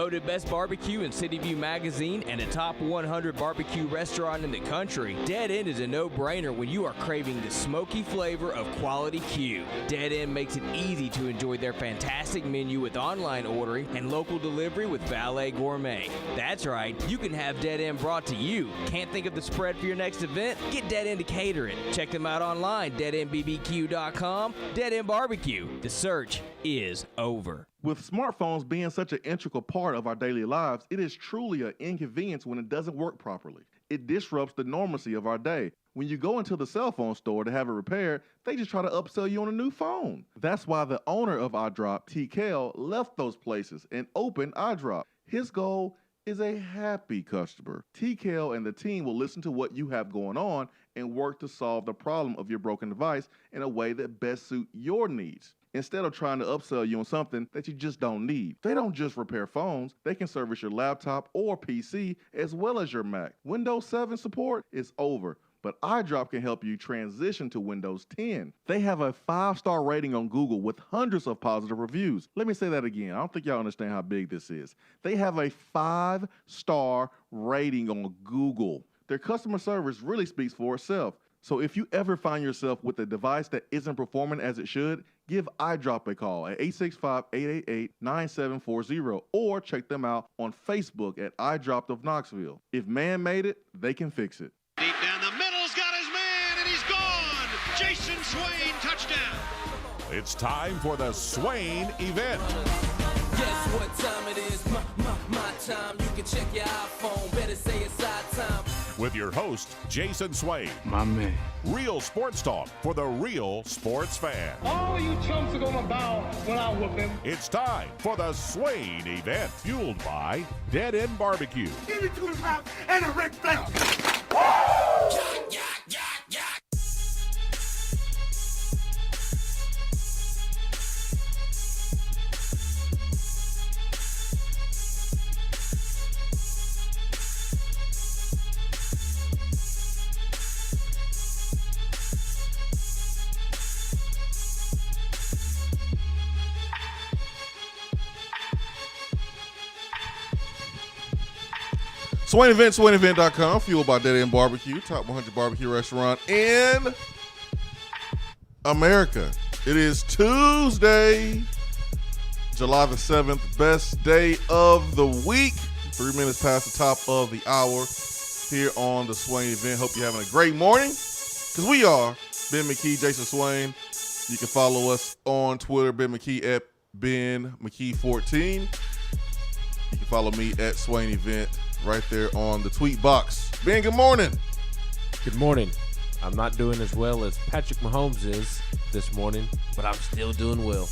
Voted Best Barbecue in City View Magazine and a top 100 barbecue restaurant in the country, Dead End is a no-brainer when you are craving the smoky flavor of quality Q. Dead End makes it easy to enjoy their fantastic menu with online ordering and local delivery with Valet Gourmet. That's right, you can have Dead End brought to you. Can't think of the spread for your next event? Get Dead End to cater it. Check them out online, deadendbbq.com. Dead End Barbecue. The search is over. With smartphones being such an integral part of our daily lives, it is truly an inconvenience when it doesn't work properly. It disrupts the normalcy of our day. When you go into the cell phone store to have it repaired, they just try to upsell you on a new phone. That's why the owner of iDrop, TKL, left those places and opened iDrop. His goal is a happy customer. TKL and the team will listen to what you have going on and work to solve the problem of your broken device in a way that best suits your needs, instead of trying to upsell you on something that you just don't need. They don't just repair phones, they can service your laptop or PC as well as your Mac. Windows 7 support is over, but iDrop can help you transition to Windows 10. They have a 5-star rating on Google with hundreds of positive reviews. Let me say that again. I don't think y'all understand how big this is. They have a 5-star rating on Google. Their customer service really speaks for itself. So if you ever find yourself with a device that isn't performing as it should, give iDrop a call at 865-888-9740 or check them out on Facebook at iDrop of Knoxville. If man made it, they can fix it. Deep down the middle's got his man, and he's gone. Jason Swain, touchdown. It's time for the Swain event. Guess what time it is? My time. You can check your iPhone. Better say it's our time. With your host, Jason Swain. My man. Real sports talk for the real sports fan. All you chumps are gonna bow when I whoop him. It's time for the Swain event, fueled by Dead End Barbecue. Give me 2 pounds and a Rick Flair. Swain Event, SwainEvent.com, fueled by Dead End Barbecue, top 100 barbecue restaurant in America. It is Tuesday, July the 7th, best day of the week. 3 minutes past the top of the hour here on the Swain Event. Hope you're having a great morning, because we are. Ben McKee, Jason Swain. You can follow us on Twitter, Ben McKee at Ben McKee14. You can follow me at Swain Event right there on the tweet box. Ben, good morning. Good morning. I'm not doing as well as Patrick Mahomes is this morning, but I'm still doing well.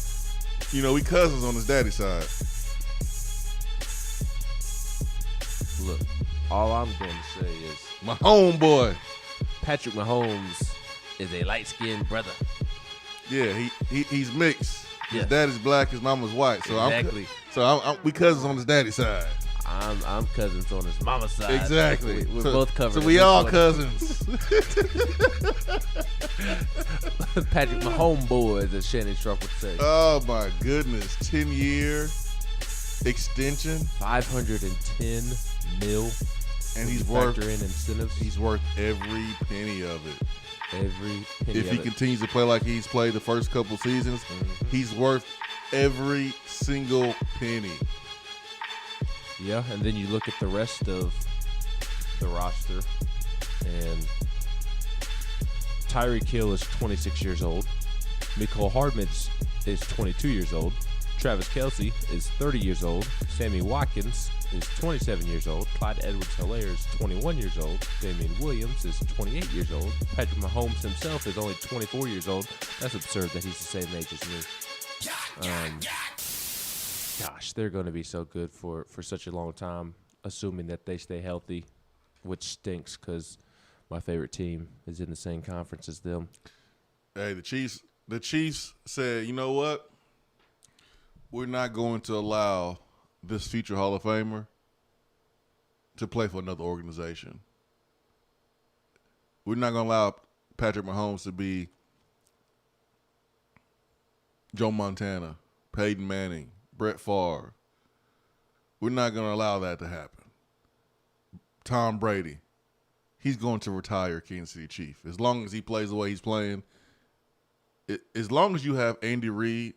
You know, we cousins on his daddy's side. Look, all I'm going to say is My homeboy. Patrick Mahomes is a light-skinned brother. Yeah, he's mixed. His Yes. daddy's black, his mama's white. So Exactly. we cousins on his daddy's side. I'm cousins on his mama's side. Exactly. We're So- both covered. So in we this all one. cousins. Patrick Mahomes, as Shannon Sharp would say. Oh my goodness. 10-year extension. $510 million. And he's factor in incentives. He's worth every penny of it. Every penny If of he it. continues to play like he's played the first couple seasons, he's worth every single penny. Yeah, and then you look at the rest of the roster, and Tyreek Hill is 26 years old. Mecole Hardman is 22 years old. Travis Kelce is 30 years old. Sammy Watkins is 27 years old. Clyde Edwards-Helaire is 21 years old. Damian Williams is 28 years old. Patrick Mahomes himself is only 24 years old. That's absurd that he's the same age as me. Gosh, they're going to be so good for such a long time, assuming that they stay healthy, which stinks because my favorite team is in the same conference as them. Hey, the Chiefs said, you know what? We're not going to allow this future Hall of Famer to play for another organization. We're not going to allow Patrick Mahomes to be Joe Montana, Peyton Manning, Brett Favre, We're not going to allow that to happen. Tom Brady, he's going to retire Kansas City Chief. As long as he plays the way he's playing, as long as you have Andy Reid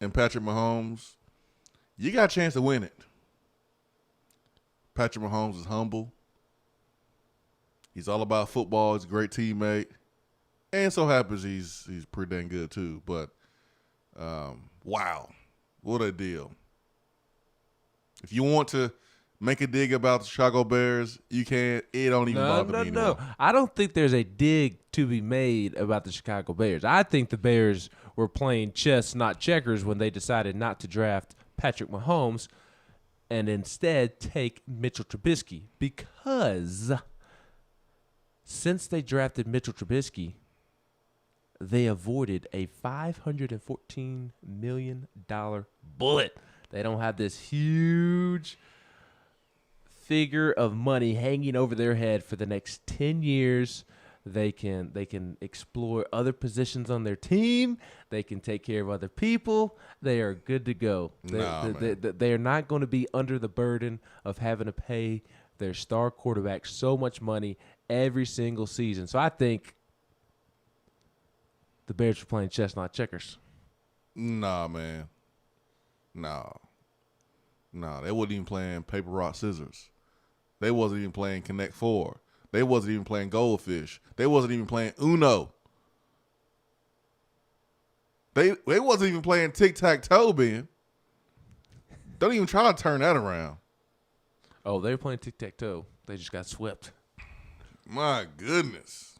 and Patrick Mahomes, you got a chance to win it. Patrick Mahomes is humble. He's all about football. He's a great teammate. And so happens he's pretty dang good too. But, wow, what a deal. If you want to make a dig about the Chicago Bears, you can. It don't even bother me anymore. No. I don't think there's a dig to be made about the Chicago Bears. I think the Bears were playing chess, not checkers, when they decided not to draft Patrick Mahomes and instead take Mitchell Trubisky, because since they drafted Mitchell Trubisky, they avoided a $514 million bullet. They don't have this huge figure of money hanging over their head for the next 10 years. They can explore other positions on their team. They can take care of other people. They are good to go. They are not going to be under the burden of having to pay their star quarterback so much money every single season. So I think the Bears are playing chess, not checkers. Nah, man. No, they wasn't even playing paper, rock, scissors. They wasn't even playing Connect Four. They wasn't even playing Goldfish. They wasn't even playing Uno. They wasn't even playing tic-tac-toe, Ben. Don't even try to turn that around. Oh, they were playing tic-tac-toe. They just got swept. My goodness.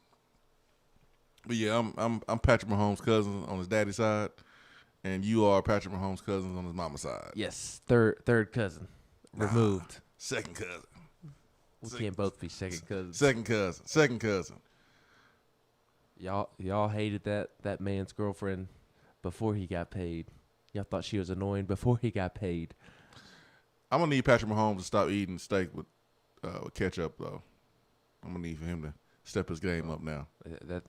But yeah, I'm Patrick Mahomes' cousin on his daddy's side, and you are Patrick Mahomes' cousin on his mama's side. Yes, third cousin removed. Second cousin. We can't both be second cousins. Second cousin. Y'all hated that man's girlfriend before he got paid. Y'all thought she was annoying before he got paid. I'm gonna need Patrick Mahomes to stop eating steak with ketchup, though. I'm gonna need for him to step his game up now.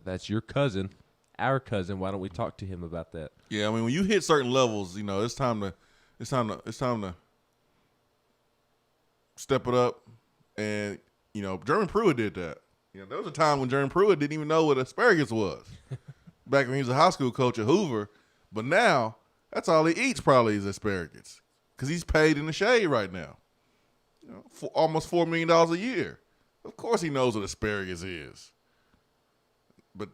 That's your cousin, our cousin. Why don't we talk to him about that? Yeah, I mean, when you hit certain levels, it's time to step it up. And Jeremy Pruitt did that. There was a time when Jeremy Pruitt didn't even know what asparagus was, back when he was a high school coach at Hoover. But now that's all he eats probably is asparagus, because he's paid in the shade right now. For almost $4 million a year. Of course he knows what asparagus is. But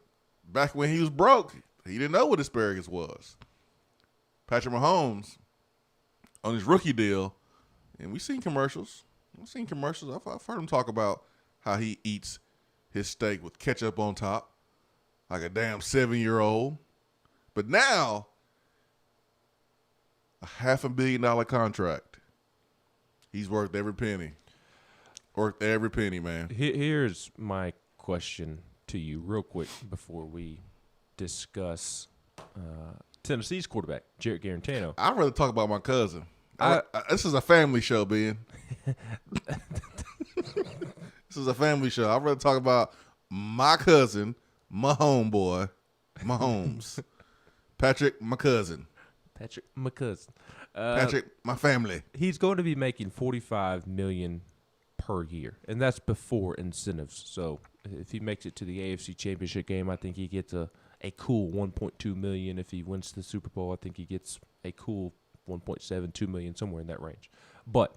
back when he was broke, he didn't know what asparagus was. Patrick Mahomes, on his rookie deal, and we've seen commercials. I've heard him talk about how he eats his steak with ketchup on top, like a damn 7-year-old. But now, a $500 million contract. He's worth every penny. Worth every penny, man. Here's my question to you real quick before we discuss Tennessee's quarterback, Jarrett Garantano. I'd rather talk about my cousin. This is a family show, Ben. This is a family show. I'd rather talk about my cousin, my homeboy, Mahomes. Patrick, my cousin. Patrick, my cousin. Patrick, my family. He's going to be making $45 million per year, and that's before incentives. So if he makes it to the AFC Championship game, I think he gets a cool $1.2 million. If he wins the Super Bowl, I think he gets a cool $1.72 million, somewhere in that range. But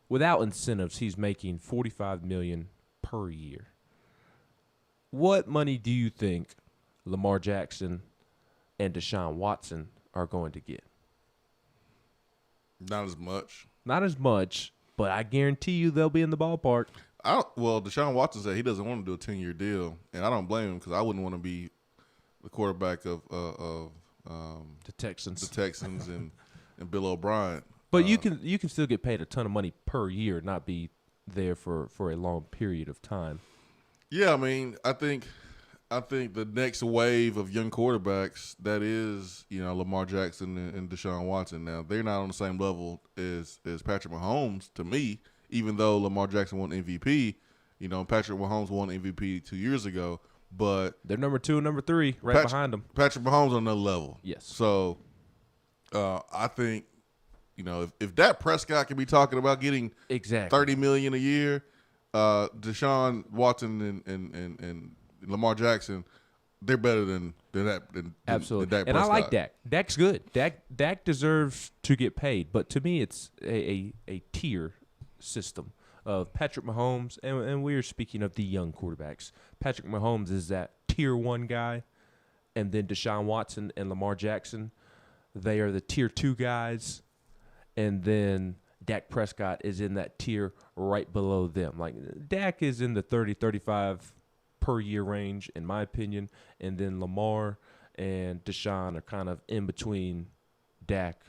without incentives, he's making $45 million per year. What money do you think Lamar Jackson and Deshaun Watson are going to get? Not as much. Not as much, but I guarantee you they'll be in the ballpark. Deshaun Watson said he doesn't want to do a 10-year deal, and I don't blame him, because I wouldn't want to be the quarterback of The Texans. and Bill O'Brien. But you can still get paid a ton of money per year, not be there for a long period of time. Yeah, I mean, I think the next wave of young quarterbacks, that is, Lamar Jackson and Deshaun Watson. Now, they're not on the same level as Patrick Mahomes to me, even though Lamar Jackson won MVP. Patrick Mahomes won MVP 2 years ago, but they're number 2 and number 3 behind them. Patrick Mahomes on another level. Yes. So I think You know, if Dak Prescott can be talking about getting $30 million a year, Deshaun Watson and Lamar Jackson, they're better than Absolutely. Dak and Prescott. I like Dak. Dak's good. Dak deserves to get paid, but to me, it's a tier system of Patrick Mahomes, and we're speaking of the young quarterbacks. Patrick Mahomes is that tier 1 guy, and then Deshaun Watson and Lamar Jackson, they are the tier 2 guys, and then Dak Prescott is in that tier right below them. Like, Dak is in the 30, 35 per year range, in my opinion, and then Lamar and Deshaun are kind of in between Dak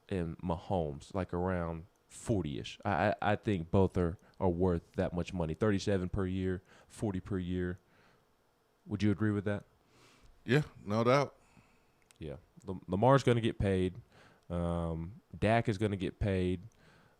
and Mahomes, like around 40-ish. I think both are worth that much money. 37 per year, 40 per year. Would you agree with that? Yeah, no doubt. Yeah. Lamar's going to get paid. Dak is going to get paid.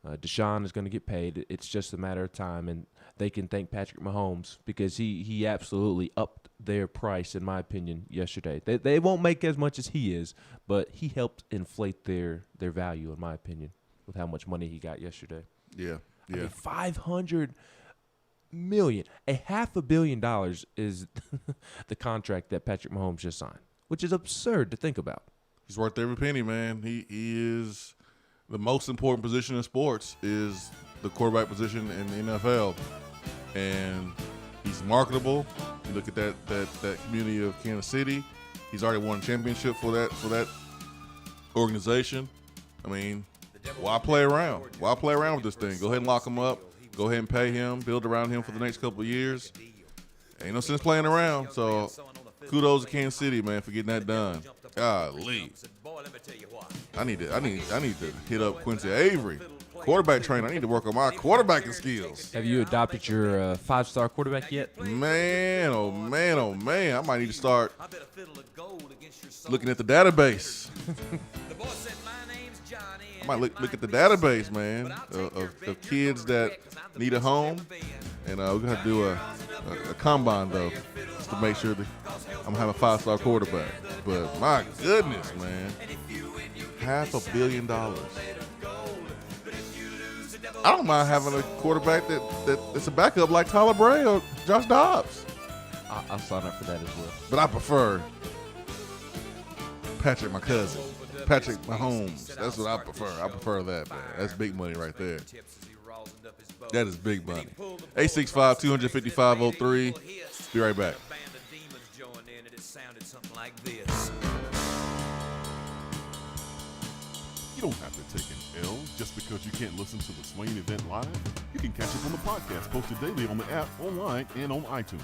Deshaun is going to get paid. It's just a matter of time, and they can thank Patrick Mahomes because he absolutely upped their price, in my opinion, yesterday. They won't make as much as he is, but he helped inflate their value, in my opinion, with how much money he got yesterday. Yeah. I mean, $500 million, $500 million is the contract that Patrick Mahomes just signed, which is absurd to think about. He's worth every penny, man. He is the most important position in sports is the quarterback position in the NFL, and he's marketable. You look at that community of Kansas City. He's already won a championship for that organization. I mean, why play around? Why play around with this thing? Go ahead and lock him up. Go ahead and pay him. Build around him for the next couple of years. Ain't no sense playing around. So kudos to Kansas City, man, for getting that done. Golly. I need to hit up Quincy Avery, quarterback trainer. I need to work on my quarterbacking skills. Have you adopted your 5-star quarterback yet? Man, oh man, oh man. I might need to start looking at the database. I might look at the database, man, of kids that need a home. And we're going to do a combine, though, just to make sure that I'm going to have a 5-star quarterback. But my goodness, man, $500 million. I don't mind having a quarterback that's a backup like Tyler Bray or Josh Dobbs. I'll sign up for that as well. But I prefer Patrick, my cousin. Patrick Mahomes. That's what I prefer. I prefer that, man. That's big money right there. That is big money. 865-255-03. Be right back. You don't have to take an L just because you can't listen to the Swain event live. You can catch up on the podcast posted daily on the app, online, and on iTunes.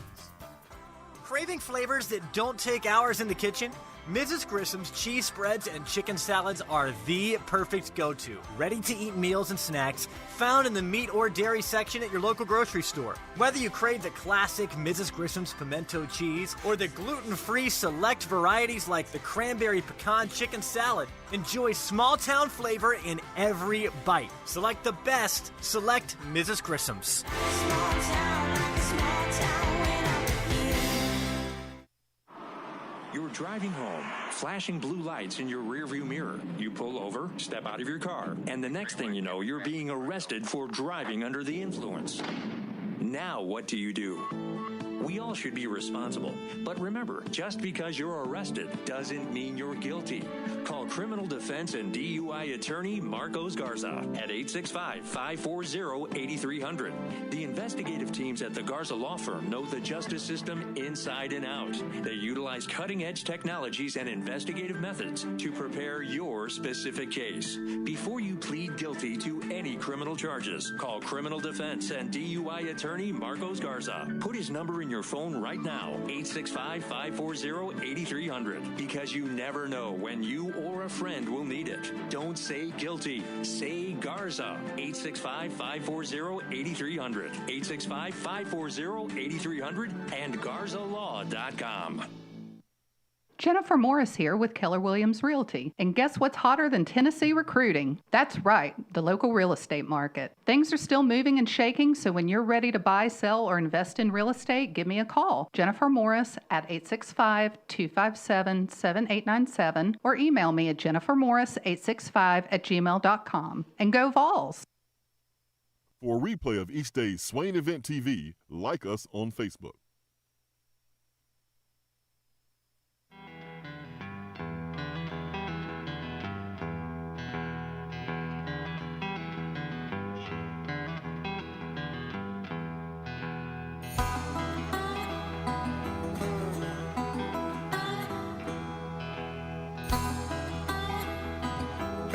Craving flavors that don't take hours in the kitchen? Mrs. Grissom's cheese spreads and chicken salads are the perfect go-to. Ready-to-eat meals and snacks found in the meat or dairy section at your local grocery store. Whether you crave the classic Mrs. Grissom's pimento cheese or the gluten-free select varieties like the cranberry pecan chicken salad, enjoy small-town flavor in every bite. Select the best. Select Mrs. Grissom's. You're driving home, flashing blue lights in your rearview mirror. You pull over, step out of your car, and the next thing you know, you're being arrested for driving under the influence. Now what do? We all should be responsible. But remember, just because you're arrested doesn't mean you're guilty. Call criminal defense and DUI attorney Marcos Garza at 865-540-8300. The investigative teams at the Garza Law Firm know the justice system inside and out. They utilize cutting-edge technologies and investigative methods to prepare your specific case. Before you plead guilty to any criminal charges, call criminal defense and DUI attorney Marcos Garza. Put his number in your phone right now, 865-540-8300, because you never know when you or a friend will need it. Don't say guilty. Say Garza. 865-540-8300. 865-540-8300 and GarzaLaw.com. Jennifer Morris here with Keller Williams Realty. And guess what's hotter than Tennessee recruiting? That's right, the local real estate market. Things are still moving and shaking, so when you're ready to buy, sell, or invest in real estate, give me a call. Jennifer Morris at 865-257-7897 or email me at jennifermorris865@gmail.com. And go Vols! For a replay of each day's Swain Event TV, like us on Facebook.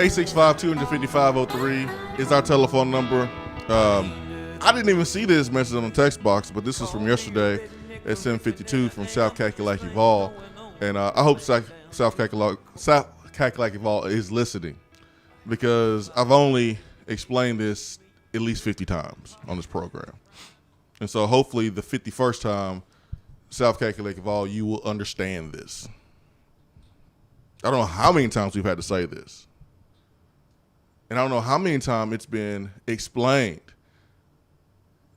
Eight 255-0255-03 is our telephone number. I didn't even see this message on the text box, but this is from yesterday at 7:52 from South Kakalaki Vol, and I hope South Kakalaki Vol is listening, because I've only explained this at least 50 times on this program, and so hopefully the 51st time, South Kakalaki Vol, you will understand this. I don't know how many times we've had to say this. And I don't know how many times it's been explained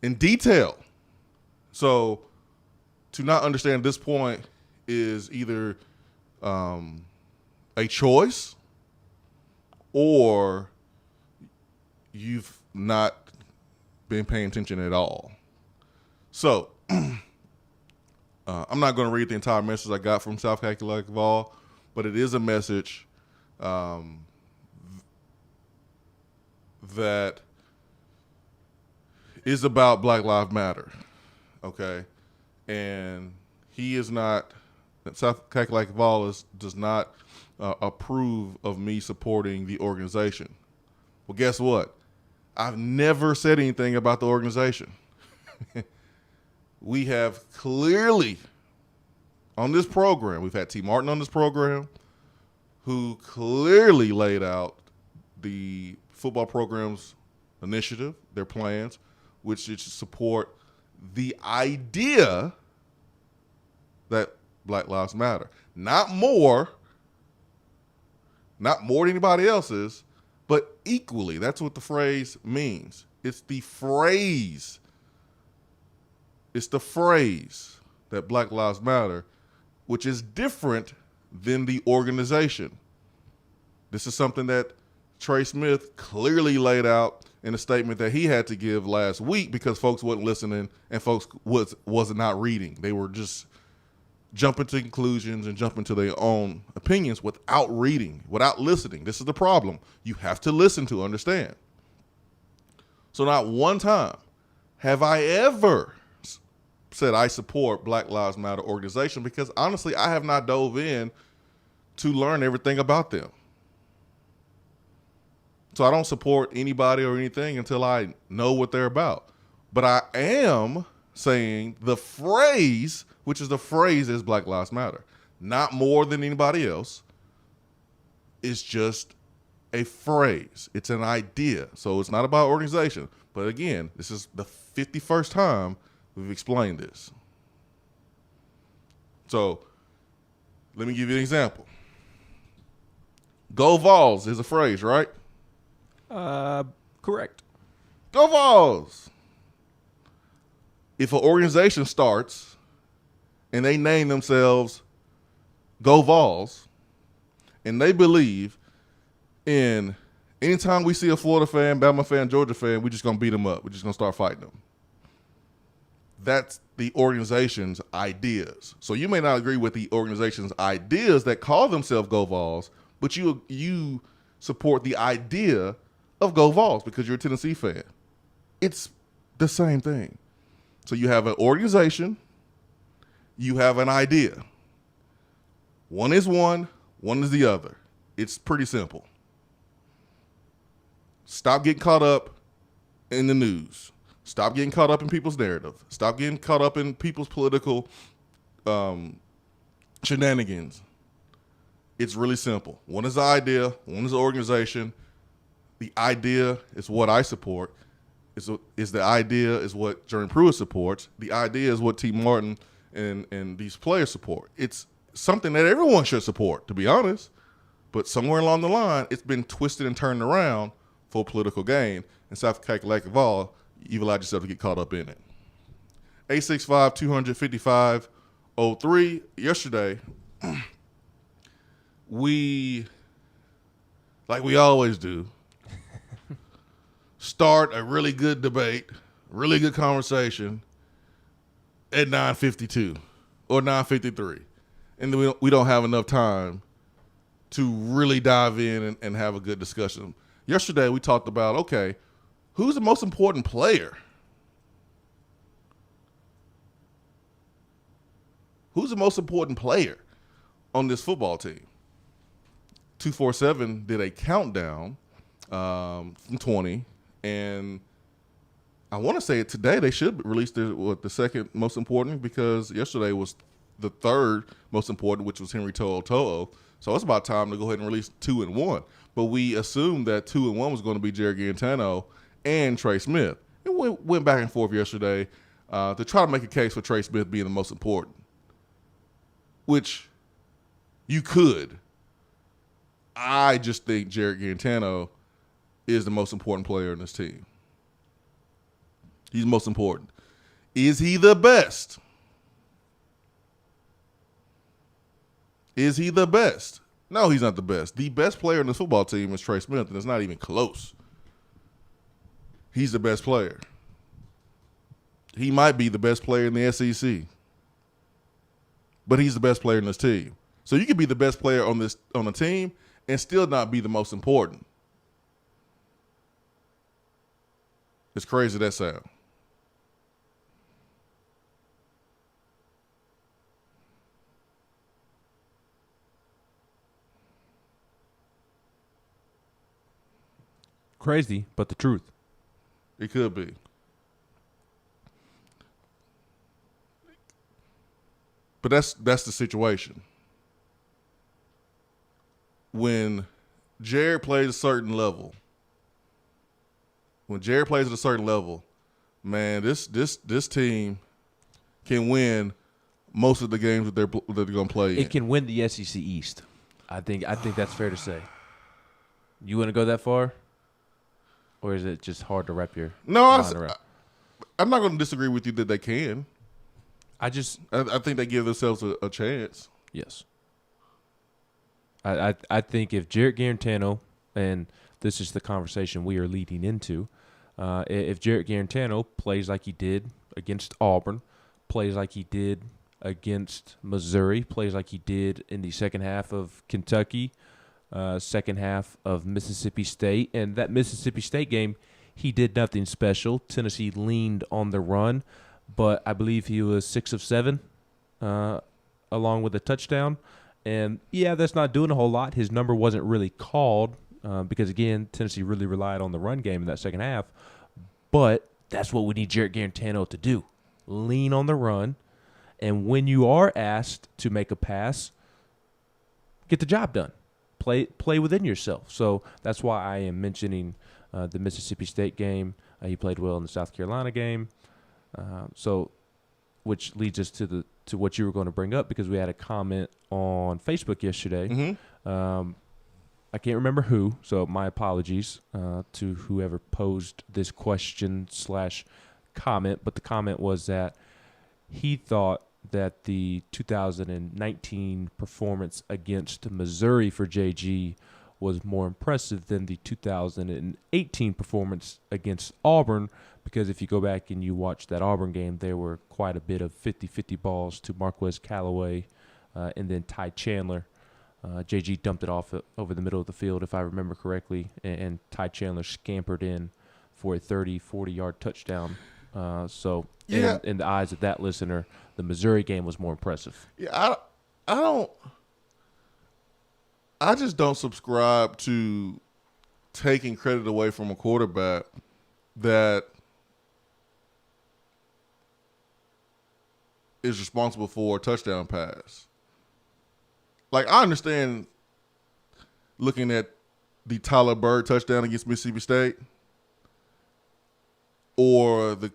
in detail. So to not understand this point is either a choice, or you've not been paying attention at all. So I'm not going to read the entire message I got from South Kakalaki Vol, but it is a message that is about Black Lives Matter, okay? And he is not, South Kakalaki Vol does not approve of me supporting the organization. Well, guess what? I've never said anything about the organization. We have clearly, on this program, we've had T. Martin on this program, who clearly laid out the football program's initiative, their plans, which is to support the idea that Black Lives Matter. Not more than anybody else's, but equally. That's what the phrase means. It's the phrase. It's the phrase that Black Lives Matter, which is different than the organization. This is something that Trey Smith clearly laid out in a statement that he had to give last week, because folks wasn't listening and folks was not reading. They were just jumping to conclusions and jumping to their own opinions without reading, without listening. This is the problem. You have to listen to understand. So not one time have I ever said I support Black Lives Matter organization, because honestly, I have not dove in to learn everything about them. So I don't support anybody or anything until I know what they're about. But I am saying the phrase, which is the phrase is Black Lives Matter, not more than anybody else. It's just a phrase. It's an idea. So it's not about organization. But again, this is the 51st time we've explained this. So let me give you an example. Go Vols is a phrase, right? Correct. Go Vols. If an organization starts and they name themselves Go Vols, and they believe in anytime we see a Florida fan, Bama fan, Georgia fan, we're just going to beat them up. We're just going to start fighting them. That's the organization's ideas. So you may not agree with the organization's ideas that call themselves Go Vols, but you support the idea of Go Vols because you're a Tennessee fan. It's the same thing. So you have an organization, you have an idea. One is one is the other. It's pretty simple. Stop getting caught up in the news. Stop getting caught up in people's narrative. Stop getting caught up in people's political shenanigans. It's really simple. One is the idea, one is the organization. The idea is what I support. Is the idea is what Jeremy Pruitt supports. The idea is what T. Martin and these players support. It's something that everyone should support, to be honest. But somewhere along the line, it's been twisted and turned around for political gain. And South Carolina, of all, you've allowed yourself to get caught up in it. 865-255-03. Yesterday, we, like we always do, start a really good debate, really good conversation at 9:52 or 9:53. And then we don't have enough time to really dive in and have a good discussion. Yesterday, we talked about, okay, who's the most important player? Who's the most important player on this football team? 247 did a countdown from 20, and I want to say today they should release the second most important, because yesterday was the third most important, which was Henry To'o. So it's about time to go ahead and release 2 and 1. But we assumed that 2 and 1 was going to be Jared Garantano and Trey Smith. And we went back and forth yesterday to try to make a case for Trey Smith being the most important, which you could. I just think Jared Garantano is the most important player in this team. He's most important. Is he the best? Is he the best? No, he's not the best. The best player in this football team is Trey Smith, and it's not even close. He's the best player. He might be the best player in the SEC, but he's the best player in this team. So you could be the best player on the team and still not be the most important. It's crazy that sound. Crazy, but the truth. It could be. But that's the situation. When Jared plays a certain level, man, this team can win most of the games that they're going to play in. It can win the SEC East. I think that's fair to say. You want to go that far? Or is it just hard to wrap your mind around? I'm not going to disagree with you that they can. I think they give themselves a chance. Yes. I think if Jared Garantano, and this is the conversation we are leading into, if Jared Garantano plays like he did against Auburn, plays like he did against Missouri, plays like he did in the second half of Kentucky, second half of Mississippi State, and that Mississippi State game, he did nothing special. Tennessee leaned on the run, but I believe he was 6 of 7, along with a touchdown. And, yeah, that's not doing a whole lot. His number wasn't really called because, again, Tennessee really relied on the run game in that second half. But that's what we need Jared Garantano to do, lean on the run. And when you are asked to make a pass, get the job done. Play within yourself. So that's why I am mentioning the Mississippi State game. He played well in the South Carolina game. Which leads us to what you were going to bring up, because we had a comment on Facebook yesterday. Mm-hmm. I can't remember who, so my apologies to whoever posed this question / comment. But the comment was that he thought that the 2019 performance against Missouri for JG was more impressive than the 2018 performance against Auburn, because if you go back and you watch that Auburn game, there were quite a bit of 50-50 balls to Marquez Callaway and then Ty Chandler. JG dumped it off over the middle of the field, if I remember correctly, and Ty Chandler scampered in for a 30, 40-yard touchdown. In the eyes of that listener, the Missouri game was more impressive. Yeah, I just don't subscribe to taking credit away from a quarterback that is responsible for a touchdown pass. Like, I understand looking at the Tyler Bird touchdown against Mississippi State or the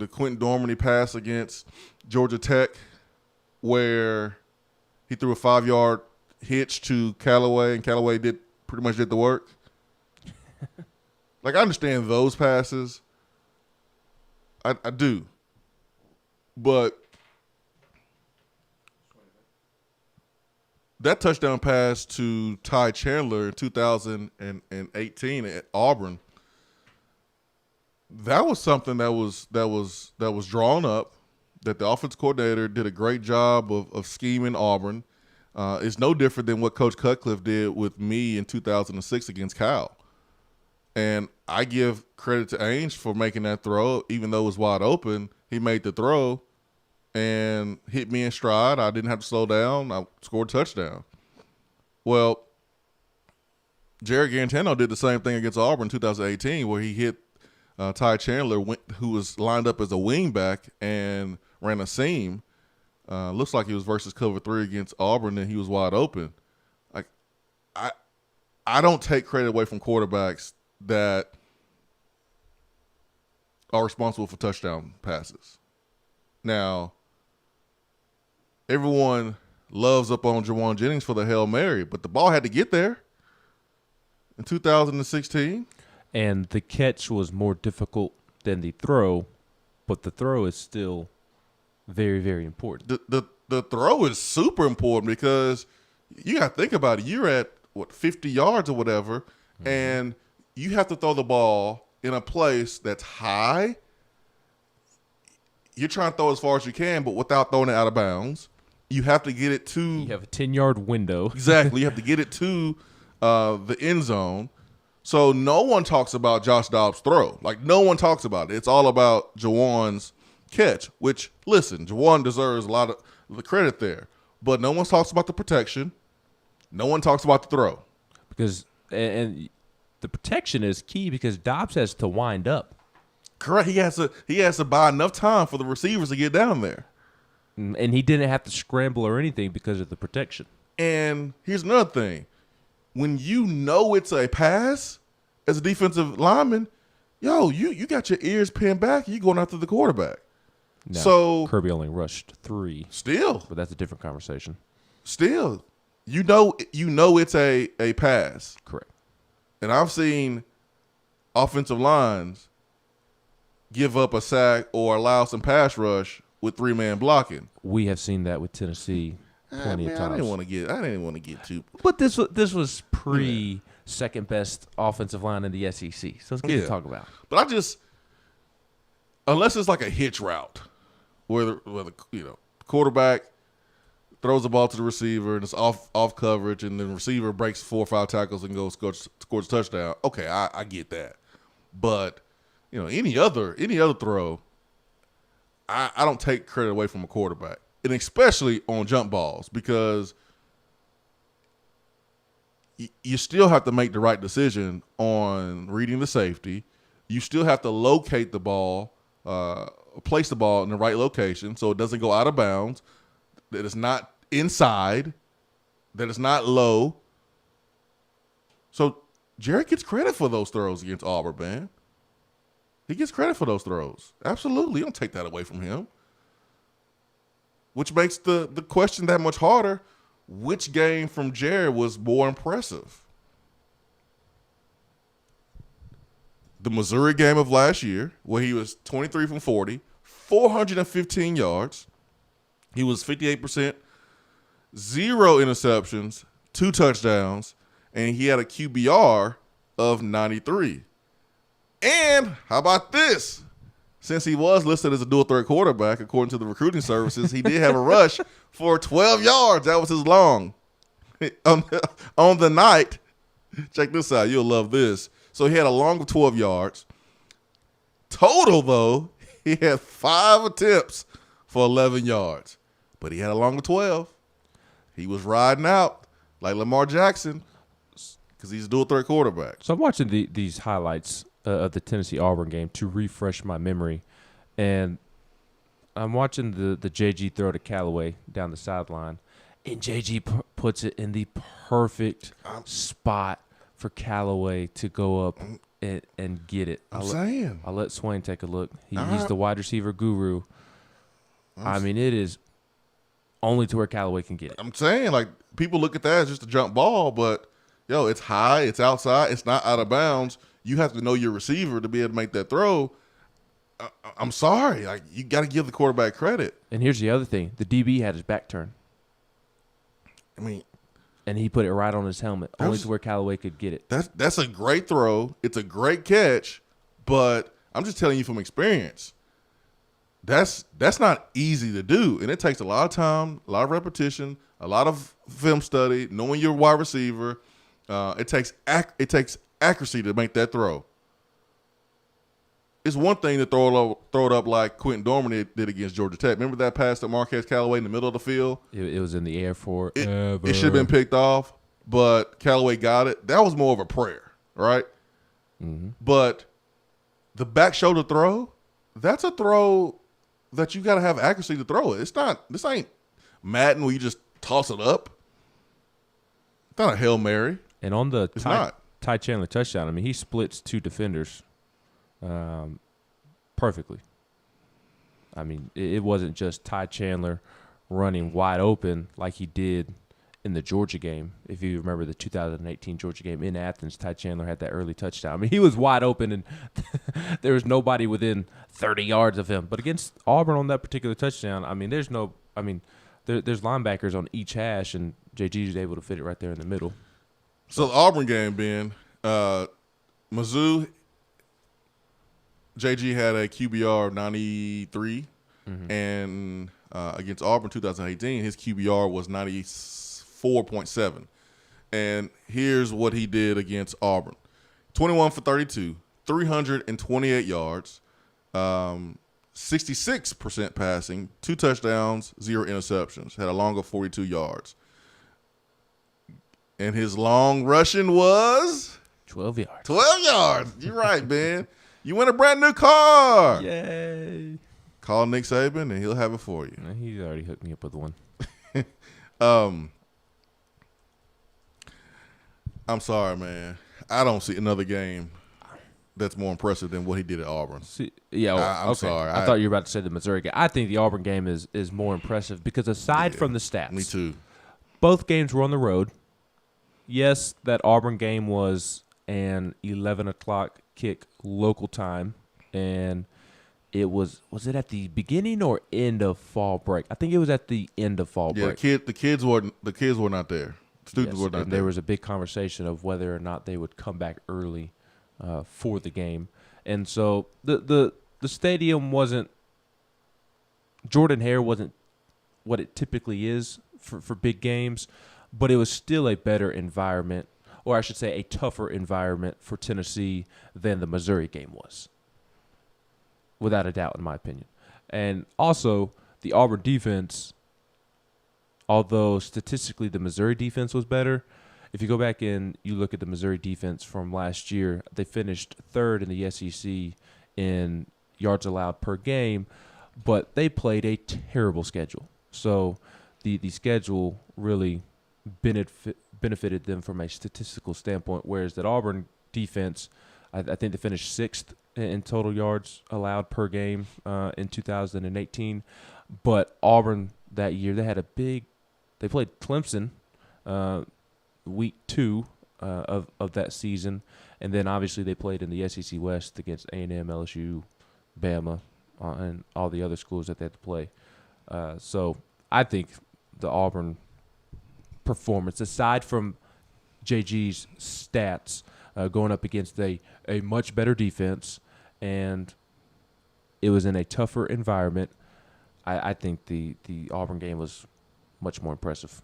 Quentin Dormady pass against Georgia Tech, where he threw a 5-yard hitch to Callaway, and Callaway pretty much did the work. Like, I understand those passes. I do. But that touchdown pass to Ty Chandler in 2018 at Auburn, that was something that was drawn up, that the offense coordinator did a great job of scheming Auburn. It's no different than what Coach Cutcliffe did with me in 2006 against Cal. And I give credit to Ainge for making that throw. Even though it was wide open, he made the throw and hit me in stride. I didn't have to slow down. I scored a touchdown. Well, Jared Garantano did the same thing against Auburn in 2018, where he hit Ty Chandler, who was lined up as a wingback, and ran a seam. Looks like he was versus cover 3 against Auburn, and he was wide open. Like, I don't take credit away from quarterbacks that are responsible for touchdown passes. Now, everyone loves up on Jawan Jennings for the Hail Mary, but the ball had to get there in 2016. And the catch was more difficult than the throw, but the throw is still very, very important. The throw is super important because you got to think about it. You're at, 50 yards or whatever, and you have to throw the ball in a place that's high. You're trying to throw as far as you can, but without throwing it out of bounds. You have to get it to – You have a 10-yard window. Exactly. You have to get it to the end zone. So no one talks about Josh Dobbs' throw. Like, no one talks about it. It's all about Jawan's catch, which, listen, Jawan deserves a lot of the credit there. But no one talks about the protection. No one talks about the throw. Because and the protection is key because Dobbs has to wind up. Correct. He has to buy enough time for the receivers to get down there. And he didn't have to scramble or anything because of the protection. And here's another thing. When you know it's a pass as a defensive lineman, you got your ears pinned back. You going after the quarterback. No, so Kirby only rushed 3. Still. But that's a different conversation. Still. You know it's a pass. Correct. And I've seen offensive lines give up a sack or allow some pass rush with 3-man blocking. We have seen that with Tennessee plenty of times. I didn't want to get too. But this was second best offensive line in the SEC. So it's good to talk about. But unless it's like a hitch route where the quarterback throws the ball to the receiver and it's off coverage and the receiver breaks 4 or 5 tackles and scores a touchdown. Okay, I get that. But any other throw, I don't take credit away from a quarterback, and especially on jump balls, because you still have to make the right decision on reading the safety. You still have to locate the ball, place the ball in the right location so it doesn't go out of bounds, that it's not inside, that it's not low. So Jared gets credit for those throws against Auburn, man. He gets credit for those throws. Absolutely. You don't take that away from him. Which makes the question that much harder. Which game from Jared was more impressive? The Missouri game of last year, where he was 23 from 40, 415 yards. He was 58%, 0 interceptions, 2 touchdowns, and he had a QBR of 93. And how about this? Since he was listed as a dual threat quarterback, according to the recruiting services, he did have a rush for 12 yards. That was his long. On the night, check this out. You'll love this. So he had a long of 12 yards. Total, though, he had 5 attempts for 11 yards. But he had a long of 12. He was riding out like Lamar Jackson because he's a dual threat quarterback. So I'm watching these highlights of the Tennessee-Auburn game to refresh my memory. And I'm watching the JG throw to Callaway down the sideline. And JG puts it in the perfect spot for Callaway to go up and get it. I'll let Swain take a look. He's the wide receiver guru. I mean, it is only to where Callaway can get it. I'm saying, like, people look at that as just a jump ball, but, yo, it's high, it's outside, it's not out of bounds. You have to know your receiver to be able to make that throw. I'm sorry. Like, you got to give the quarterback credit. And here's the other thing. The DB had his back turned. I mean, and he put it right on his helmet, only to where Callaway could get it. That's a great throw. It's a great catch, but I'm just telling you from experience, that's not easy to do, and it takes a lot of time, a lot of repetition, a lot of film study, knowing your wide receiver. It takes accuracy to make that throw. It's one thing to throw it up like Quentin Dorman did against Georgia Tech. Remember that pass to Marquez Callaway in the middle of the field? It was in the air for it should have been picked off, but Callaway got it. That was more of a prayer, right? Mm-hmm. But the back shoulder throw, that's a throw that you got to have accuracy to throw it. This ain't Madden where you just toss it up. It's not a Hail Mary. And on the Ty Chandler touchdown, I mean, he splits two defenders perfectly. I mean, it wasn't just Ty Chandler running wide open like he did in the Georgia game. If you remember the 2018 Georgia game in Athens, Ty Chandler had that early touchdown. I mean, he was wide open, and there was nobody within 30 yards of him. But against Auburn on that particular touchdown, I mean, there's linebackers on each hash, and JG was able to fit it right there in the middle. So the Auburn game, Ben, Mizzou, JG had a QBR of 93, and against Auburn 2018, his QBR was 94.7. And here's what he did against Auburn. 21 for 32, 328 yards, 66% passing, 2 touchdowns, 0 interceptions, had a long of 42 yards. And his long rushing was 12 yards. 12 yards. You're right, Ben. You win a brand new car. Yay. Call Nick Saban, and he'll have it for you. He's already hooked me up with one. I'm sorry, man. I don't see another game that's more impressive than what he did at Auburn. I'm sorry. I thought you were about to say the Missouri game. I think the Auburn game is more impressive because aside from the stats. Me too. Both games were on the road. Yes, that Auburn game was an 11 o'clock kick local time, and it was it at the beginning or end of fall break? I think it was at the end of fall break. Yeah, the kids were not there. Students were not there. There was a big conversation of whether or not they would come back early for the game, and so the stadium wasn't. Jordan Hare wasn't what it typically is for big games, but it was still a better environment, or I should say a tougher environment for Tennessee than the Missouri game was, without a doubt, in my opinion. And also, the Auburn defense, although statistically the Missouri defense was better, if you go back and you look at the Missouri defense from last year, they finished third in the SEC in yards allowed per game, but they played a terrible schedule. So the schedule really benefited them from a statistical standpoint, whereas that Auburn defense, I think they finished 6th in total yards allowed per game in 2018. But Auburn that year, they played Clemson week 2 of that season, and then obviously they played in the SEC West against A&M, LSU, Bama, and all the other schools that they had to play. So I think the Auburn performance, aside from JG's stats, going up against a much better defense, and it was in a tougher environment, I think the Auburn game was much more impressive.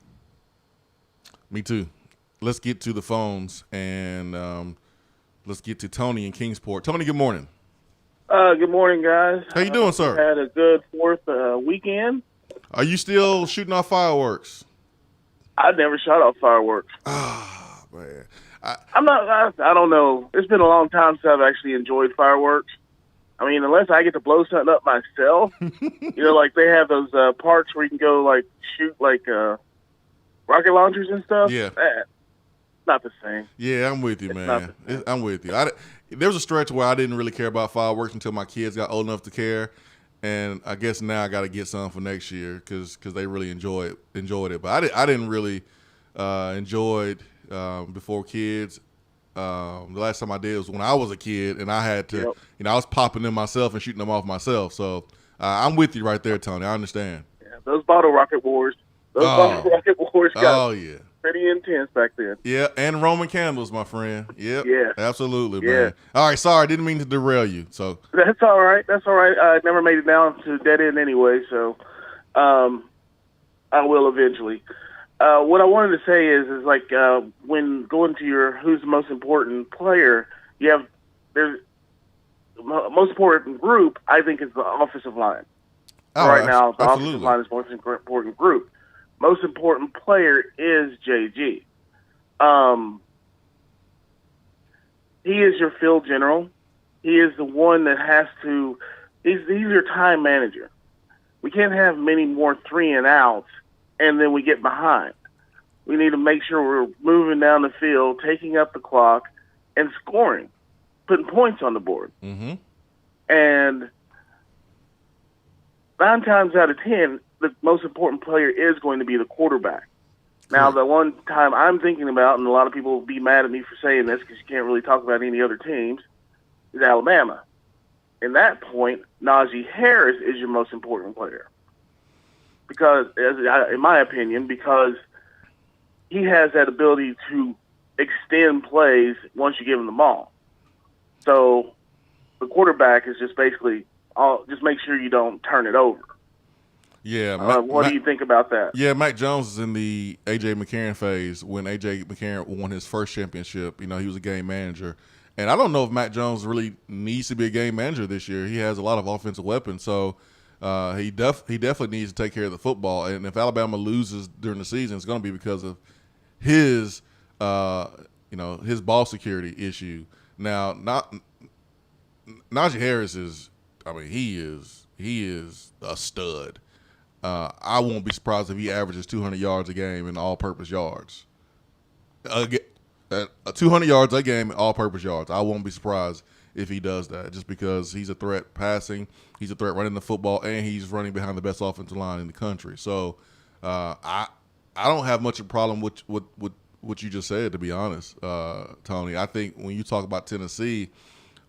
Me too. Let's get to the phones, and let's get to Tony in Kingsport. Tony, good morning. Good morning, guys. How you doing, sir? Had a good 4th weekend. Are you still shooting off fireworks? I never shot off fireworks. Ah, man. I'm not. I don't know. It's been a long time since I've actually enjoyed fireworks. I mean, unless I get to blow something up myself, like they have those parks where you can go like shoot like rocket launchers and stuff. Yeah, not the same. Yeah, I'm with you, man. I'm with you. There was a stretch where I didn't really care about fireworks until my kids got old enough to care, and I guess now I got to get some for next year because they really enjoyed it. But I didn't really enjoy it before kids. The last time I did was when I was a kid, and I had to, I was popping them myself and shooting them off myself. So I'm with you right there, Tony. I understand. Yeah, those bottle rocket wars. Bottle rocket wars got pretty intense back then. Yeah, and Roman candles, my friend. Yep. Yeah. Absolutely, Yeah. man. All right, sorry, didn't mean to derail you. So That's all right. I never made it down to dead end anyway, so I will eventually. What I wanted to say is like when going to your who's the most important player, there's the most important group. I think is the offensive line. Right now, the offensive line is the most important group. Most important player is JG. He is your field general. He is the one that has to. He's your time manager. We can't have many more 3-and-outs, and then we get behind. We need to make sure we're moving down the field, taking up the clock, and scoring, putting points on the board. Mm-hmm. And 9 times out of 10, the most important player is going to be the quarterback. Now, the one time I'm thinking about, and a lot of people will be mad at me for saying this because you can't really talk about any other teams, is Alabama. In that point, Najee Harris is your most important player. Because, in my opinion, because he has that ability to extend plays once you give him the ball. So the quarterback is just basically just make sure you don't turn it over. Yeah. What do you think about that? Yeah, Mac Jones is in the A.J. McCarron phase when A.J. McCarron won his first championship. He was a game manager. And I don't know if Mac Jones really needs to be a game manager this year. He has a lot of offensive weapons, so he definitely needs to take care of the football. And if Alabama loses during the season, it's going to be because of his his ball security issue. Now, Najee Harris is he is a stud. I won't be surprised if he averages 200 yards a game in all-purpose yards. 200 yards a game in all-purpose yards. I won't be surprised if he does that, just because he's a threat passing, he's a threat running the football, and he's running behind the best offensive line in the country. So I don't have much of a problem with what you just said, to be honest, Tony. I think when you talk about Tennessee,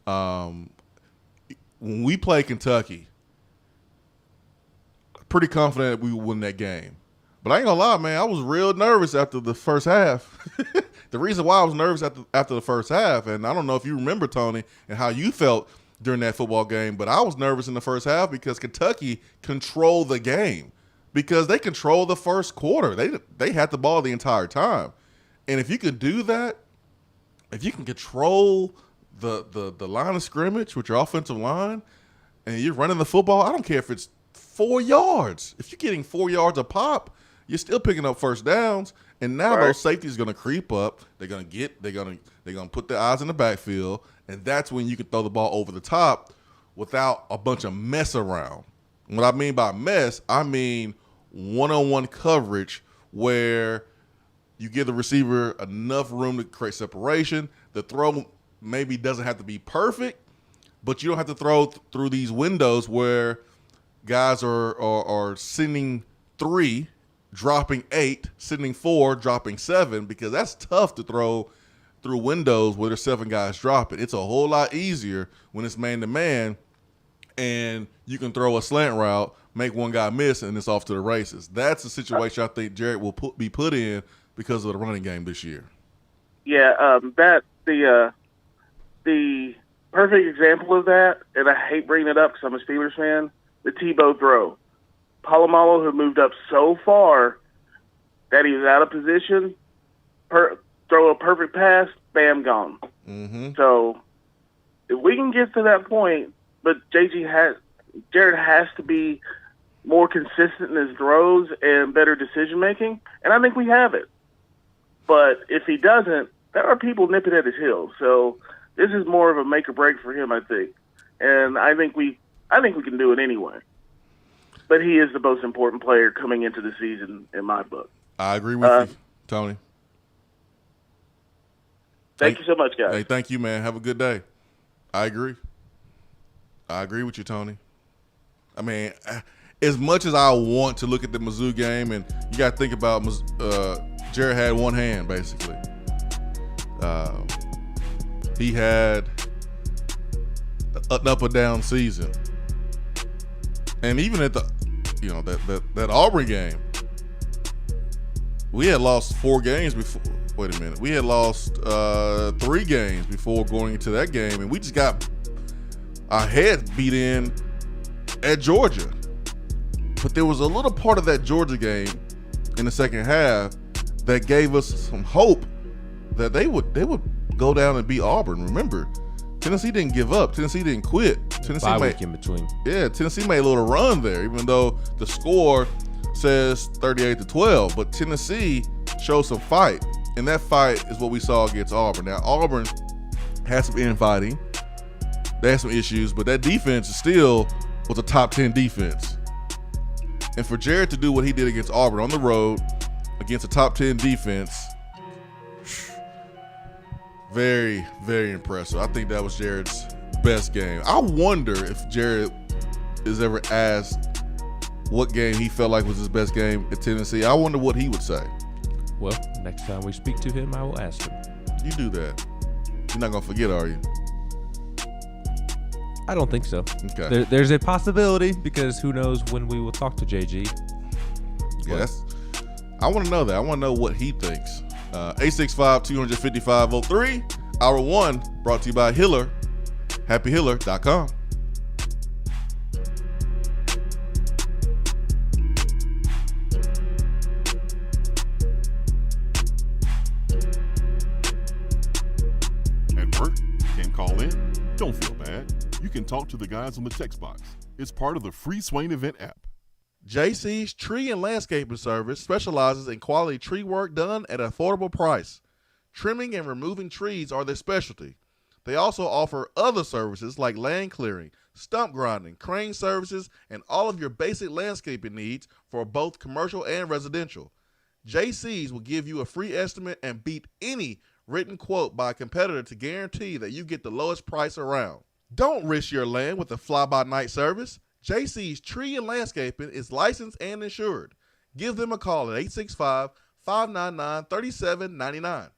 when we play Kentucky, pretty confident we would win that game. But I ain't gonna lie, man, I was real nervous after the first half. The reason why I was nervous after the first half, and I don't know if you remember, Tony, and how you felt during that football game, but I was nervous in the first half because Kentucky controlled the game, because they controlled the first quarter. They had the ball the entire time. And if you can do that, if you can control the line of scrimmage with your offensive line and you're running the football, I don't care if it's 4 yards. If you're getting 4 yards a pop, you're still picking up first downs. And now those safeties are going to creep up. They're going to put their eyes in the backfield, and that's when you can throw the ball over the top without a bunch of mess around. What I mean by mess, I mean one-on-one coverage where you give the receiver enough room to create separation. The throw maybe doesn't have to be perfect, but you don't have to throw through these windows where guys are sending 3, dropping 8, sending 4, dropping 7, because that's tough to throw through windows where there's 7 guys dropping. It's a whole lot easier when it's man-to-man and you can throw a slant route, make one guy miss, and it's off to the races. That's the situation I think Jared will be put in because of the running game this year. Yeah, the perfect example of that, and I hate bringing it up because I'm a Steelers fan, the Tebow throw. Polamalu, who moved up so far that he was out of position, throw a perfect pass, bam, gone. Mm-hmm. So if we can get to that point, but Jared has to be more consistent in his throws and better decision-making, and I think we have it. But if he doesn't, there are people nipping at his heels. So this is more of a make or break for him, I think. And I think we can do it anyway. But he is the most important player coming into the season in my book. I agree with you, Tony. Thank you so much, guys. Hey, thank you, man. Have a good day. I agree with you, Tony. I mean, as much as I want to look at the Mizzou game, and you got to think about Jared had one hand, basically. He had an up or down season. And even at the, that Auburn game, we had lost 4 games before. Wait a minute. We had lost 3 games before going into that game, and we just got our head beat in at Georgia. But there was a little part of that Georgia game in the second half that gave us some hope that they would go down and beat Auburn. Remember, Tennessee didn't give up. Tennessee didn't quit. Tennessee week in between. Yeah, Tennessee made a little run there, even though the score says 38-12. But Tennessee showed some fight, and that fight is what we saw against Auburn. Now, Auburn had some infighting. They had some issues, but that defense still was a top 10 defense. And for Jared to do what he did against Auburn on the road, against a top 10 defense, very, very impressive. I think that was Jared's best game. I wonder if Jared is ever asked what game he felt like was his best game at Tennessee. I wonder what he would say. Well, next time we speak to him, I will ask him. You do that. You're not going to forget, are you? I don't think so. Okay. There's a possibility, because who knows when we will talk to JG. Yes. I want to know that. I want to know what he thinks. 865-255-03. Hour 1 brought to you by Hiller. HappyHiller.com. At work, can't call in? Don't feel bad. You can talk to the guys on the text box. It's part of the free Swain Event app. JC's Tree and Landscaping Service specializes in quality tree work done at an affordable price. Trimming and removing trees are their specialty. They also offer other services like land clearing, stump grinding, crane services, and all of your basic landscaping needs for both commercial and residential. JC's will give you a free estimate and beat any written quote by a competitor to guarantee that you get the lowest price around. Don't risk your land with a fly-by-night service. JC's Tree and Landscaping is licensed and insured. Give them a call at 865-599-3799.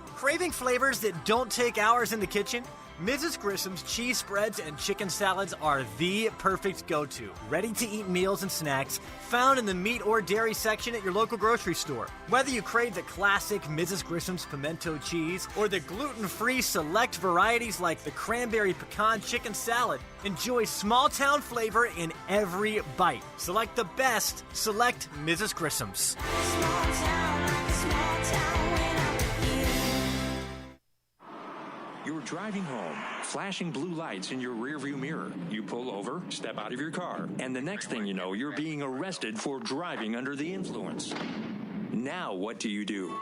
Craving flavors that don't take hours in the kitchen? Mrs. Grissom's cheese spreads and chicken salads are the perfect go-to. Ready-to-eat meals and snacks found in the meat or dairy section at your local grocery store. Whether you crave the classic Mrs. Grissom's pimento cheese or the gluten-free select varieties like the cranberry pecan chicken salad, enjoy small-town flavor in every bite. Select the best. Select Mrs. Grissom's. You're driving home, flashing blue lights in your rearview mirror. You pull over, step out of your car, and the next thing you know, you're being arrested for driving under the influence. Now what do?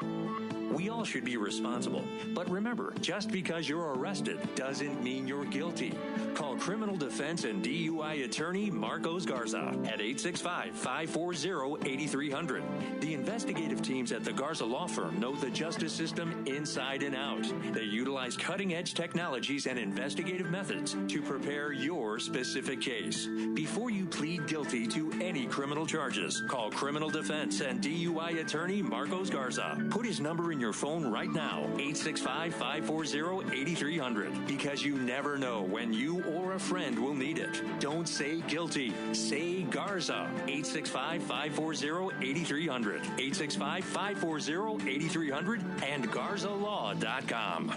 We all should be responsible. But remember, just because you're arrested doesn't mean you're guilty. Call criminal defense and DUI attorney Marcos Garza at 865-540-8300. The investigative teams at the Garza Law Firm know the justice system inside and out. They utilize cutting-edge technologies and investigative methods to prepare your specific case. Before you plead guilty to any criminal charges, call criminal defense and DUI attorney Marcos Garza. Put his number in your phone right now, 865-540-8300, because you never know when you or a friend will need it. Don't say guilty. Say Garza. 865-540-8300. 865-540-8300 and GarzaLaw.com.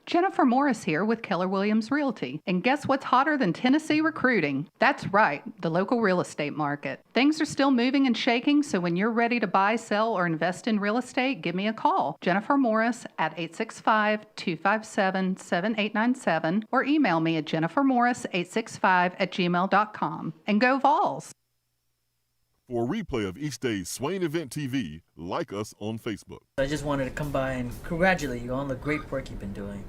Jennifer Morris here with Keller Williams Realty. And guess what's hotter than Tennessee recruiting? That's right, the local real estate market. Things are still moving and shaking, so when you're ready to buy, sell, or invest in real estate, give me a call. Jennifer Morris at 865-257-7897 or email me at jennifermorris865@gmail.com. And go Vols! For a replay of each day's Swain Event TV, like us on Facebook. I just wanted to come by and congratulate you on the great work you've been doing.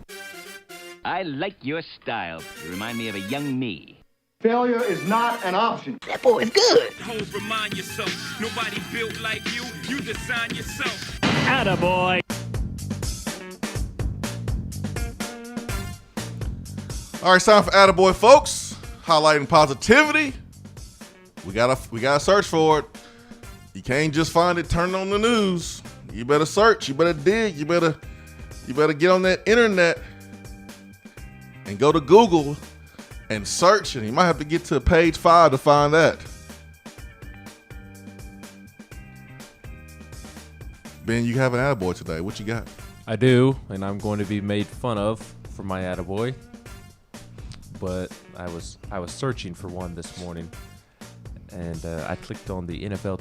I like your style. You remind me of a young me. Failure is not an option. That boy is good. Always remind yourself, nobody built like you. You design yourself. Attaboy. All right, it's time for Attaboy, folks. highlighting positivity, we gotta search for it. You can't just find it turning on the news. You better search. You better dig. You better get on that internet and go to Google and search. And you might have to get to page 5 to find that. Ben, you have an attaboy today. What you got? I do, and I'm going to be made fun of for my attaboy. But I was searching for one this morning, and I clicked on the NFL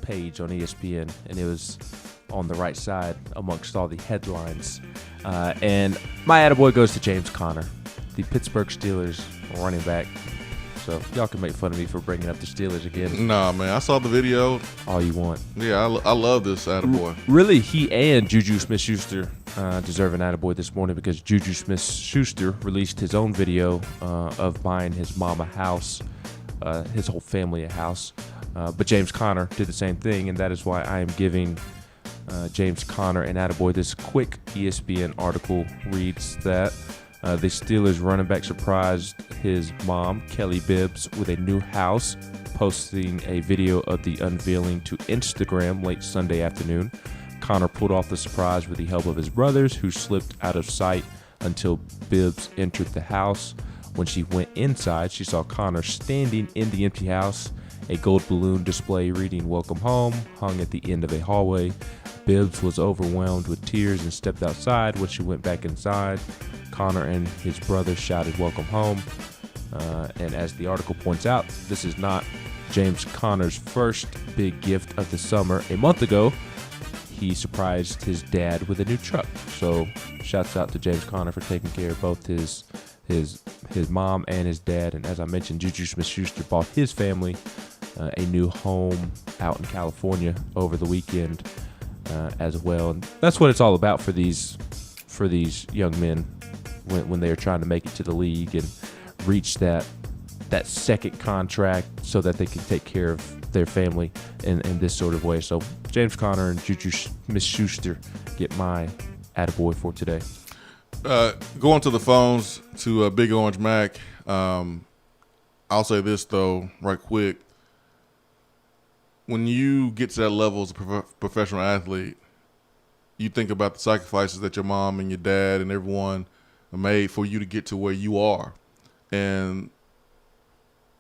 page on ESPN, and it was on the right side amongst all the headlines. And my attaboy goes to James Conner, the Pittsburgh Steelers running back. So y'all can make fun of me for bringing up the Steelers again. Nah, man, I saw the video. All you want. Yeah, I love this attaboy. Really, he and Juju Smith-Schuster deserve an attaboy this morning because Juju Smith-Schuster released his own video of buying his mom a house, his whole family a house. But James Conner did the same thing, and that is why I am giving James Conner an attaboy. This quick ESPN article reads that the Steelers running back surprised his mom, Kelly Bibbs, with a new house, posting a video of the unveiling to Instagram late Sunday afternoon. Conner pulled off the surprise with the help of his brothers, who slipped out of sight until Bibbs entered the house. When she went inside, she saw Conner standing in the empty house. A gold balloon display reading "Welcome Home" hung at the end of a hallway. Bibbs was overwhelmed with tears and stepped outside. When she went back inside, Conner and his brother shouted "Welcome home." And as the article points out, this is not James Conner's first big gift of the summer. A month ago, he surprised his dad with a new truck. So shouts out to James Conner for taking care of both his mom and his dad. And as I mentioned, Juju Smith-Schuster bought his family a new home out in California over the weekend as well. And that's what it's all about for these young men when they are trying to make it to the league and reach that second contract so that they can take care of their family in this sort of way. So James Conner and Juju Smith-Schuster get my attaboy for today. Going to the phones to Big Orange Mac. I'll say this, though, right quick. When you get to that level as a professional athlete, you think about the sacrifices that your mom and your dad and everyone made for you to get to where you are. And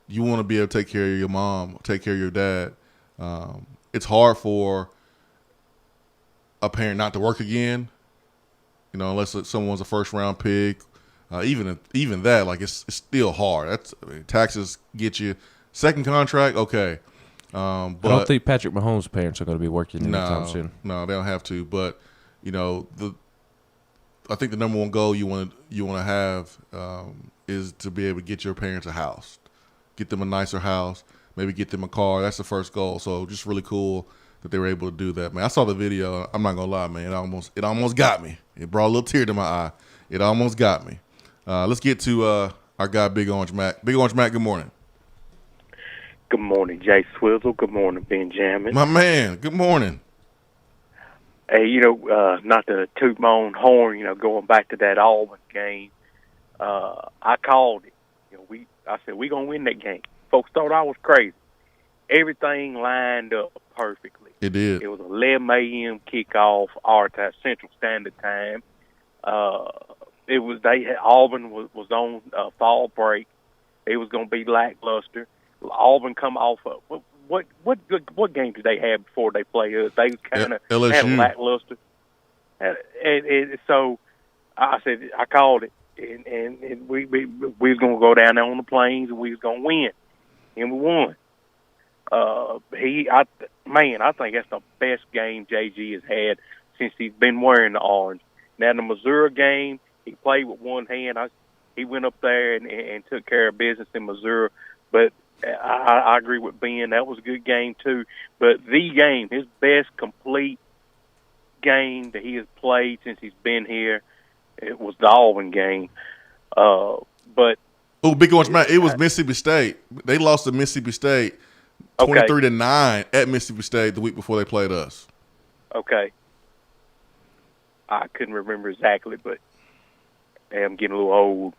you want to be able to take care of your mom, take care of your dad. It's hard for a parent not to work again, unless someone's a first-round pick. Even that, like, it's still hard. Taxes get you. Second contract, okay. But I don't think Patrick Mahomes' parents are going to be working anytime soon. No, they don't have to. But I think the number one goal you want to have is to be able to get your parents a house, get them a nicer house, maybe get them a car. That's the first goal. So just really cool that they were able to do that, man. I saw the video. I'm not gonna lie, man. It almost got me. It brought a little tear to my eye. It almost got me. Let's get to our guy, Big Orange Mac. Big Orange Mac, good morning. Good morning, Jay Swizzle. Good morning, Benjamin. My man, good morning. Hey, not to toot my own horn, going back to that Auburn game, I called it. I said, we're going to win that game. Folks thought I was crazy. Everything lined up perfectly. It did. It was 11 a.m. kickoff, our time, Central Standard Time. Auburn was on fall break. It was going to be lackluster. Auburn come off of what game did they have before they play us? They kind of had lackluster, and so I said I called it, and we was gonna go down there on the plains and we was gonna win, and we won. I think that's the best game JG has had since he's been wearing the orange. Now the Missouri game, he played with one hand. He went up there and took care of business in Missouri, but I agree with Ben. That was a good game, too. But the game, his best complete game that he has played since he's been here, it was the Auburn game. Big Orange Man, it was Mississippi State. They lost to Mississippi State 23-9 at Mississippi State the week before they played us. Okay. I couldn't remember exactly, but I'm getting a little old.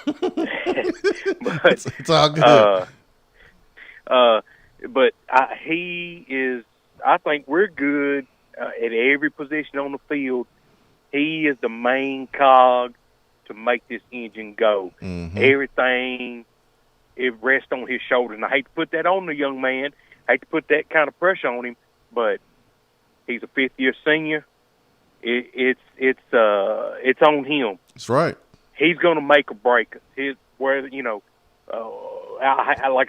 But it's all good. But he is. I think we're good at every position on the field. He is the main cog to make this engine go. Mm-hmm. Everything, it rests on his shoulders. And I hate to put that on the young man. I hate to put that kind of pressure on him, but he's a fifth-year senior. It's on him. That's right. He's going to make or break us. Like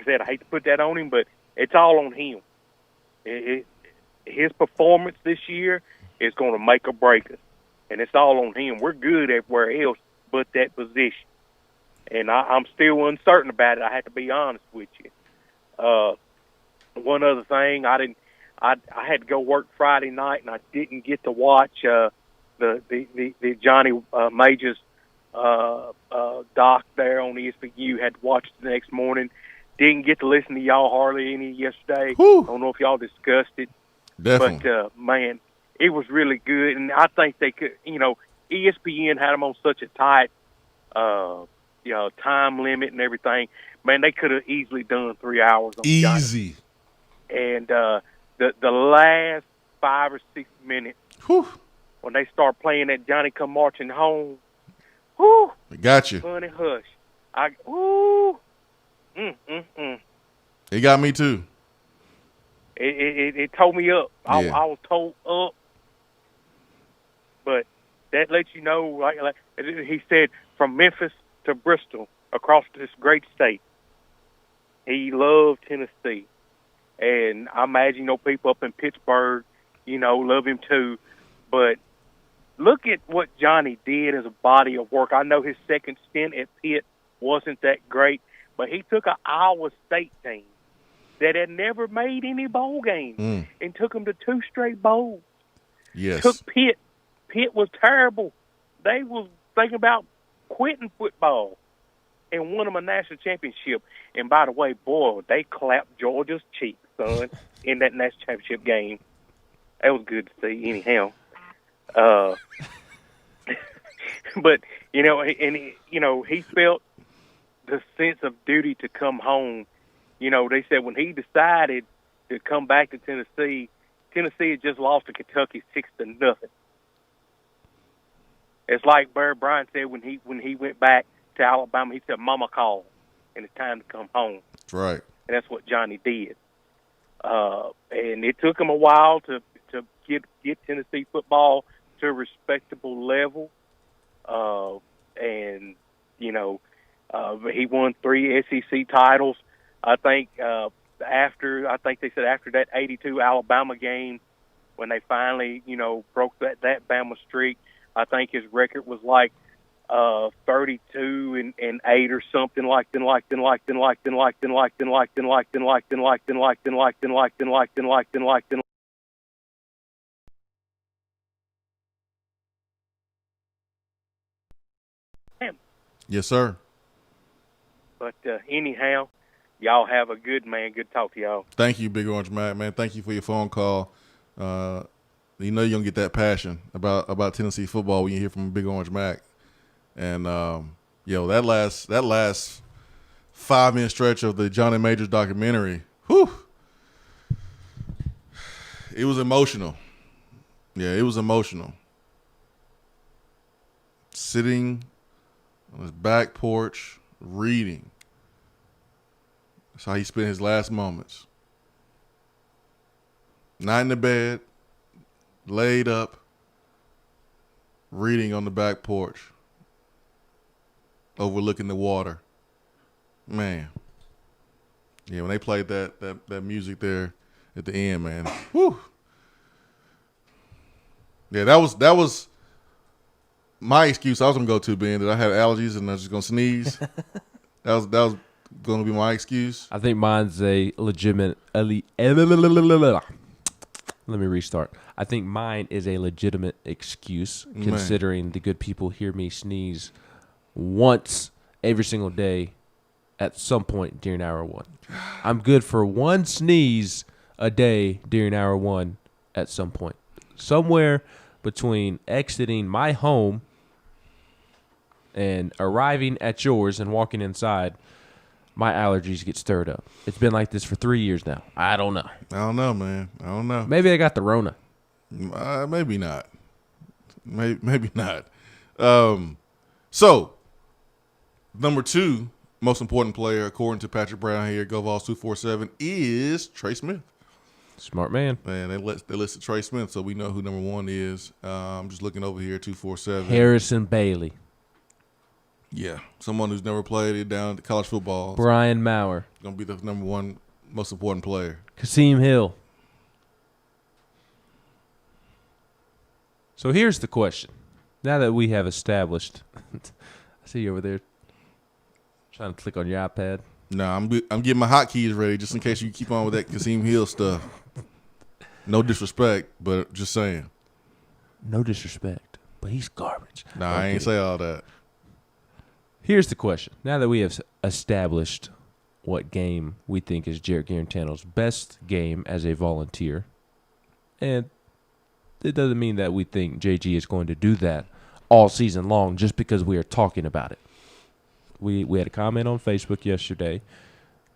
I said, I hate to put that on him, but it's all on him. His performance this year is going to make or break us, and it's all on him. We're good everywhere else but that position, and I'm still uncertain about it. I have to be honest with you. One other thing, I had to go work Friday night, and I didn't get to watch the Johnny Majors doc there on ESPN. Had to watch it the next morning. Didn't get to listen to y'all hardly any yesterday. Whew. I don't know if y'all discussed it. Definitely. But, man, it was really good. And I think they could, ESPN had them on such a tight, time limit and everything. Man, they could have easily done 3 hours on Easy. Johnny. And the last 5 or 6 minutes, whew, when they start playing that Johnny Come Marching Home, whoo, got you. Honey hush. It got me too. It tore me up. Yeah. I was told up. But that lets you know, like he said, from Memphis to Bristol, across this great state, he loved Tennessee. And I imagine, people up in Pittsburgh, love him too. But look at what Johnny did as a body of work. I know his second stint at Pitt wasn't that great, but he took an Iowa State team that had never made any bowl games and took them to 2 straight bowls. Yes. Took Pitt. Pitt was terrible. They was thinking about quitting football and won them a national championship. And by the way, boy, they clapped Georgia's cheeks, son, in that national championship game. That was good to see anyhow. But, he felt the sense of duty to come home. They said when he decided to come back to Tennessee had just lost to Kentucky 6-0. It's like Barry Bryant said when he went back to Alabama, he said, "Mama called, and it's time to come home." That's right. And that's what Johnny did. And it took him a while to get Tennessee football to a respectable level. And he won 3 SEC titles. I think after that 82 Alabama game, when they finally, broke that Bama streak, I think his record was like 32 and 8 or something like that. Yes, sir. But anyhow, y'all have a good talk to y'all. Thank you, Big Orange Mac, man. Thank you for your phone call. You're going to get that passion about Tennessee football when you hear from Big Orange Mac. And, that last 5-minute stretch of the Johnny Majors documentary, whew, it was emotional. Yeah, it was emotional. Sitting on his back porch, reading. That's how he spent his last moments. Not in the bed, laid up, reading on the back porch, overlooking the water. Man. Yeah, when they played that music there at the end, man. Whew. Yeah, that was my excuse I was gonna go to, being that I had allergies and I was just gonna sneeze. that was gonna be my excuse. I think mine's a legitimate. Let me restart. I think mine is a legitimate excuse, considering the good people hear me sneeze once every single day at some point during hour 1. I'm good for 1 sneeze a day during hour 1 at some point. Somewhere between exiting my home And arriving at yours and walking inside, my allergies get stirred up. It's been like this for 3 years now. I don't know. I don't know, man. I don't know. Maybe I got the Rona. Maybe not. Maybe not. So, number 2 most important player, according to Patrick Brown here, GoVols 247, is Trey Smith. Smart man. Man, they listed Trey Smith, so we know who number 1 is. I'm just looking over here, 247. Harrison Bailey. Yeah, someone who's never played it down to college football. Brian Maurer. Going to be the number 1 most important player. Kasim Hill. So here's the question. Now that we have established, I see you over there trying to click on your iPad. No, I'm getting my hotkeys ready just in case you keep on with that Kasim Hill stuff. No disrespect, but just saying. No disrespect, but he's garbage. Nah, I ain't say all that. Here's the question. Now that we have established what game we think is Jarrett Garantano's best game as a volunteer, and it doesn't mean that we think JG is going to do that all season long just because we are talking about it. We had a comment on Facebook yesterday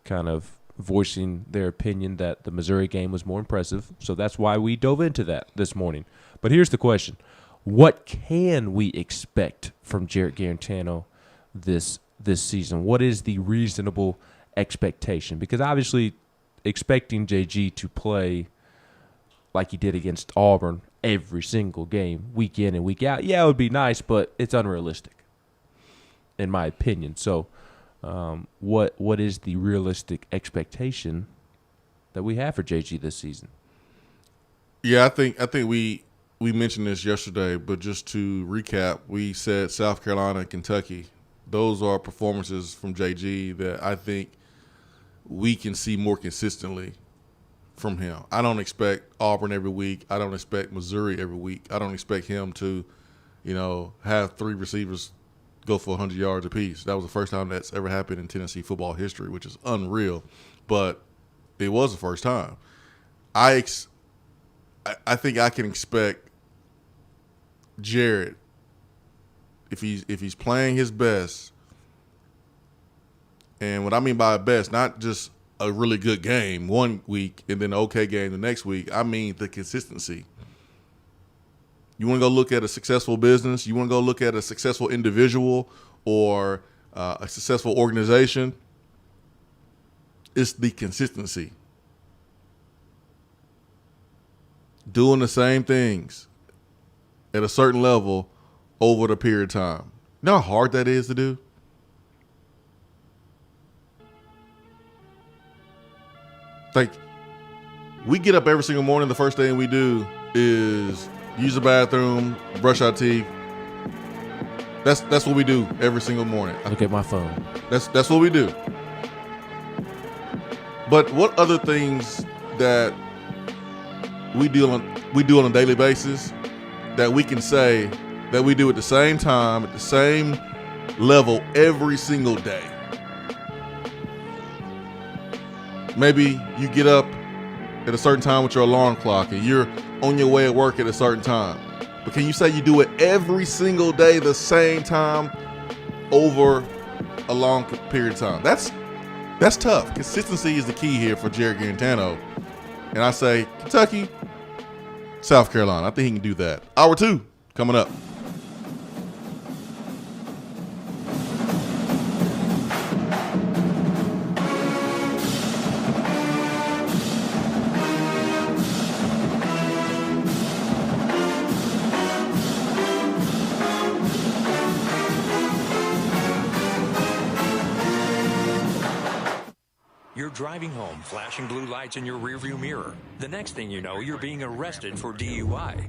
kind of voicing their opinion that the Missouri game was more impressive, so that's why we dove into that this morning. But here's the question. What can we expect from Jarrett Garantano this season? What is the reasonable expectation? Because obviously expecting JG to play like he did against Auburn every single game, week in and week out, yeah, it would be nice, but it's unrealistic, in my opinion. So what is the realistic expectation that we have for JG this season? Yeah, I think we mentioned this yesterday, but just to recap, we said South Carolina and Kentucky. Those are performances from JG that I think we can see more consistently from him. I don't expect Auburn every week. I don't expect Missouri every week. I don't expect him to, have 3 receivers go for 100 yards apiece. That was the first time that's ever happened in Tennessee football history, which is unreal. But it was the first time. I think I can expect Jarrett, if he's playing his best, and what I mean by best, not just a really good game one week and then an okay game the next week. I mean the consistency. You want to go look at a successful business, you want to go look at a successful individual or a successful organization, it's the consistency. Doing the same things at a certain level over the period of time. You know how hard that is to do? Like, we get up every single morning, the first thing we do is use the bathroom, brush our teeth. That's what we do every single morning. Look at my phone. That's what we do. But what other things that we do on a daily basis that we can say that we do at the same time, at the same level every single day? Maybe you get up at a certain time with your alarm clock and you're on your way at work at a certain time. But can you say you do it every single day the same time over a long period of time? That's tough. Consistency is the key here for Jarrett Garantano. And I say Kentucky, South Carolina. I think he can do that. Hour 2 coming up. You're driving home, flashing blue lights in your rearview mirror. The next thing you know, you're being arrested for DUI.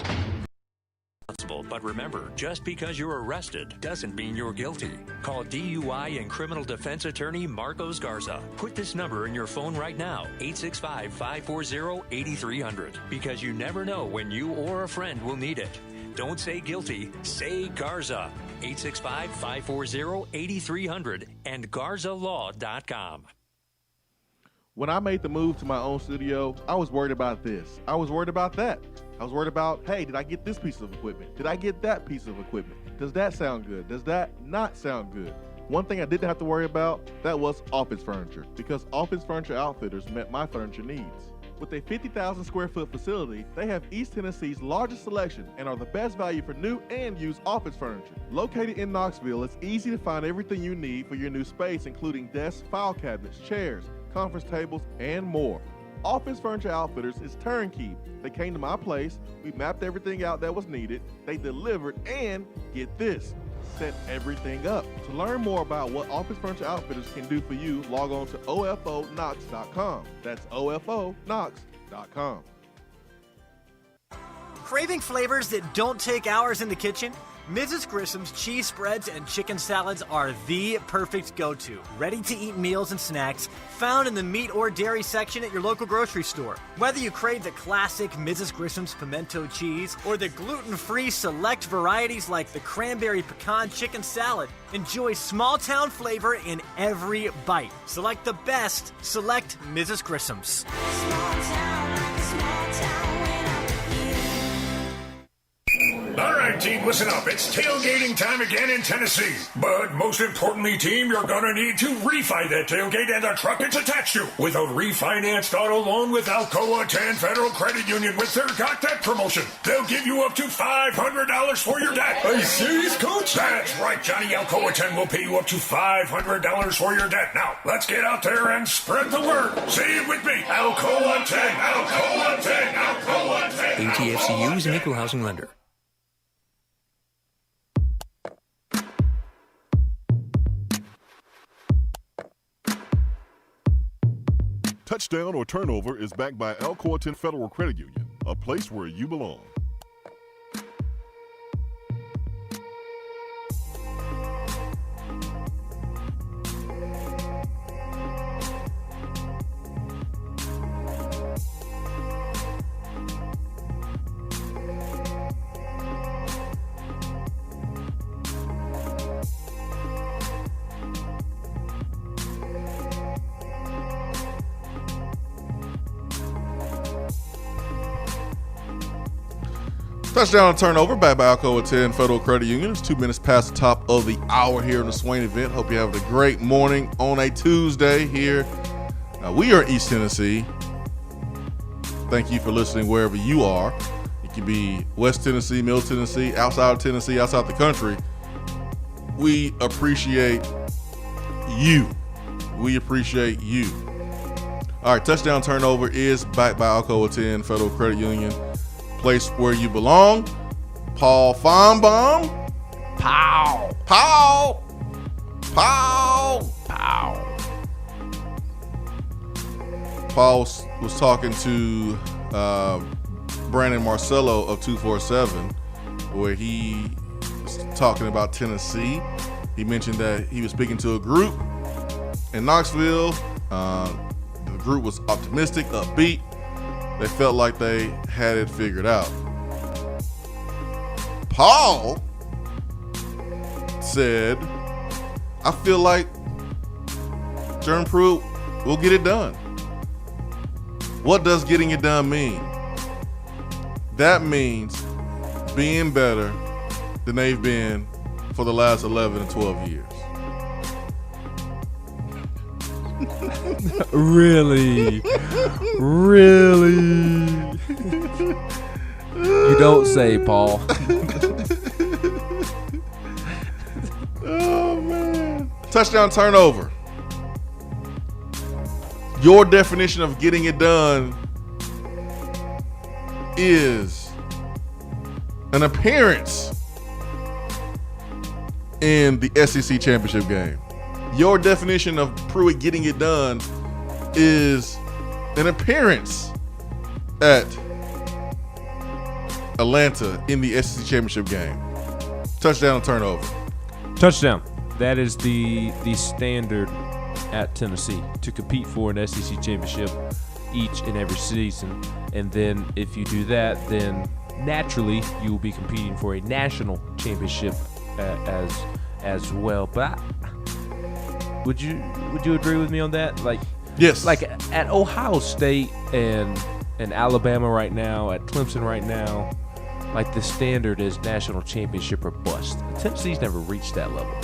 But remember, just because you're arrested doesn't mean you're guilty. Call DUI and criminal defense attorney Marcos Garza. Put this number in your phone right now, 865-540-8300, because you never know when you or a friend will need it. Don't say guilty, say Garza. 865-540-8300 and GarzaLaw.com. When I made the move to my own studio, I was worried about this. I was worried about that. I was worried about, hey, did I get this piece of equipment? Did I get that piece of equipment? Does that sound good? Does that not sound good? One thing I didn't have to worry about, that was office furniture, because Office Furniture Outfitters met my furniture needs. With a 50,000 square foot facility, they have East Tennessee's largest selection and are the best value for new and used office furniture. Located in Knoxville, it's easy to find everything you need for your new space, including desks, file cabinets, chairs, conference tables, and more. Office Furniture Outfitters is turnkey. They came to my place, we mapped everything out that was needed, they delivered, and get this, set everything up. To learn more about what Office Furniture Outfitters can do for you, log on to ofonox.com. That's ofonox.com. Craving flavors that don't take hours in the kitchen? Mrs. Grissom's cheese spreads and chicken salads are the perfect go-to. Ready-to-eat meals and snacks found in the meat or dairy section at your local grocery store. Whether you crave the classic Mrs. Grissom's pimento cheese or the gluten-free select varieties like the cranberry pecan chicken salad, enjoy small-town flavor in every bite. Select the best. Select Mrs. Grissom's. All right, team, listen up. It's tailgating time again in Tennessee. But most importantly, team, you're going to need to refi that tailgate and the truck it's attached to with a refinanced auto loan with Alcoa 10 Federal Credit Union with their Got That promotion. They'll give you up to $500 for your debt. Are you serious, Coach? That's right, Johnny. Alcoa 10 will pay you up to $500 for your debt. Now, let's get out there and spread the word. Say it with me. Alcoa 10, Alcoa 10, Alcoa 10. ATFCU is an equal housing lender. Touchdown or Turnover is backed by Alcoa 10 Federal Credit Union, a place where you belong. Touchdown and turnover back by Alcoa 10 Federal Credit Union. It's 2 minutes past the top of the hour here in the Swain event. Hope you're having a great morning on a Tuesday here. We are in East Tennessee. Thank you for listening wherever you are. It can be West Tennessee, Middle Tennessee, outside of Tennessee, outside the country. We appreciate you. We appreciate you. All right, touchdown turnover is backed by Alcoa 10 Federal Credit Union. Place where you belong. Paul Feinbaum. Pow. Pow. Pow. Pow. Paul was talking to Brandon Marcello of 247, where he was talking about Tennessee. He mentioned that he was speaking to a group in Knoxville. The group was optimistic, upbeat. They felt like they had it figured out. Paul said, I feel like Jerm Pruitt will get it done. What does getting it done mean? That means being better than they've been for the last 11 and 12 years. Really? Really? You don't say, Paul. Oh, man. Touchdown turnover. Your definition of getting it done is an appearance in the SEC championship game. Your definition of Pruitt getting it done is an appearance at Atlanta in the SEC championship game. Touchdown and turnover. Touchdown. That is the standard at Tennessee to compete for an SEC championship each and every season. And then if you do that, then naturally you will be competing for a national championship as well. But would you agree with me on that? Like, yes. Like at Ohio State and in Alabama right now, at Clemson right now, like the standard is national championship or bust. Tennessee's never reached that level.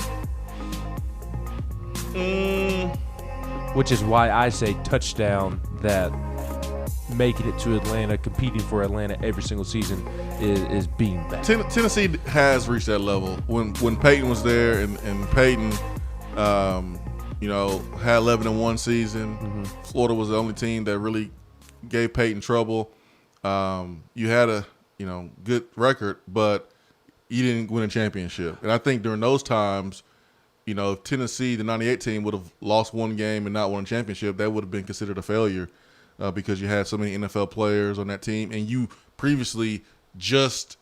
Which is why I say touchdown, that making it to Atlanta, competing for Atlanta every single season is being back. Tennessee has reached that level. When Peyton was there and Peyton, had 11-1 season. Mm-hmm. Florida was the only team that really gave Peyton trouble. You had a good record, but you didn't win a championship. And I think during those times, if Tennessee, the 98 team, would have lost one game and not won a championship, that would have been considered a failure because you had so many NFL players on that team, and you previously just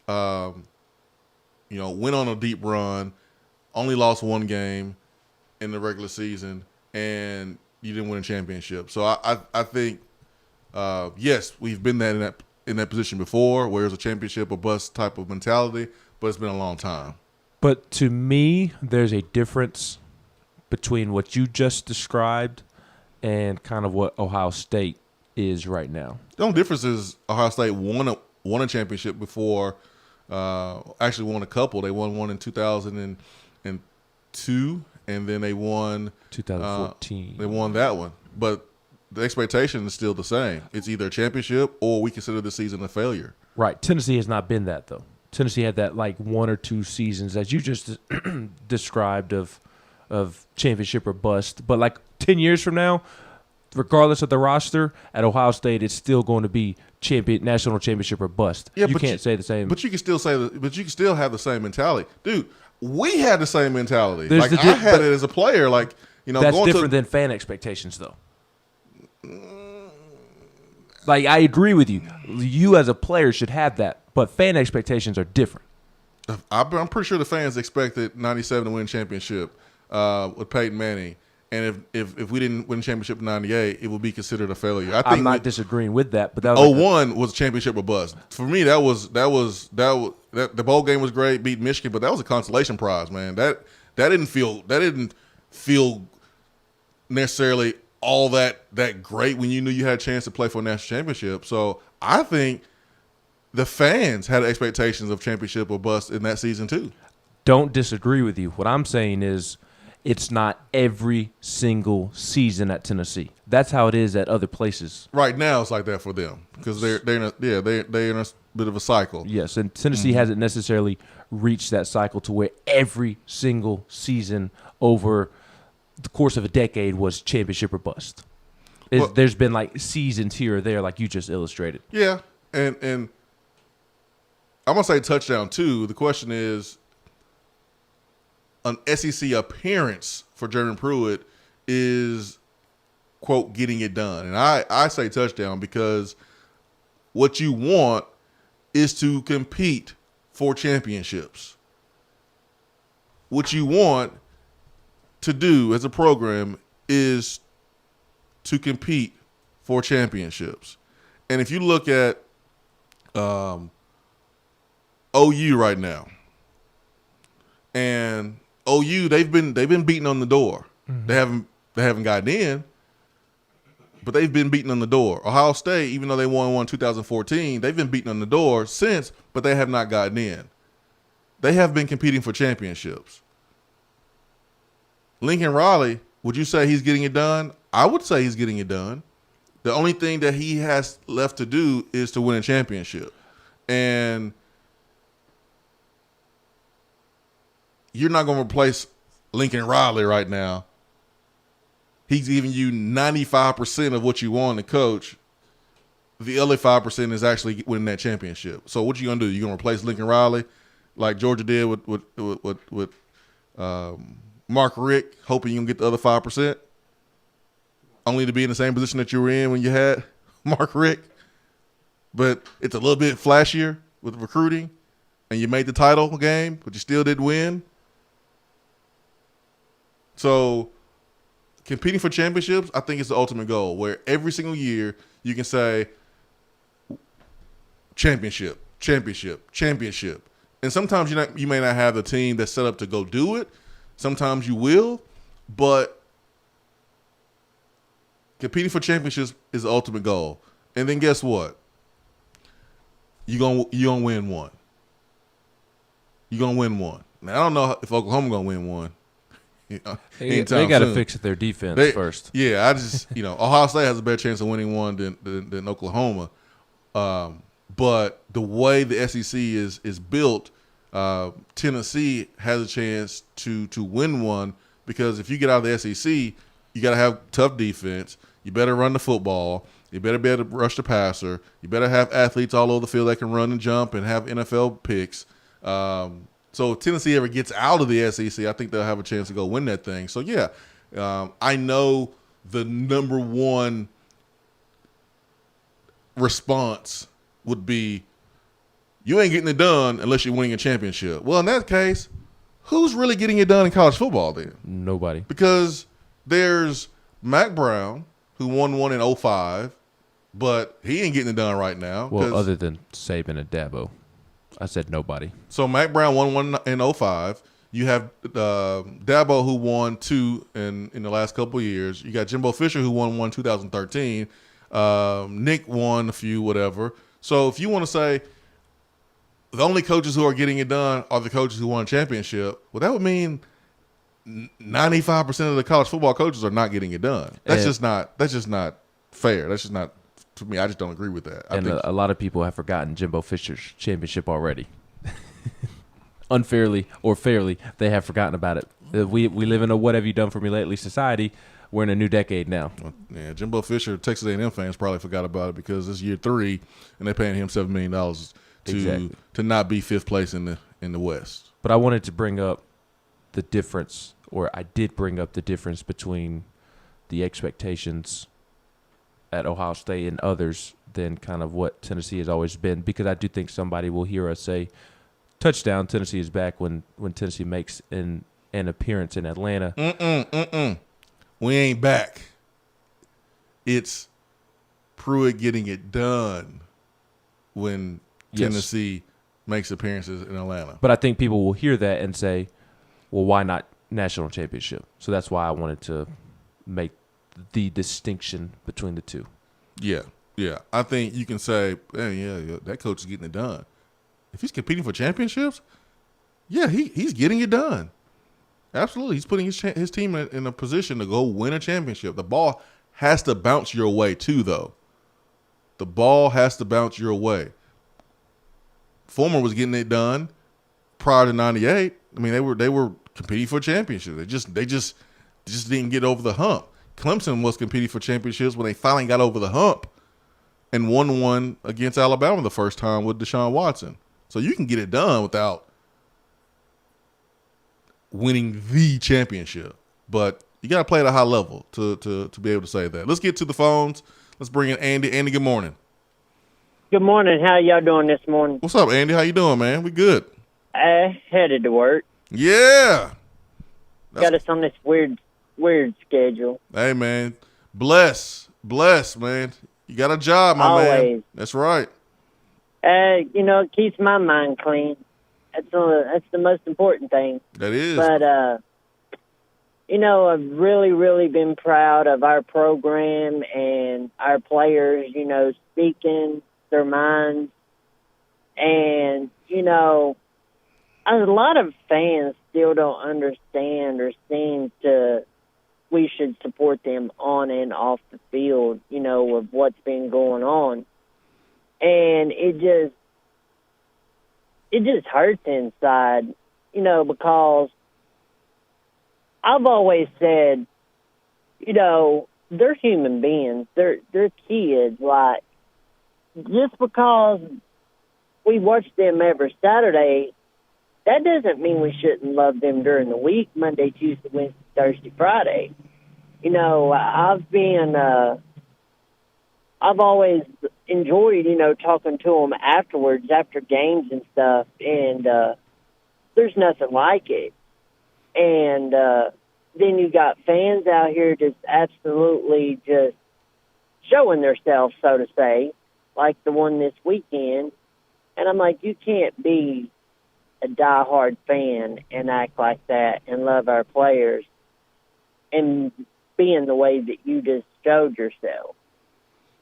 went on a deep run, only lost one game in the regular season, and you didn't win a championship. So I think yes, we've been in that position before, where it's a championship or bust type of mentality, but it's been a long time. But to me, there's a difference between what you just described and kind of what Ohio State is right now. The only difference is Ohio State won a championship before. Actually won a couple. They won one in 2002, and then they won 2014. They won that one, but the expectation is still the same. It's either a championship or we consider the season a failure. Right. Tennessee has not been that, though. Tennessee had that like one or two seasons that you just described of championship or bust. But like 10 years from now, regardless of the roster, at Ohio State, it's still going to be national championship or bust. Yeah, you can't say the same. But you can still have the same mentality. Dude, we had the same mentality. There's I had it as a player. That's different than fan expectations, though. Like, I agree with you. You as a player should have that, but fan expectations are different. I'm pretty sure the fans expected 97 to win championship with Peyton Manning, and if we didn't win championship in 98, it would be considered a failure. I think I'm not disagreeing with that, but that was 01 was a championship or bust. For me, that was the bowl game was great, beat Michigan, but that was a consolation prize, man. That didn't feel necessarily all that great when you knew you had a chance to play for a national championship. So I think the fans had expectations of championship or bust in that season too. Don't disagree with you. What I'm saying is it's not every single season at Tennessee. That's how it is at other places. Right now it's like that for them because they're in a bit of a cycle. Yes, and Tennessee hasn't necessarily reached that cycle to where every single season over the course of a decade was championship or bust. There's been like seasons here or there, like you just illustrated. Yeah, and I'm gonna say touchdown too. The question is, an SEC appearance for Jeremy Pruitt is, quote, getting it done, and I say touchdown because what you want is to compete for championships. What you want to do as a program is to compete for championships. And if you look at OU right now, and OU they've been beating on the door. Mm-hmm. They haven't gotten in, but they've been beating on the door. Ohio State, even though they won 2014, they've been beating on the door since, but they have not gotten in. They have been competing for championships. Lincoln Riley, would you say he's getting it done? I would say he's getting it done. The only thing that he has left to do is to win a championship. And you're not going to replace Lincoln Riley right now. He's giving you 95% of what you want to coach. The other 5% is actually winning that championship. So what you going to do? You going to replace Lincoln Riley like Georgia did with Mark Richt, hoping you can get the other 5%, only to be in the same position that you were in when you had Mark Richt. But it's a little bit flashier with recruiting, and you made the title game, but you still didn't win. So competing for championships, I think is the ultimate goal, where every single year you can say championship, championship, championship. And sometimes you may not have the team that's set up to go do it. Sometimes you will, but competing for championships is the ultimate goal. And then guess what? You gonna win one. You're gonna win one. Now I don't know if Oklahoma gonna win one. They got to fix their defense first. Yeah, Ohio State has a better chance of winning one than Oklahoma. But the way the SEC is built, Tennessee has a chance to win one because if you get out of the SEC, you got to have tough defense. You better run the football. You better be able to rush the passer. You better have athletes all over the field that can run and jump and have NFL picks. So if Tennessee ever gets out of the SEC, I think they'll have a chance to go win that thing. So, yeah, I know the number one response would be, you ain't getting it done unless you're winning a championship. Well, in that case, who's really getting it done in college football then? Nobody. Because there's Mac Brown, who won one in 2005, but he ain't getting it done right now. Well, other than Saban and Dabo. I said nobody. So Mac Brown won one in 2005. You have Dabo, who won two in the last couple of years. You got Jimbo Fisher, who won one in 2013. Nick won a few, whatever. So if you want to say the only coaches who are getting it done are the coaches who won a championship, well, that would mean 95% of the college football coaches are not getting it done. That's just not fair. That's just not, to me, I just don't agree with that. And a lot of people have forgotten Jimbo Fisher's championship already. Unfairly or fairly, they have forgotten about it. We live in a what have you done for me lately society. We're in a new decade now. Yeah, Jimbo Fisher, Texas A&M fans probably forgot about it because it's year 3 and they're paying him $7 million to not be 5th place in the West. But I wanted to bring up the difference, or I did bring up the difference between the expectations at Ohio State and others than kind of what Tennessee has always been, because I do think somebody will hear us say, touchdown, Tennessee is back when Tennessee makes an appearance in Atlanta. We ain't back. It's Pruitt getting it done when Tennessee makes appearances in Atlanta. But I think people will hear that and say, well, why not national championship? So that's why I wanted to make the distinction between the two. Yeah. I think you can say, hey, that coach is getting it done. If he's competing for championships, yeah, he's getting it done. Absolutely. He's putting his team in a position to go win a championship. The ball has to bounce your way too, though. The ball has to bounce your way. Former was getting it done prior to 98. I mean, they were competing for championships. They just didn't get over the hump. Clemson was competing for championships when they finally got over the hump and won one against Alabama the first time with Deshaun Watson. So you can get it done without winning the championship, but you got to play at a high level to be able to say that. Let's get to the phones. Let's bring in Andy. Andy, good morning. Good morning. How y'all doing this morning? What's up, Andy? How you doing, man? We good. Headed to work. Yeah. Got us on this weird schedule. Hey, man. Bless, man. You got a job, my man. That's right. It keeps my mind clean. That's the most important thing. That is. But, I've really, really been proud of our program and our players, speaking their minds. And, a lot of fans still don't understand or seem to, we should support them on and off the field, of what's been going on. And it just hurts inside, because I've always said, they're human beings. They're kids. Like, just because we watch them every Saturday, that doesn't mean we shouldn't love them during the week, Monday, Tuesday, Wednesday, Thursday, Friday. I've always enjoyed, talking to them afterwards, after games and stuff, and there's nothing like it. And then you got fans out here just absolutely just showing themselves, so to say, like the one this weekend. And I'm like, you can't be a diehard fan and act like that and love our players and being the way that you just showed yourself.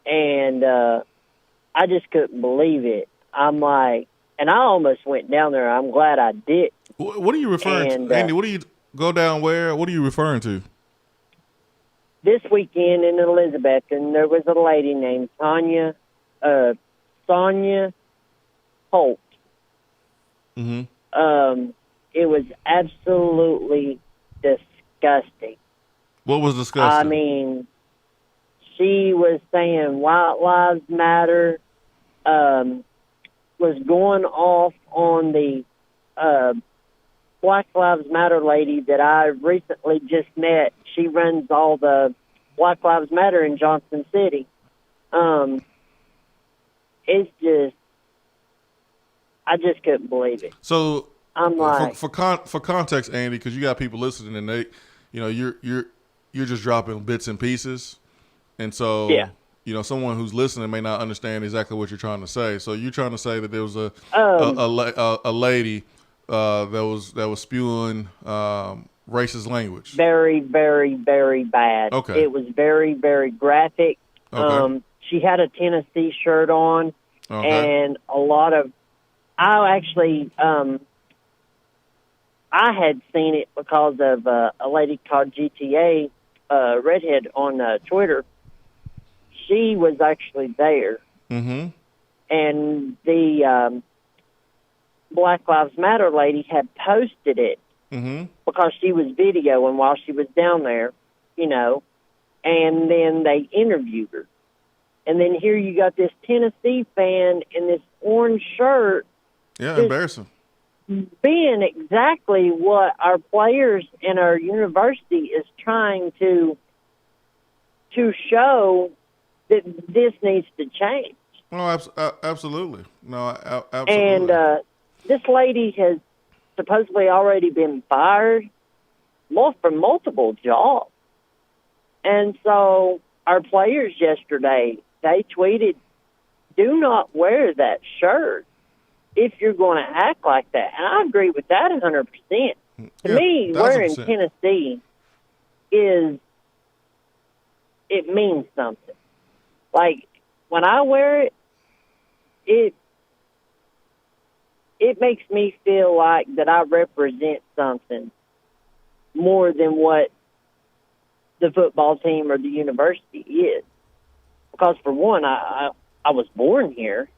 and I just couldn't believe it. I'm like, and I almost went down there. I'm glad I did. What are you referring to, Andy? What do you go down where? What are you referring to? This weekend in Elizabeth, and there was a lady named Sonia Holt. Mm-hmm. It was absolutely disgusting. What was disgusting? I mean, she was saying White Lives Matter, was going off on the Black Lives Matter lady that I recently just met. She runs all the Black Lives Matter in Johnson City. It's just, I just couldn't believe it. So I'm like, for context, Andy, because you got people listening and they, you're just dropping bits and pieces, and so yeah. Someone who's listening may not understand exactly what you're trying to say. So you're trying to say that there was a lady that was spewing racist language. Very, very, very bad. Okay. It was very, very graphic. Okay. She had a Tennessee shirt on, okay. and a lot of. I actually, I had seen it because of a lady called GTA Redhead on Twitter. She was actually there, mm-hmm. and the Black Lives Matter lady had posted it mm-hmm. because she was videoing while she was down there, and then they interviewed her. And then here you got this Tennessee fan in this orange shirt. Yeah, embarrassing. Being exactly what our players and our university is trying to show that this needs to change. No, absolutely. No, absolutely. And this lady has supposedly already been fired from multiple jobs. And so our players yesterday, they tweeted, do not wear that shirt if you're going to act like that. And I agree with that 100%. To me, 1,000%. wearing Tennessee it means something. Like, when I wear it, it makes me feel like that I represent something more than what the football team or the university is. Because, for one, I was born here.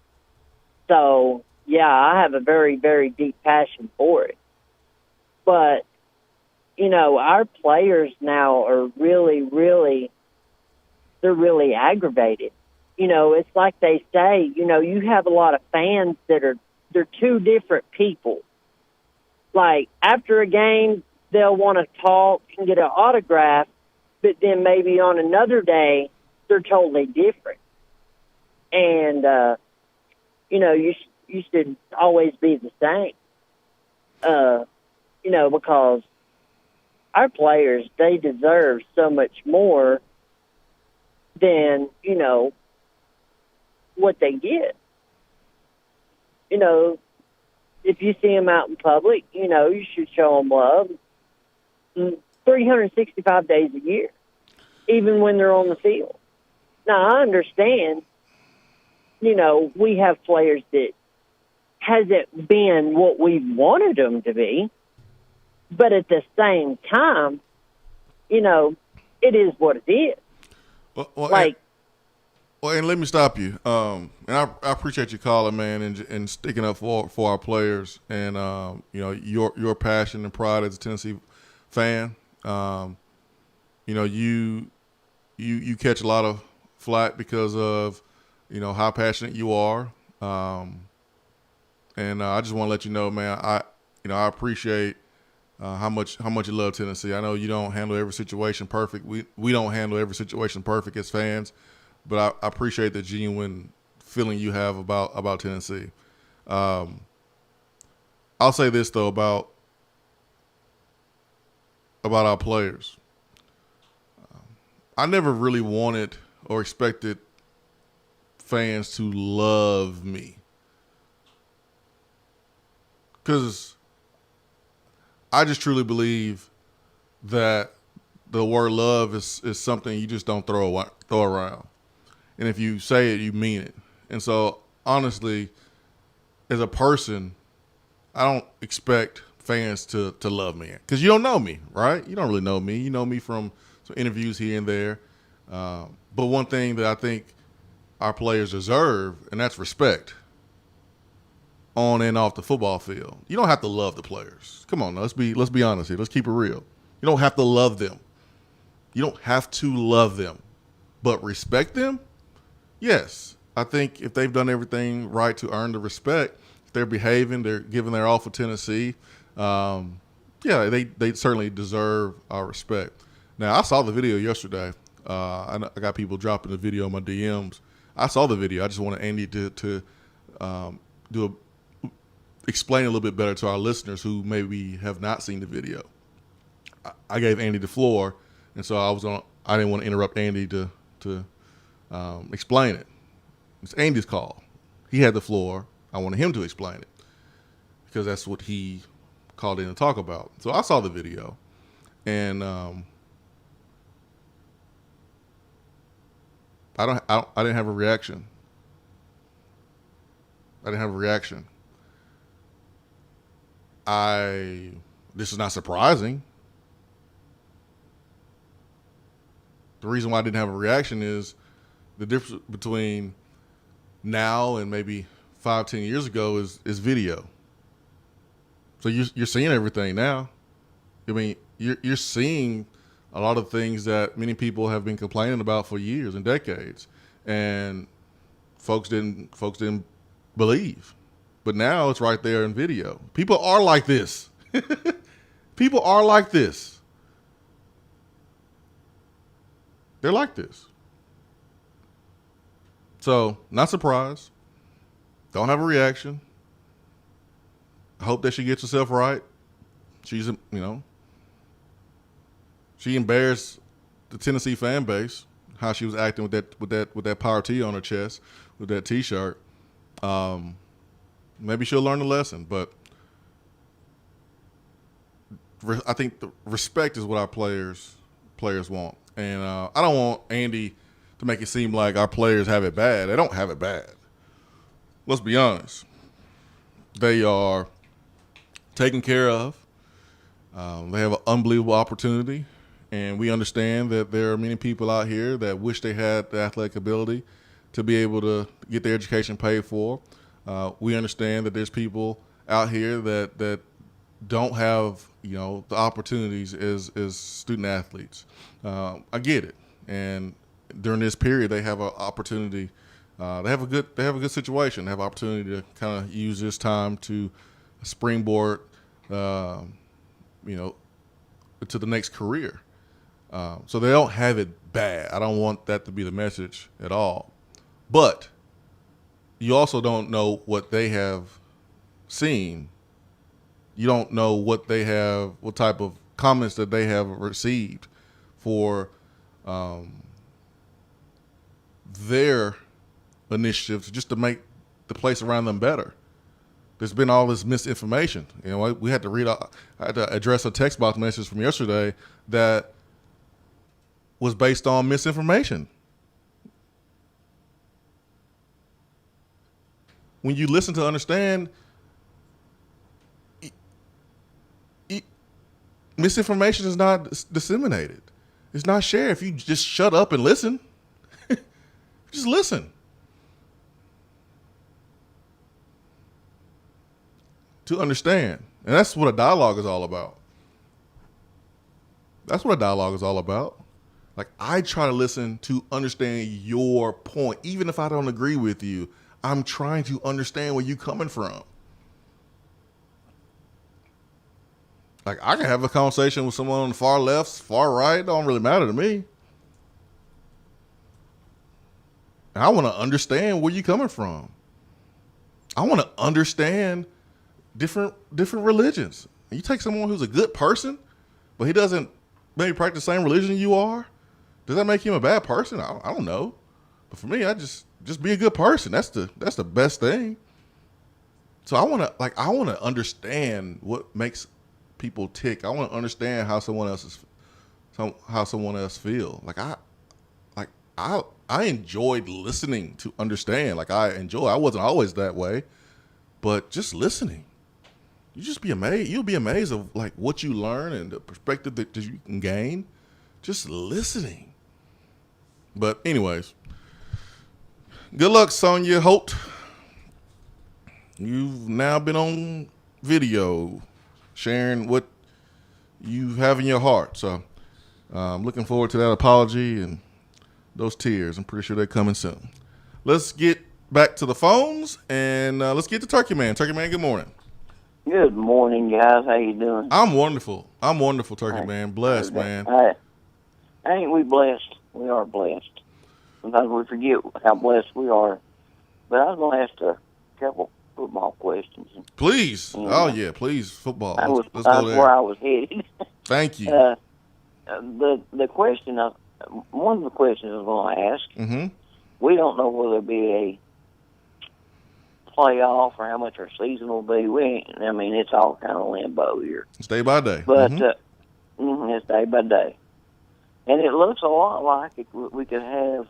So, yeah, I have a very, very deep passion for it. But, our players now are really, really, they're really aggravated. It's like they say, you have a lot of fans they're two different people. Like, after a game, they'll want to talk and get an autograph, but then maybe on another day, they're totally different. And, you should always be the same. Because our players, they deserve so much more than, what they get. If you see them out in public, you should show them love 365 days a year, even when they're on the field. Now, I understand, we have players that hasn't been what we wanted them to be, but at the same time, it is what it is. And let me stop you. And I appreciate you calling, man, and sticking up for our players, and your passion and pride as a Tennessee fan. You catch a lot of flack because of how passionate you are, and I just want to let you know, man. I appreciate how much you love Tennessee. I know you don't handle every situation perfect. We don't handle every situation perfect as fans. But I appreciate the genuine feeling you have about Tennessee. I'll say this, though, about our players. I never really wanted or expected fans to love me. Because I just truly believe that the word love is something you just don't throw around. And if you say it, you mean it. And so, honestly, as a person, I don't expect fans to love me because you don't know me, right? You don't really know me. You know me from some interviews here and there. But one thing that I think our players deserve, and that's respect on and off the football field. You don't have to love the players. Come on, let's be honest here. Let's keep it real. You don't have to love them. You don't have to love them, but respect them. Yes, I think if they've done everything right to earn the respect, if they're behaving, they're giving their all for Tennessee. They certainly deserve our respect. Now, I saw the video yesterday. I got people dropping the video in my DMs. I saw the video. I just wanted Andy to explain a little bit better to our listeners who maybe have not seen the video. I gave Andy the floor, and so I didn't want to interrupt Andy to explain it. It's Andy's call. He had the floor. I wanted him to explain it because that's what he called in to talk about. So I saw the video, and I didn't have a reaction. This is not surprising. The reason why I didn't have a reaction is the difference between now and maybe 5-10 years ago is video. So you're seeing everything now. I mean, you're seeing a lot of things that many people have been complaining about for years and decades, and folks didn't believe. But now it's right there in video. People are like this. People are like this. They're like this. So, not surprised. Don't have a reaction. I hope that she gets herself right. She embarrassed the Tennessee fan base, how she was acting with that Power T on her chest, with that T-shirt. Maybe she'll learn the lesson, but I think the respect is what our players want. And I don't want Andy to make it seem like our players have it bad. They don't have it bad. Let's be honest. They are taken care of. They have an unbelievable opportunity, and we understand that there are many people out here that wish they had the athletic ability to be able to get their education paid for. We understand that there's people out here that don't have the opportunities as student athletes. I get it, and during this period, they have an opportunity. They have a good situation. They have an opportunity to kind of use this time to springboard, to the next career. So they don't have it bad. I don't want that to be the message at all. But you also don't know what they have seen. You don't know what type of comments that they have received for their initiatives just to make the place around them better. There's been all this misinformation. We had to I had to address a text box message from yesterday that was based on misinformation. When you listen to understand, misinformation is not disseminated. It's not shared. If you just shut up and listen, just listen. To understand. And that's what a dialogue is all about. That's what a dialogue is all about. Like, I try to listen to understand your point. Even if I don't agree with you, I'm trying to understand where you're coming from. Like, I can have a conversation with someone on the far left, far right. It don't really matter to me. And I want to understand where you're coming from. I want to understand different religions. And you take someone who's a good person, but he doesn't maybe practice the same religion you are. Does that make him a bad person? I don't know. But for me, I just be a good person. That's the best thing. So I want to understand what makes people tick. I want to understand how someone else feel. I I enjoyed listening to understand. Like I wasn't always that way, but just listening. You just be amazed. You'll be amazed of like what you learn and the perspective that you can gain just listening. But anyways, good luck, Sonya Holt. You've now been on video sharing what you have in your heart. So I'm looking forward to that apology and those tears. I'm pretty sure they're coming soon. Let's get back to the phones and let's get to Turkey Man. Turkey Man, good morning. Good morning, guys. How you doing? I'm wonderful, Turkey Man. Blessed, man. Ain't we blessed? We are blessed. Sometimes we forget how blessed we are. But I was going to ask a couple football questions. Please. Please, football. Let's go that's there. where I was headed. Thank you. The question, one of the questions I was going to ask, Mm-hmm. we don't know whether it'll be a playoff or how much our season will be. It's all kind of limbo here. It's day by day. But it's day by day. And it looks a lot like we could have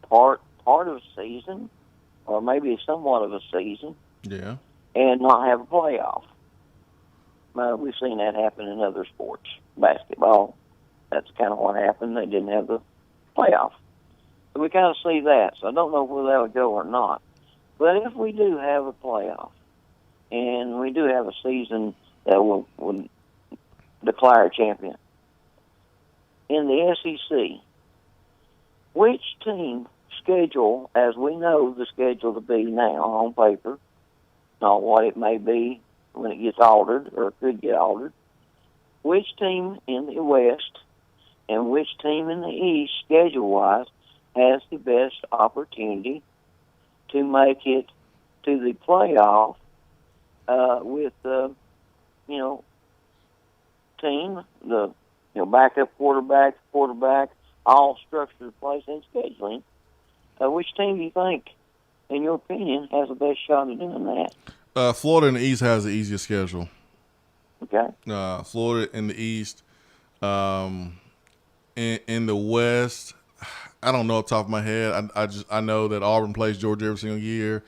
part of a season or maybe somewhat of a season Yeah. and not have a playoff. We've seen that happen in other sports. Basketball, that's kind of what happened. They didn't have the playoff. So we kind of see that. So I don't know whether that would go or not. But if we do have a playoff and we do have a season that will declare a champion, in the SEC, which team schedule, as we know the schedule to be now on paper, not what it may be when it gets altered or could get altered, which team in the West and which team in the East, schedule-wise, has the best opportunity to make it to the playoff with the, team, the backup quarterback, all structured in place and scheduling. Which team do you think, in your opinion, has the best shot at doing that? Florida in the East has the easiest schedule. Okay. Florida in the East. In the West, I don't know off the top of my head. I know that Auburn plays Georgia every single year.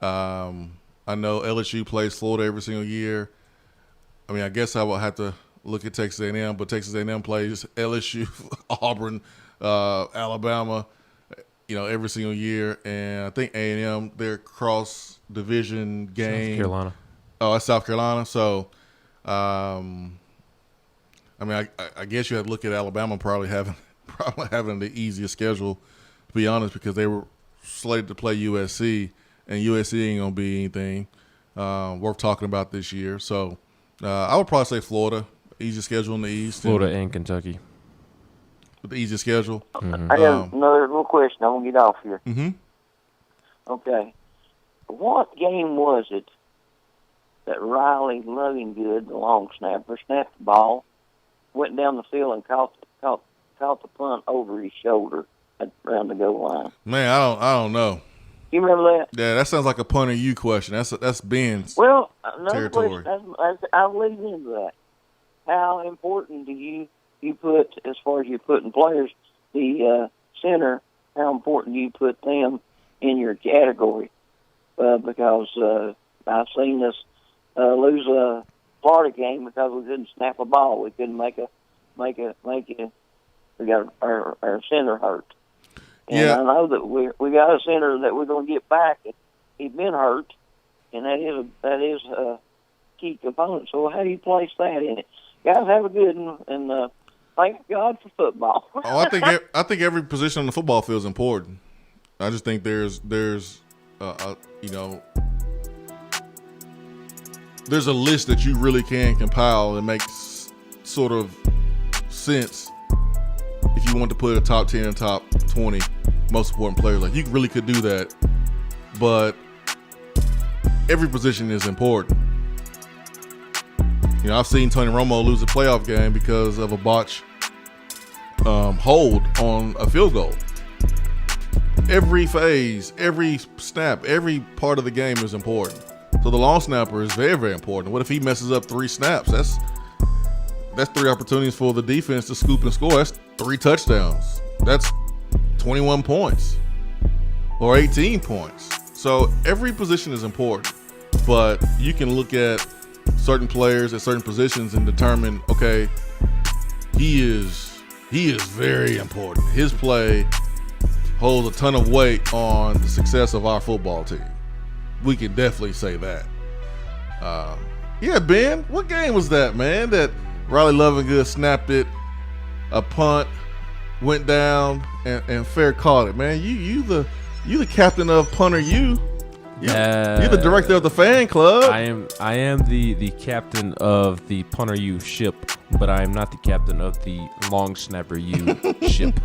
I know LSU plays Florida every single year. I guess I will have to look at Texas A&M, but Texas A&M plays LSU, Auburn, Alabama, every single year. And I think A&M, their cross-division game. South Carolina. Oh, that's South Carolina. So, I guess you have to look at Alabama probably having the easiest schedule, to be honest, because they were slated to play USC, and USC ain't going to be anything worth talking about this year. So, I would probably say Florida. Easy schedule in the East. Florida and Kentucky. With the easy schedule. Mm-hmm. I got another little question. I'm going to get off here. Mm-hmm. Okay. What game was it that Riley Lovingood, the long snapper, snapped the ball, went down the field and caught the punt over his shoulder around the goal line? Man, I don't know. You remember that? Yeah, that sounds like a punter you question. That's Ben's Question, territory. I'll lead into that. How important do you put, as far as you putting players, the center, how important do you put them in your category? Because I've seen us lose a Florida game because we couldn't snap a ball. We couldn't make it. We got our center hurt. And I know that we got a center that we're going to get back. He's been hurt, and that is a key component. So how do you place that in it? Guys, have a good one, and thank God for football. I think every position on the football field is important. I just think there's a list that you really can compile and makes sort of sense if you want to put a top 10 and top 20 most important players. Like, you really could do that, but every position is important. I've seen Tony Romo lose a playoff game because of a botch hold on a field goal. Every phase, every snap, every part of the game is important. So the long snapper is very, very important. What if he messes up 3 snaps? That's 3 opportunities for the defense to scoop and score. That's 3 touchdowns. That's 21 points or 18 points. So every position is important, but you can look at certain players at certain positions and determine, okay, he is very important. His play holds a ton of weight on the success of our football team. We can definitely say that. Yeah, Ben, what game was that, man? That Riley Lovingood snapped it, a punt, went down, and Fair caught it, man. You the captain of Punter U. You're the director of the fan club. I am the captain of the Punter U ship, but I am not the captain of the long snapper U ship.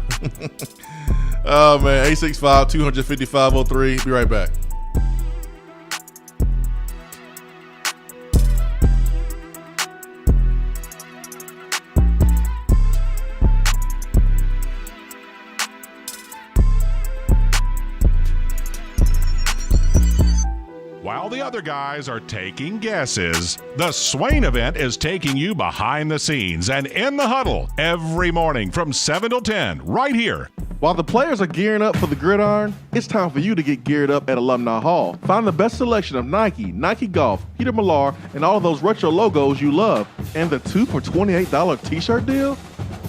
Oh man, 865-250-503. Be right back. While the other guys are taking guesses, the Swain event is taking you behind the scenes and in the huddle every morning from 7 till 10 right here. While the players are gearing up for the gridiron, it's time for you to get geared up at Alumni Hall. Find the best selection of Nike, Nike Golf, Peter Millar, and all of those retro logos you love. And the 2 for $28 t-shirt deal?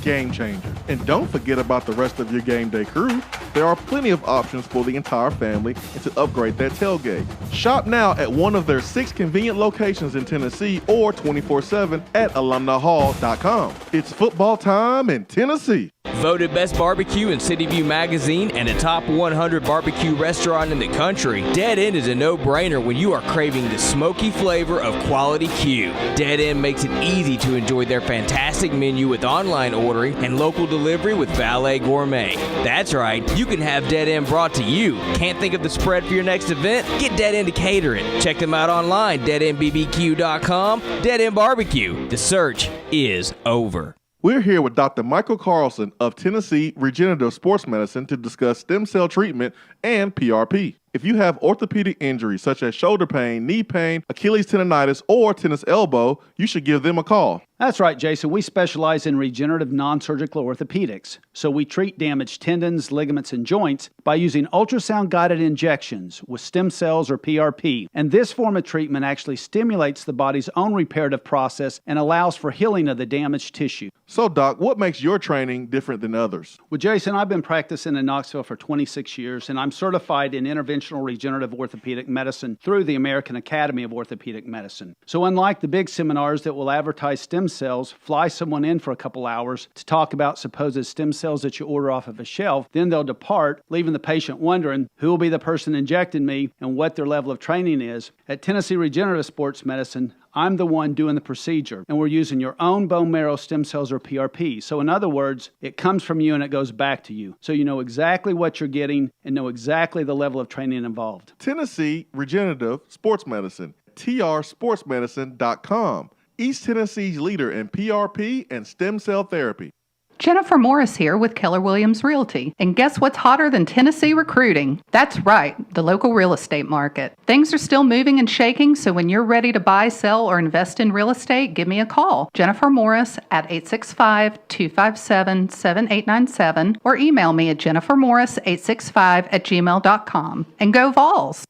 Game changer. And don't forget about the rest of your game day crew. There are plenty of options for the entire family and to upgrade that tailgate. Shop now at one of their 6 convenient locations in Tennessee or 24/7 at alumnihall.com. It's football time in Tennessee. Voted Best Barbecue in City View Magazine and a top 100 barbecue restaurant in the country, Dead End is a no-brainer when you are craving the smoky flavor of quality Q. Dead End makes it easy to enjoy their fantastic menu with online ordering and local delivery with Valet Gourmet. That's right, you can have Dead End brought to you. Can't think of the spread for your next event? Get Dead End to cater it. Check them out online, deadendbbq.com. Dead End Barbecue. The search is over. We're here with Dr. Michael Carlson of Tennessee Regenerative Sports Medicine to discuss stem cell treatment and PRP. If you have orthopedic injuries such as shoulder pain, knee pain, Achilles tendonitis, or tennis elbow, you should give them a call. That's right, Jason. We specialize in regenerative non-surgical orthopedics. So we treat damaged tendons, ligaments, and joints by using ultrasound-guided injections with stem cells or PRP. And this form of treatment actually stimulates the body's own reparative process and allows for healing of the damaged tissue. So, Doc, what makes your training different than others? Well, Jason, I've been practicing in Knoxville for 26 years, and I'm certified in interventional regenerative orthopedic medicine through the American Academy of Orthopedic Medicine. So unlike the big seminars that will advertise stem cells, fly someone in for a couple hours to talk about supposed stem cells that you order off of a shelf, then they'll depart, leaving the patient wondering who will be the person injecting me and what their level of training is. At Tennessee Regenerative Sports Medicine, I'm the one doing the procedure, and we're using your own bone marrow stem cells or PRP. So in other words, it comes from you and it goes back to you. So you know exactly what you're getting and know exactly the level of training involved. Tennessee Regenerative Sports Medicine, trsportsmedicine.com. East Tennessee's leader in PRP and stem cell therapy. Jennifer Morris here with Keller Williams Realty. And guess what's hotter than Tennessee recruiting? That's right, the local real estate market. Things are still moving and shaking, so when you're ready to buy, sell, or invest in real estate, give me a call. Jennifer Morris at 865-257-7897 or email me at jennifermorris865@gmail.com. And go Vols!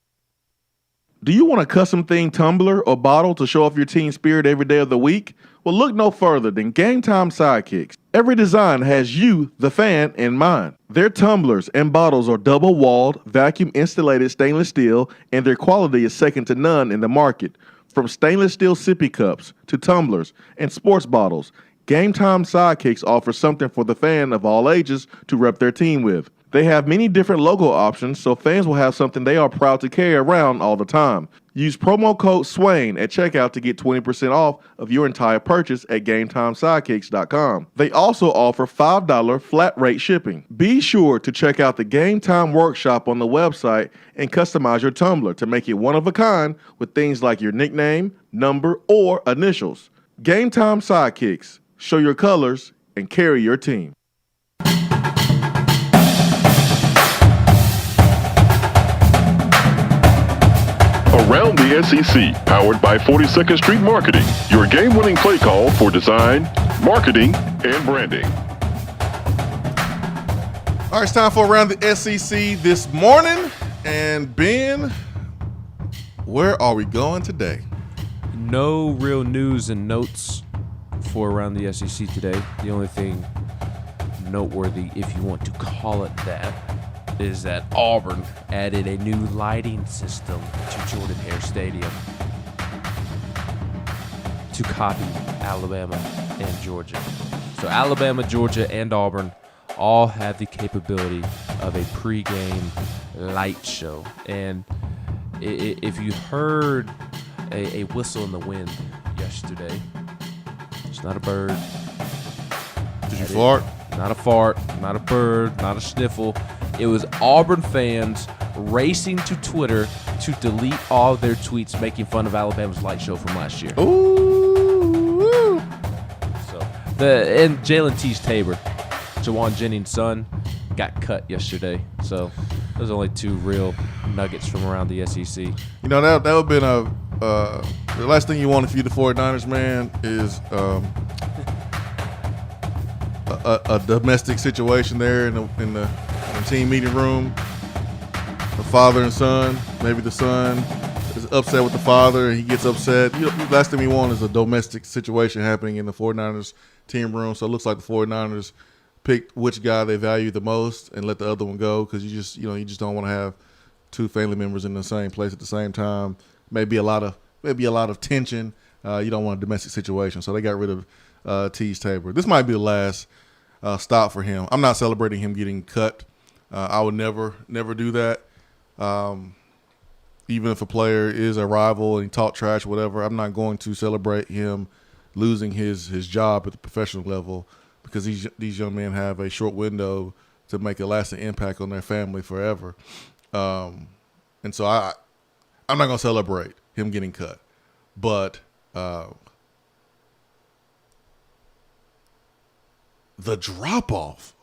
Do you want a custom themed tumbler or bottle to show off your team spirit every day of the week? Well, look no further than Game Time Sidekicks. Every design has you, the fan, in mind. Their tumblers and bottles are double-walled, vacuum-insulated stainless steel, and their quality is second to none in the market. From stainless steel sippy cups to tumblers and sports bottles, Game Time Sidekicks offers something for the fan of all ages to rep their team with. They have many different logo options, so fans will have something they are proud to carry around all the time. Use promo code SWAIN at checkout to get 20% off of your entire purchase at GameTimeSidekicks.com. They also offer $5 flat rate shipping. Be sure to check out the Game Time Workshop on the website and customize your tumbler to make it one of a kind with things like your nickname, number, or initials. Game Time Sidekicks. Show your colors and carry your team. Around the SEC, powered by 42nd Street Marketing, your game-winning play call for design, marketing, and branding. All right, it's time for Around the SEC this morning. And Ben, where are we going today? No real news and notes for Around the SEC today. The only thing noteworthy, if you want to call it that, is that Auburn added a new lighting system to Jordan-Hare Stadium to copy Alabama and Georgia. So Alabama, Georgia, and Auburn all have the capability of a pregame light show. And if you heard a whistle in the wind yesterday, it's not a bird. Did you fart? Not a fart, not a bird, not a sniffle. It was Auburn fans racing to Twitter to delete all their tweets making fun of Alabama's light show from last year. Ooh. So and Jalen Tabor, Jawan Jennings' son, got cut yesterday. So those are only two real nuggets from around the SEC. You know, that would have been the last thing you want if you're the 49ers, man, is a domestic situation there in the team meeting room. The father and son, maybe the son is upset with the father and he gets upset. You know, the last thing we want is a domestic situation happening in the 49ers team room. So it looks like the 49ers picked which guy they value the most and let the other one go, because you just don't want to have two family members in the same place at the same time. Maybe a lot of tension. You don't want a domestic situation, so they got rid of Tabor. This might be the last stop for him. I'm not celebrating him getting cut. I would never do that. Even if a player is a rival and he talk trash, whatever, I'm not going to celebrate him losing his job at the professional level, because these young men have a short window to make a lasting impact on their family forever. And so I'm not going to celebrate him getting cut. But the drop-off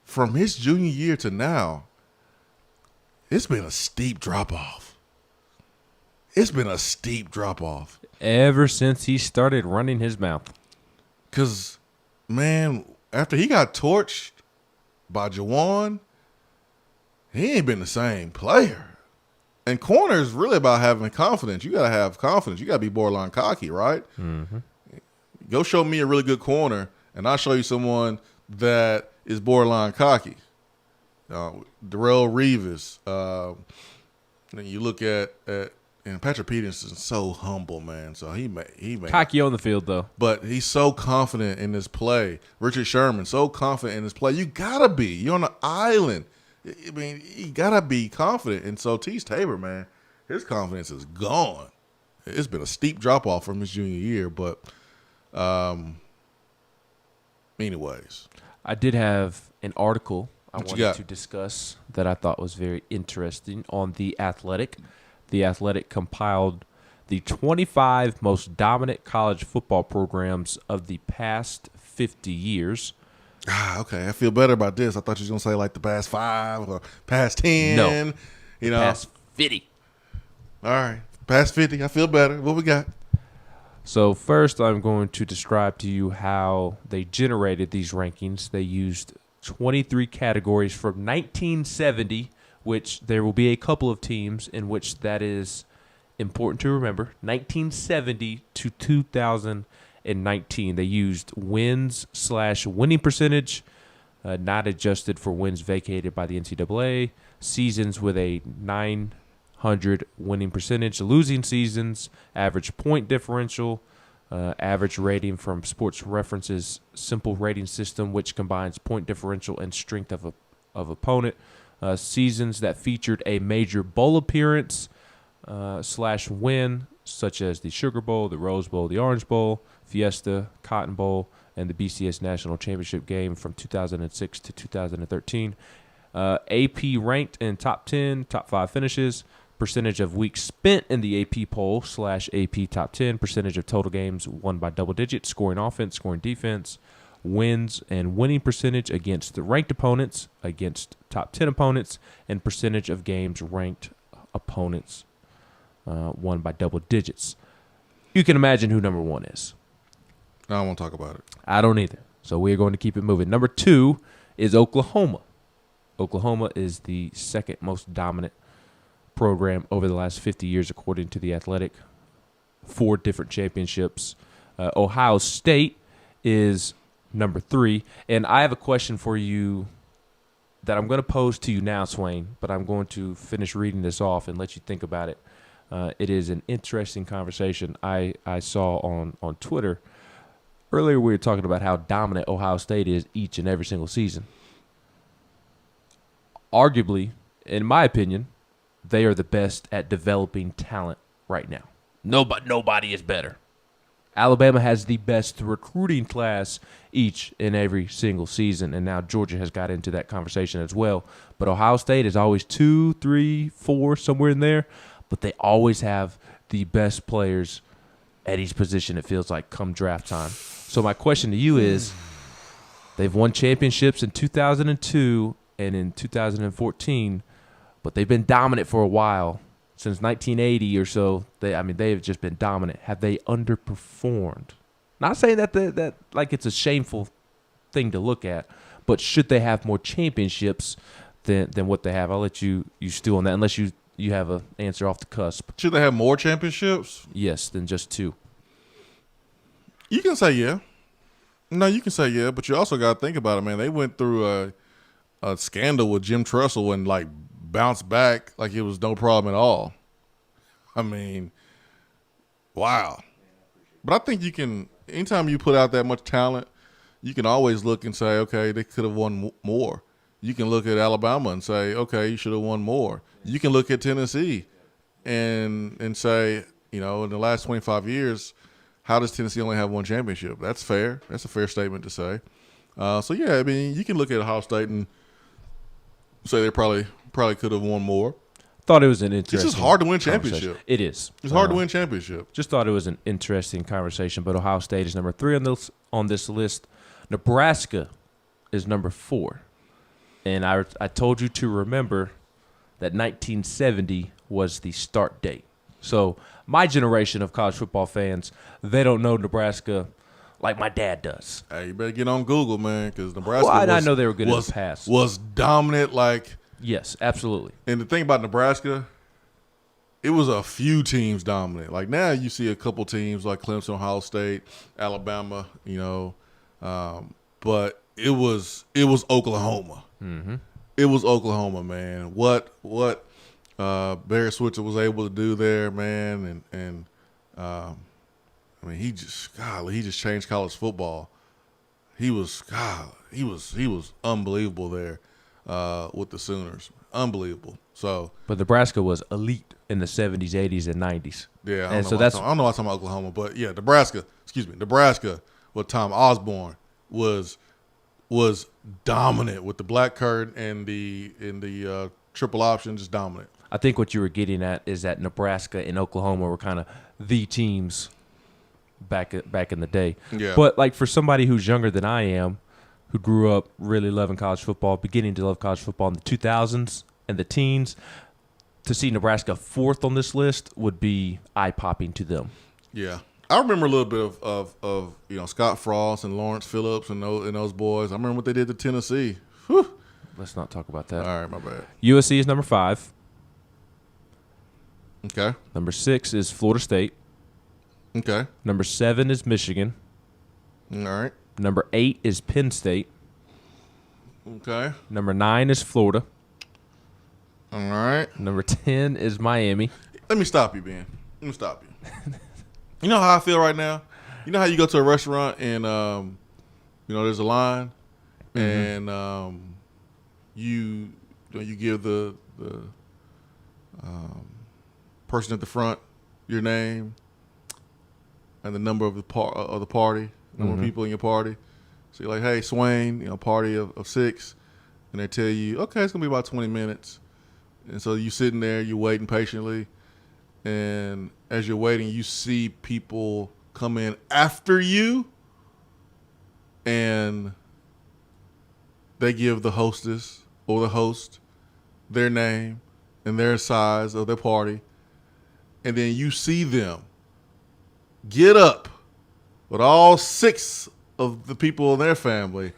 from his junior year to now, it's been a steep drop-off. It's been a steep drop-off. Ever since he started running his mouth. Because, man, after he got torched by Jawan, he ain't been the same player. And corner is really about having confidence. You got to have confidence. You got to be borderline cocky, right? Mm-hmm. Go show me a really good corner, and I'll show you someone that is borderline cocky. Darrell Reeves. And you look at and Patrick Peterson's so humble, man. So he may cocky on the field though, but he's so confident in his play. Richard Sherman, so confident in his play. You gotta be. You're on an island. I mean, you gotta be confident. And so Tabor, man, his confidence is gone. It's been a steep drop off from his junior year, but anyways, I did have an article I wanted to discuss that I thought was very interesting on The Athletic. The Athletic compiled the 25 most dominant college football programs of the past 50 years. Okay, I feel better about this. I thought you were going to say like the past 5 or past 10. No, you know, past 50. All right, past 50. I feel better. What we got? So first, I'm going to describe to you how they generated these rankings. They used 23 categories from 1970, which there will be a couple of teams in which that is important to remember. 1970 to 2019. They used wins/winning percentage, not adjusted for wins vacated by the NCAA, seasons with a 900 winning percentage, losing seasons, average point differential, average rating from Sports Reference's simple rating system, which combines point differential and strength of opponent. Seasons that featured a major bowl appearance / win, such as the Sugar Bowl, the Rose Bowl, the Orange Bowl, Fiesta, Cotton Bowl, and the BCS National Championship game from 2006 to 2013. AP ranked in top 10, top 5 finishes, percentage of weeks spent in the AP poll / AP top 10, percentage of total games won by double digits, scoring offense, scoring defense, wins and winning percentage against the ranked opponents, against top 10 opponents, and percentage of games ranked opponents won by double digits. You can imagine who number 1 is. I don't want to talk about it. I don't either. So we're going to keep it moving. Number 2 is Oklahoma. Oklahoma is the second most dominant program over the last 50 years, according to The Athletic. 4 different championships. Ohio State is number 3. And I have a question for you that I'm going to pose to you now, Swain, but I'm going to finish reading this off and let you think about it. It is an interesting conversation I saw on Twitter. Earlier we were talking about how dominant Ohio State is each and every single season. Arguably, in my opinion, they are the best at developing talent right now. Nobody is better. Alabama has the best recruiting class each and every single season, and now Georgia has got into that conversation as well. But Ohio State is always 2, 3, 4, somewhere in there, but they always have the best players at each position, it feels like, come draft time. So my question to you is, they've won championships in 2002 and in 2014, but they've been dominant for a while. Since 1980 or so, they have just been dominant. Have they underperformed? Not saying that like it's a shameful thing to look at, but should they have more championships than what they have? I'll let you stew on that, unless you have an answer off the cusp. Should they have more championships? Yes, than just 2. You can say yeah. No, you can say yeah, but you also got to think about it, man. They went through a scandal with Jim Tressel and like bounced back like it was no problem at all. I mean, wow. But I think you can, anytime you put out that much talent, you can always look and say, okay, they could have won more. You can look at Alabama and say, okay, you should have won more. You can look at Tennessee and say, in the last 25 years, how does Tennessee only have 1 championship? That's fair. That's a fair statement to say. So, yeah, I mean, you can look at Ohio State and say they probably could have won more. Thought it was an interesting. It's just hard to win championship. It is. It's hard to win championship. Just thought it was an interesting conversation. But Ohio State is number 3 on this list. Nebraska is number 4. And I told you to remember that 1970 was the start date. So my generation of college football fans, they don't know Nebraska like my dad does. Hey, you better get on Google, man, because Nebraska I know they were good in the past. Was dominant like. Yes, absolutely. And the thing about Nebraska, it was a few teams dominant. Like now you see a couple teams like Clemson, Ohio State, Alabama, but it was Oklahoma. Mm-hmm. It was Oklahoma, man. What Barry Switzer was able to do there, man, and he just changed college football. He was unbelievable there with the Sooners. Unbelievable. So, but Nebraska was elite in the 70s, 80s, and 90s. Yeah, I don't know why I'm talking about Oklahoma, but yeah, Nebraska with Tom Osborne was dominant with the black curtain and the triple option, just dominant. I think what you were getting at is that Nebraska and Oklahoma were kind of the teams back in the day. Yeah. But like for somebody who's younger than I am, who grew up really loving college football, beginning to love college football in the 2000s and the teens, to see Nebraska 4th on this list would be eye-popping to them. Yeah. I remember a little bit of Scott Frost and Lawrence Phillips and those boys. I remember what they did to Tennessee. Whew. Let's not talk about that. All right, my bad. USC is number 5. Okay. Number 6 is Florida State. Okay. Number 7 is Michigan. All right. Number 8 is Penn State. Okay. Number 9 is Florida. All right. Number 10 is Miami. Let me stop you, Ben. Let me stop you. You know how I feel right now? You know how you go to a restaurant and there's a line, Mm-hmm. and you give the person at the front your name and the number of the party, number of people in your party. So you're like, hey, Swain, party of 6, and they tell you, okay, it's gonna be about 20 minutes, and so you sitting there, you're waiting patiently, and as you're waiting, you see people come in after you, and they give the hostess or the host their name and their size of their party, and then you see them get up with all 6 of the people in their family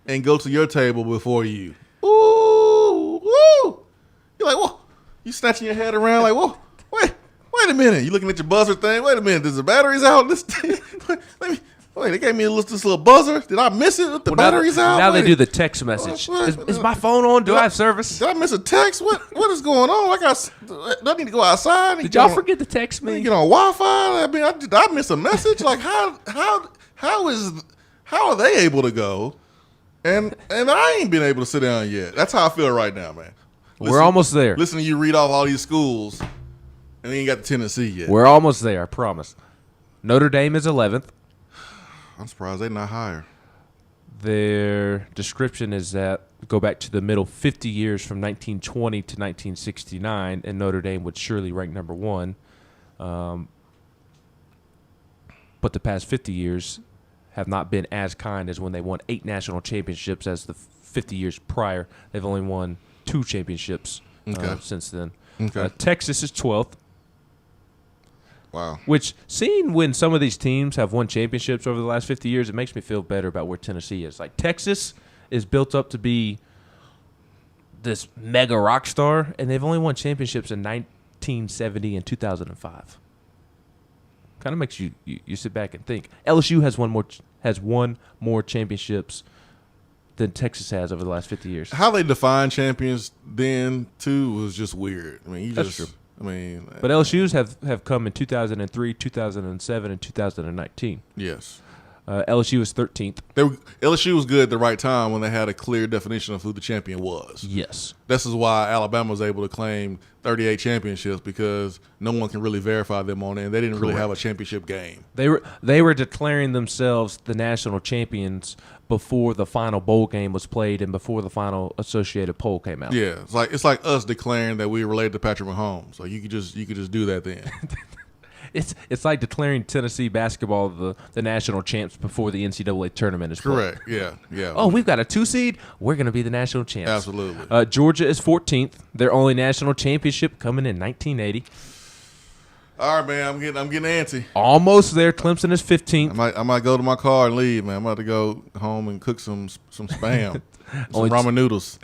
and go to your table before you. Ooh, woo! You're like, whoa. You snatching your head around like, whoa, wait a minute. You looking at your buzzer thing. Wait a minute. Does the batteries out? This thing? Wait, they gave me this little buzzer. Did I miss it? The battery's out? Now they do the text message. Is my phone on? Do I have service? Did I miss a text? What is going on? Do I need to go outside? Did y'all forget to text me? Get on Wi-Fi? I mean, did I miss a message? Like how are they able to go? And I ain't been able to sit down yet. That's how I feel right now, man. We're almost there. Listen to you read off all these schools, and you ain't got to Tennessee yet. We're almost there, I promise. Notre Dame is 11th. I'm surprised they're not higher. Their description is that go back to the middle 50 years from 1920 to 1969, and Notre Dame would surely rank number 1. But the past 50 years have not been as kind as when they won 8 national championships as the 50 years prior. They've only won 2 championships since then. Okay. Texas is 12th. Wow. Which, seeing when some of these teams have won championships over the last 50 years, it makes me feel better about where Tennessee is. Like, Texas is built up to be this mega rock star, and they've only won championships in 1970 and 2005. Kind of makes you sit back and think. LSU has won more championships than Texas has over the last 50 years. How they define champions then, too, was just weird. I mean, That's true. But LSU's have come in 2003, 2007, and 2019. Yes. LSU was 13th. LSU was good at the right time when they had a clear definition of who the champion was. Yes. This is why Alabama was able to claim 38 championships, because no one can really verify them on it, and they didn't really have a championship game. They were declaring themselves the national champions before the final bowl game was played and before the final Associated poll came out. Yeah, it's like us declaring that we related to Patrick Mahomes. Like you could just do that then. It's like declaring Tennessee basketball the national champs before the NCAA tournament is played. Correct. Yeah. Oh, we've got a 2 seed. We're going to be the national champs. Absolutely. Georgia is 14th. Their only national championship coming in 1980. All right, man. I'm getting antsy. Almost there. Clemson is 15th. I might go to my car and leave, man. I'm about to go home and cook some spam, some ramen noodles.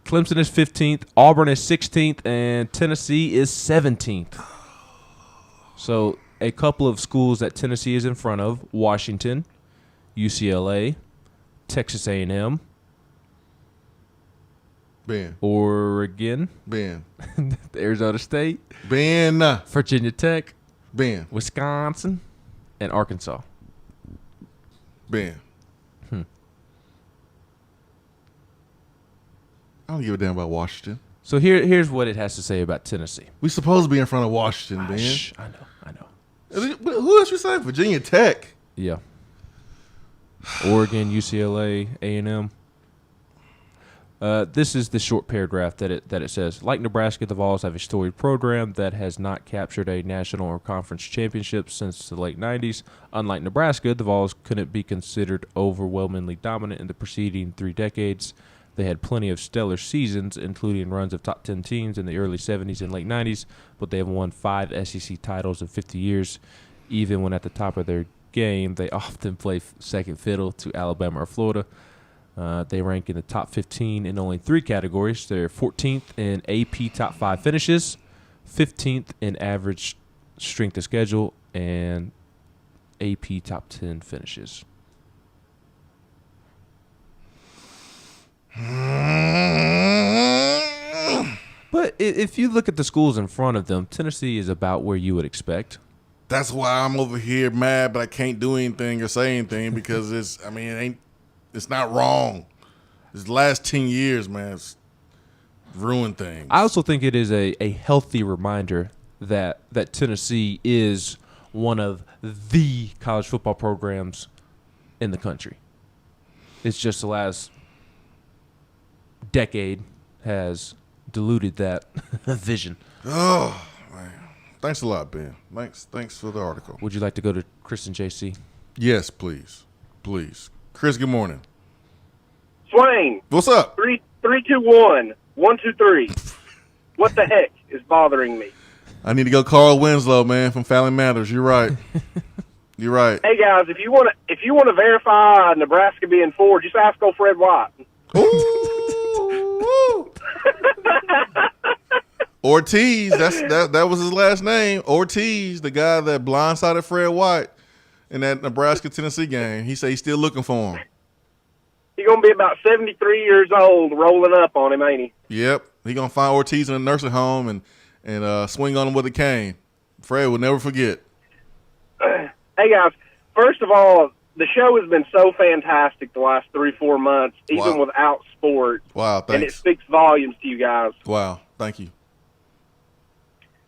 Clemson is 15th. Auburn is 16th, and Tennessee is 17th. So a couple of schools that Tennessee is in front of: Washington, UCLA, Texas A&M, Ben, Oregon, Ben, Arizona State, Ben, Virginia Tech, Ben, Wisconsin, and Arkansas. Ben. I don't give a damn about Washington. So here's what it has to say about Tennessee. We supposed to be in front of Washington, Ben. I know. Who else you say? Virginia Tech. Yeah. Oregon, UCLA, A&M. This is the short paragraph that it says. Like Nebraska, the Vols have a storied program that has not captured a national or conference championship since the late 90s. Unlike Nebraska, the Vols couldn't be considered overwhelmingly dominant in the preceding 3 decades. They had plenty of stellar seasons, including runs of top 10 teams in the early 70s and late 90s, but they have won 5 SEC titles in 50 years. Even when at the top of their game, they often play second fiddle to Alabama or Florida. They rank in the top 15 in only 3 categories. They're 14th in AP top 5 finishes, 15th in average strength of schedule, and AP top 10 finishes. But if you look at the schools in front of them, Tennessee is about where you would expect. That's why I'm over here mad, but I can't do anything or say anything because it's not wrong. This last 10 years, man, it's ruined things. I also think it is a healthy reminder that Tennessee is one of the college football programs in the country. It's just the last decade has diluted that vision. Oh, man. Thanks a lot, Ben. Thanks for the article. Would you like to go to Chris and JC? Yes, please. Please. Chris, good morning. Swain. What's up? 3, 2, 1. 1, 2, 3. What the heck is bothering me? I need to go Carl Winslow, man, from Family Matters. You're right. You're right. Hey guys, if you want to verify Nebraska being 4, just ask old Fred White. Ortiz, that was his last name. Ortiz, the guy that blindsided Fred White in that Nebraska-Tennessee game. He said he's still looking for him. He's going to be about 73 years old rolling up on him, ain't he? Yep. He's going to find Ortiz in a nursing home and swing on him with a cane. Fred will never forget. Hey, guys, first of all, the show has been so fantastic the last 3-4 months, even without sports. Wow, thanks. And it speaks volumes to you guys. Wow, thank you.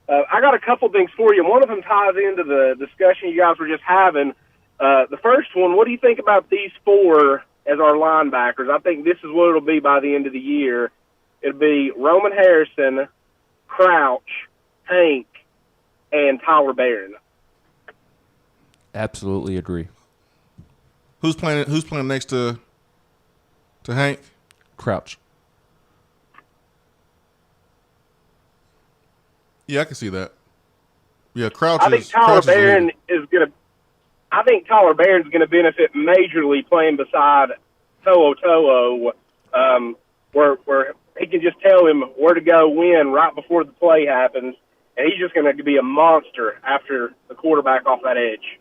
I got a couple things for you. One of them ties into the discussion you guys were just having. The first one, what do you think about these 4 as our linebackers? I think this is what it'll be by the end of the year. It'll be Roman Harrison, Crouch, Hank, and Tyler Barron. Absolutely agree. Who's playing next to Hank? Crouch. Yeah, I can see that. Yeah, Crouch. I think Tyler Barron is going to. I think Tyler Barron's going to benefit majorly playing beside To'o, where he can just tell him where to go when right before the play happens, and he's just going to be a monster after the quarterback off that edge.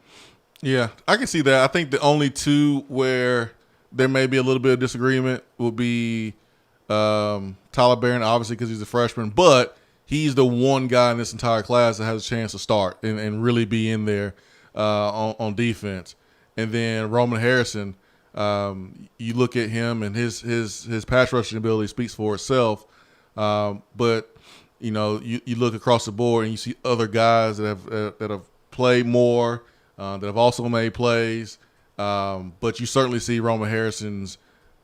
Yeah, I can see that. I think the only 2 where there may be a little bit of disagreement will be Tyler Barron, obviously because he's a freshman, but he's the one guy in this entire class that has a chance to start and really be in there on defense. And then Roman Harrison, you look at him and his pass rushing ability speaks for itself. But you know, you look across the board and you see other guys that have played more, that have also made plays. But you certainly see Roman Harrison's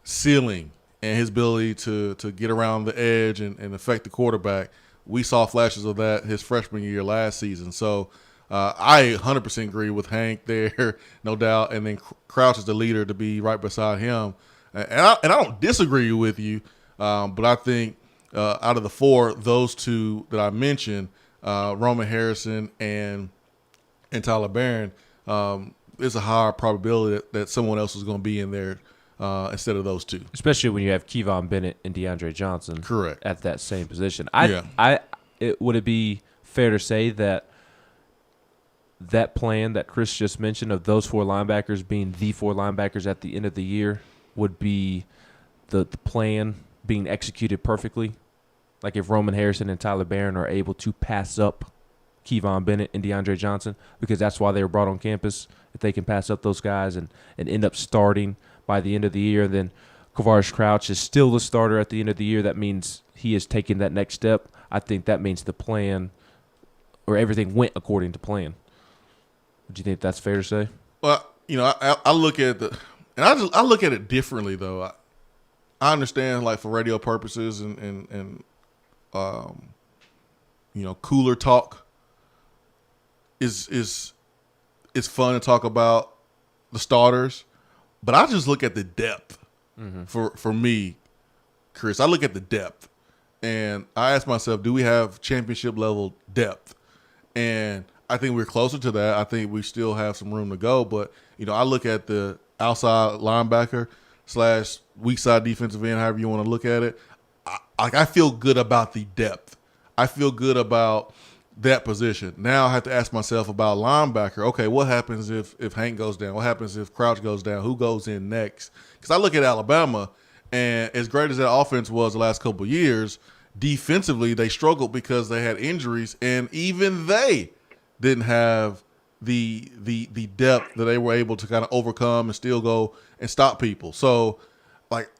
ceiling and his ability to get around the edge and affect the quarterback. We saw flashes of that his freshman year last season. So I 100% agree with Hank there, no doubt. And then Crouch is the leader to be right beside him. And I don't disagree with you, but I think out of the 4, those 2 that I mentioned, Roman Harrison and Tyler Barron, there's a higher probability that someone else is going to be in there instead of those 2. Especially when you have Kevon Bennett and DeAndre Johnson correct at that same position. Would it be fair to say that plan that Chris just mentioned of those 4 linebackers being the 4 linebackers at the end of the year would be the plan being executed perfectly? Like if Roman Harrison and Tyler Barron are able to pass up Kevon Bennett and DeAndre Johnson, because that's why they were brought on campus. If they can pass up those guys and end up starting by the end of the year, then Kavarius Crouch is still the starter at the end of the year. That means he is taking that next step. I think that means the plan or everything went according to plan. Do you think that's fair to say? Well, you know, I look at I look at it differently though. I understand, like, for radio purposes and you know, cooler talk is fun to talk about the starters, but I just look at the depth. For me, Chris, I look at the depth, and I ask myself, do we have championship level depth? And I think we're closer to that. I think we still have some room to go, but you know, I look at the outside linebacker / weak side defensive end, however you want to look at it. I feel good about the depth. I feel good about that position. Now I have to ask myself about linebacker. Okay, what happens if Hank goes down? What happens if Crouch goes down? Who goes in next? Because I look at Alabama, and as great as that offense was the last couple of years, defensively they struggled because they had injuries, and even they didn't have the depth that they were able to kind of overcome and still go and stop people. So, like,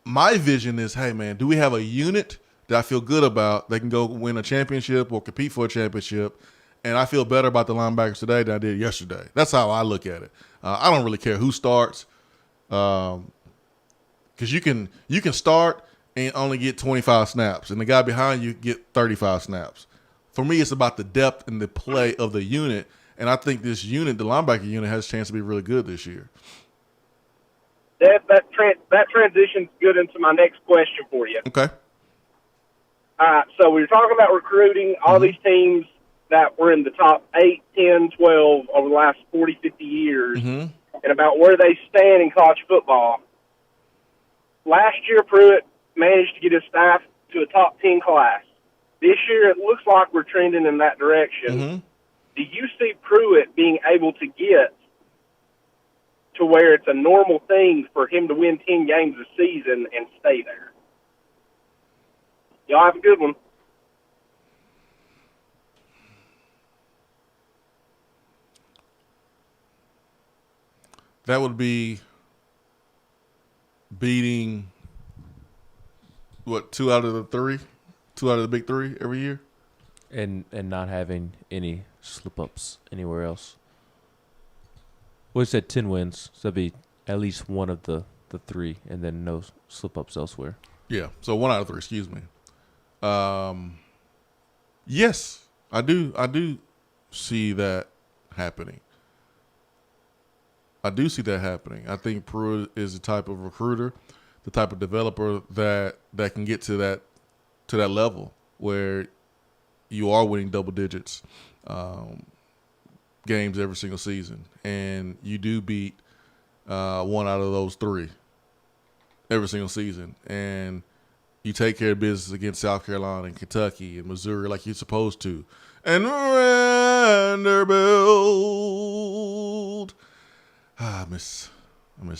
my vision is, hey, man, do we have a unit that I feel good about that can go win a championship or compete for a championship? And I feel better about the linebackers today than I did yesterday. That's how I look at it. I don't really care who starts, because you can start and only get 25 snaps, and the guy behind you get 35 snaps. For me, it's about the depth and the play of the unit, and I think this unit, the linebacker unit, has a chance to be really good this year. That transition's good into my next question for you. Okay. All right, so we were talking about recruiting. All these teams that were in the top 8, 10, 12 over the last 40, 50 years, and about where they stand in college football. Last year, Pruitt managed to get his staff to a top 10 class. This year, it looks like we're trending in that direction. Do you see Pruitt being able to get to where it's a normal thing for him to win 10 games a season and stay there? Y'all have a good one. That would be beating, what, 2 out of the 3? 2 out of the big 3 every year? And not having any slip-ups anywhere else. Well, he said 10 wins, so that'd be at least one of the 3, and then no slip-ups elsewhere. Yeah, so 1 out of 3, excuse me. Yes, I do see that happening. I do see that happening. I think Pruitt is the type of recruiter, the type of developer that can get to that level where you are winning double digits games every single season, and you do beat 1 out of those 3 every single season, and you take care of business against South Carolina and Kentucky and Missouri like you're supposed to, and Vanderbilt. I miss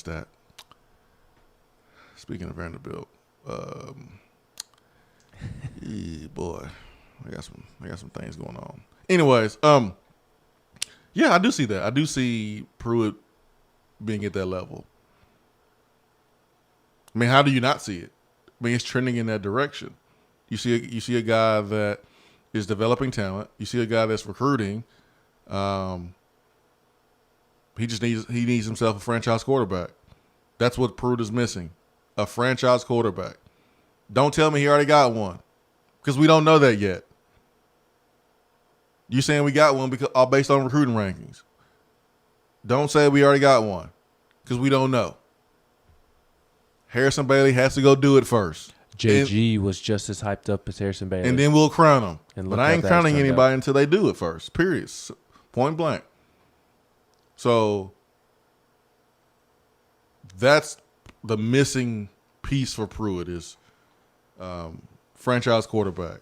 that. Speaking of Vanderbilt, boy, I got some things going on. Anyways, yeah, I do see that. I do see Pruitt being at that level. I mean, how do you not see it? I mean, it's trending in that direction. You see a guy that is developing talent. You see a guy that's recruiting. He needs himself a franchise quarterback. That's what Pruitt is missing, a franchise quarterback. Don't tell me he already got one, because we don't know that yet. You saying we got one because all based on recruiting rankings. Don't say we already got one, because we don't know. Harrison Bailey has to go do it first. JG was just as hyped up as Harrison Bailey. And then we'll crown him. And but I ain't crowning anybody until they do it first, period. Point blank. So that's the missing piece for Pruitt is franchise quarterback.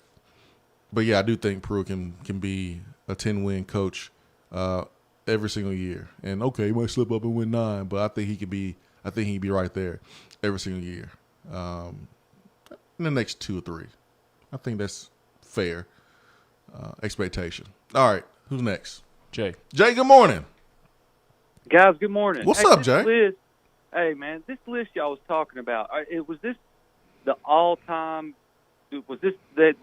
But, yeah, I do think Pruitt can be a 10-win coach every single year. And, okay, he might slip up and win 9, but I think he could be right there every single year in the next 2 or 3. I think that's fair expectation. All right, who's next? Jay. Jay, good morning. Guys, good morning. What's up, Jay? Hey, man, this list y'all was talking about, was this the all-time – was this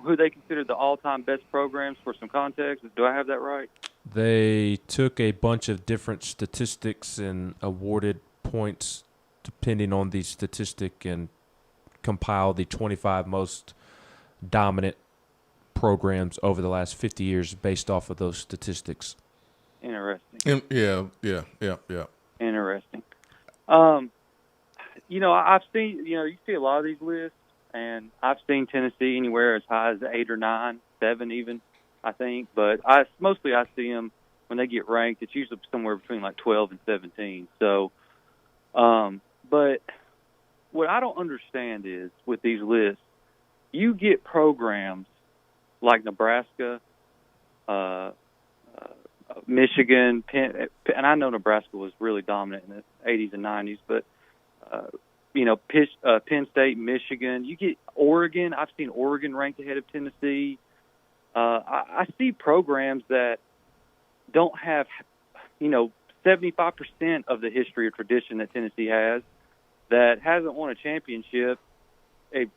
who they considered the all-time best programs for some context? Do I have that right? They took a bunch of different statistics and awarded points depending on the statistic and compiled the 25 most dominant programs over the last 50 years based off of those statistics. Interesting. Yeah. Interesting. I've seen, you see a lot of these lists, and I've seen Tennessee anywhere as high as 8 or 9, 7 even, I think. But I see them when they get ranked. It's usually somewhere between like 12 and 17. So, but what I don't understand is with these lists, you get programs like Nebraska, Michigan, Penn, and I know Nebraska was really dominant in the 80s and 90s, but, Penn State, Michigan. You get Oregon. I've seen Oregon ranked ahead of Tennessee. I see programs that don't have, 75% of the history or tradition that Tennessee has that hasn't won a championship, since,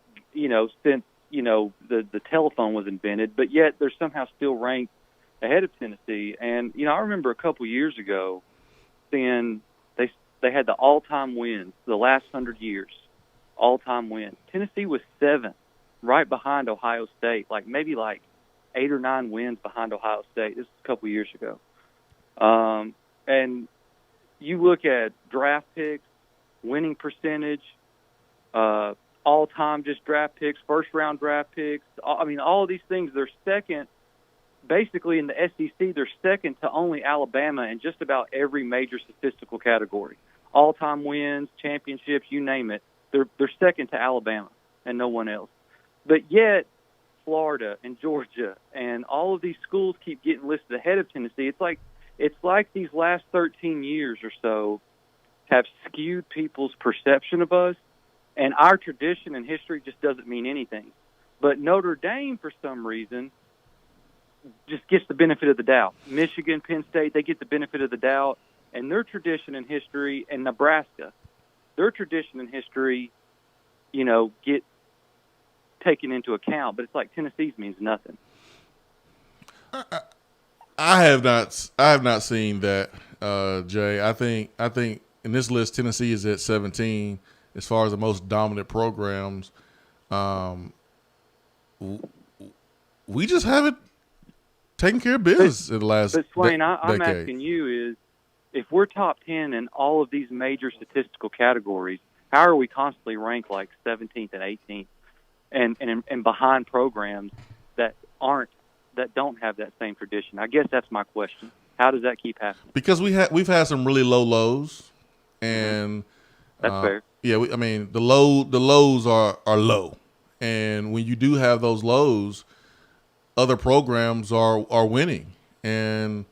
the telephone was invented, but yet they're somehow still ranked ahead of Tennessee. And, I remember a couple years ago seeing they had the all-time wins, the last 100 years, all-time wins. Tennessee was 7, right behind Ohio State, maybe 8 or 9 wins behind Ohio State. This was a couple years ago. And you look at draft picks, winning percentage, all-time just draft picks, first-round draft picks. All of these things, they're second basically in the SEC, they're second to only Alabama in just about every major statistical category. All-time wins, championships, you name it. They're second to Alabama and no one else. But yet, Florida and Georgia and all of these schools keep getting listed ahead of Tennessee. It's like these last 13 years or so have skewed people's perception of us, and our tradition and history just doesn't mean anything. But Notre Dame, for some reason, just gets the benefit of the doubt. Michigan, Penn State, they get the benefit of the doubt, and their tradition and history, and Nebraska, their tradition and history, get taken into account. But it's like Tennessee's means nothing. I have not seen that, Jay. I think in this list, Tennessee is at 17 as far as the most dominant programs. We just haven't taken care of business in the last But Swain, I'm decade. asking you is, if we're top 10 in all of these major statistical categories, how are we constantly ranked like 17th and 18th, and behind programs that don't have that same tradition? I guess that's my question. How does that keep happening? Because we've had some really low lows, and that's fair. Yeah, the lows are low, and when you do have those lows, other programs are winning, and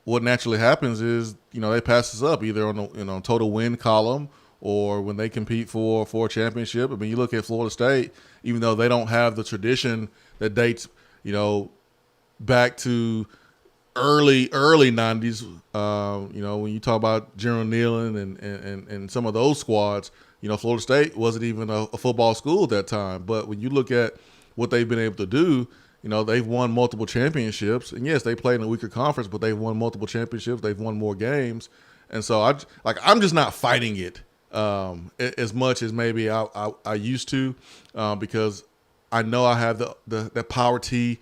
what naturally happens is they pass us up either on the total win column or when they compete for a championship. I mean, you look at Florida State, even though they don't have the tradition that dates back to early 90s. When you talk about General Nealon and some of those squads, Florida State wasn't even a football school at that time. But when you look at what they've been able to do, they've won multiple championships. And yes, they played in a weaker conference, but they've won multiple championships. They've won more games. And so I'm just not fighting it as much as maybe I used to, because I know I have the Power T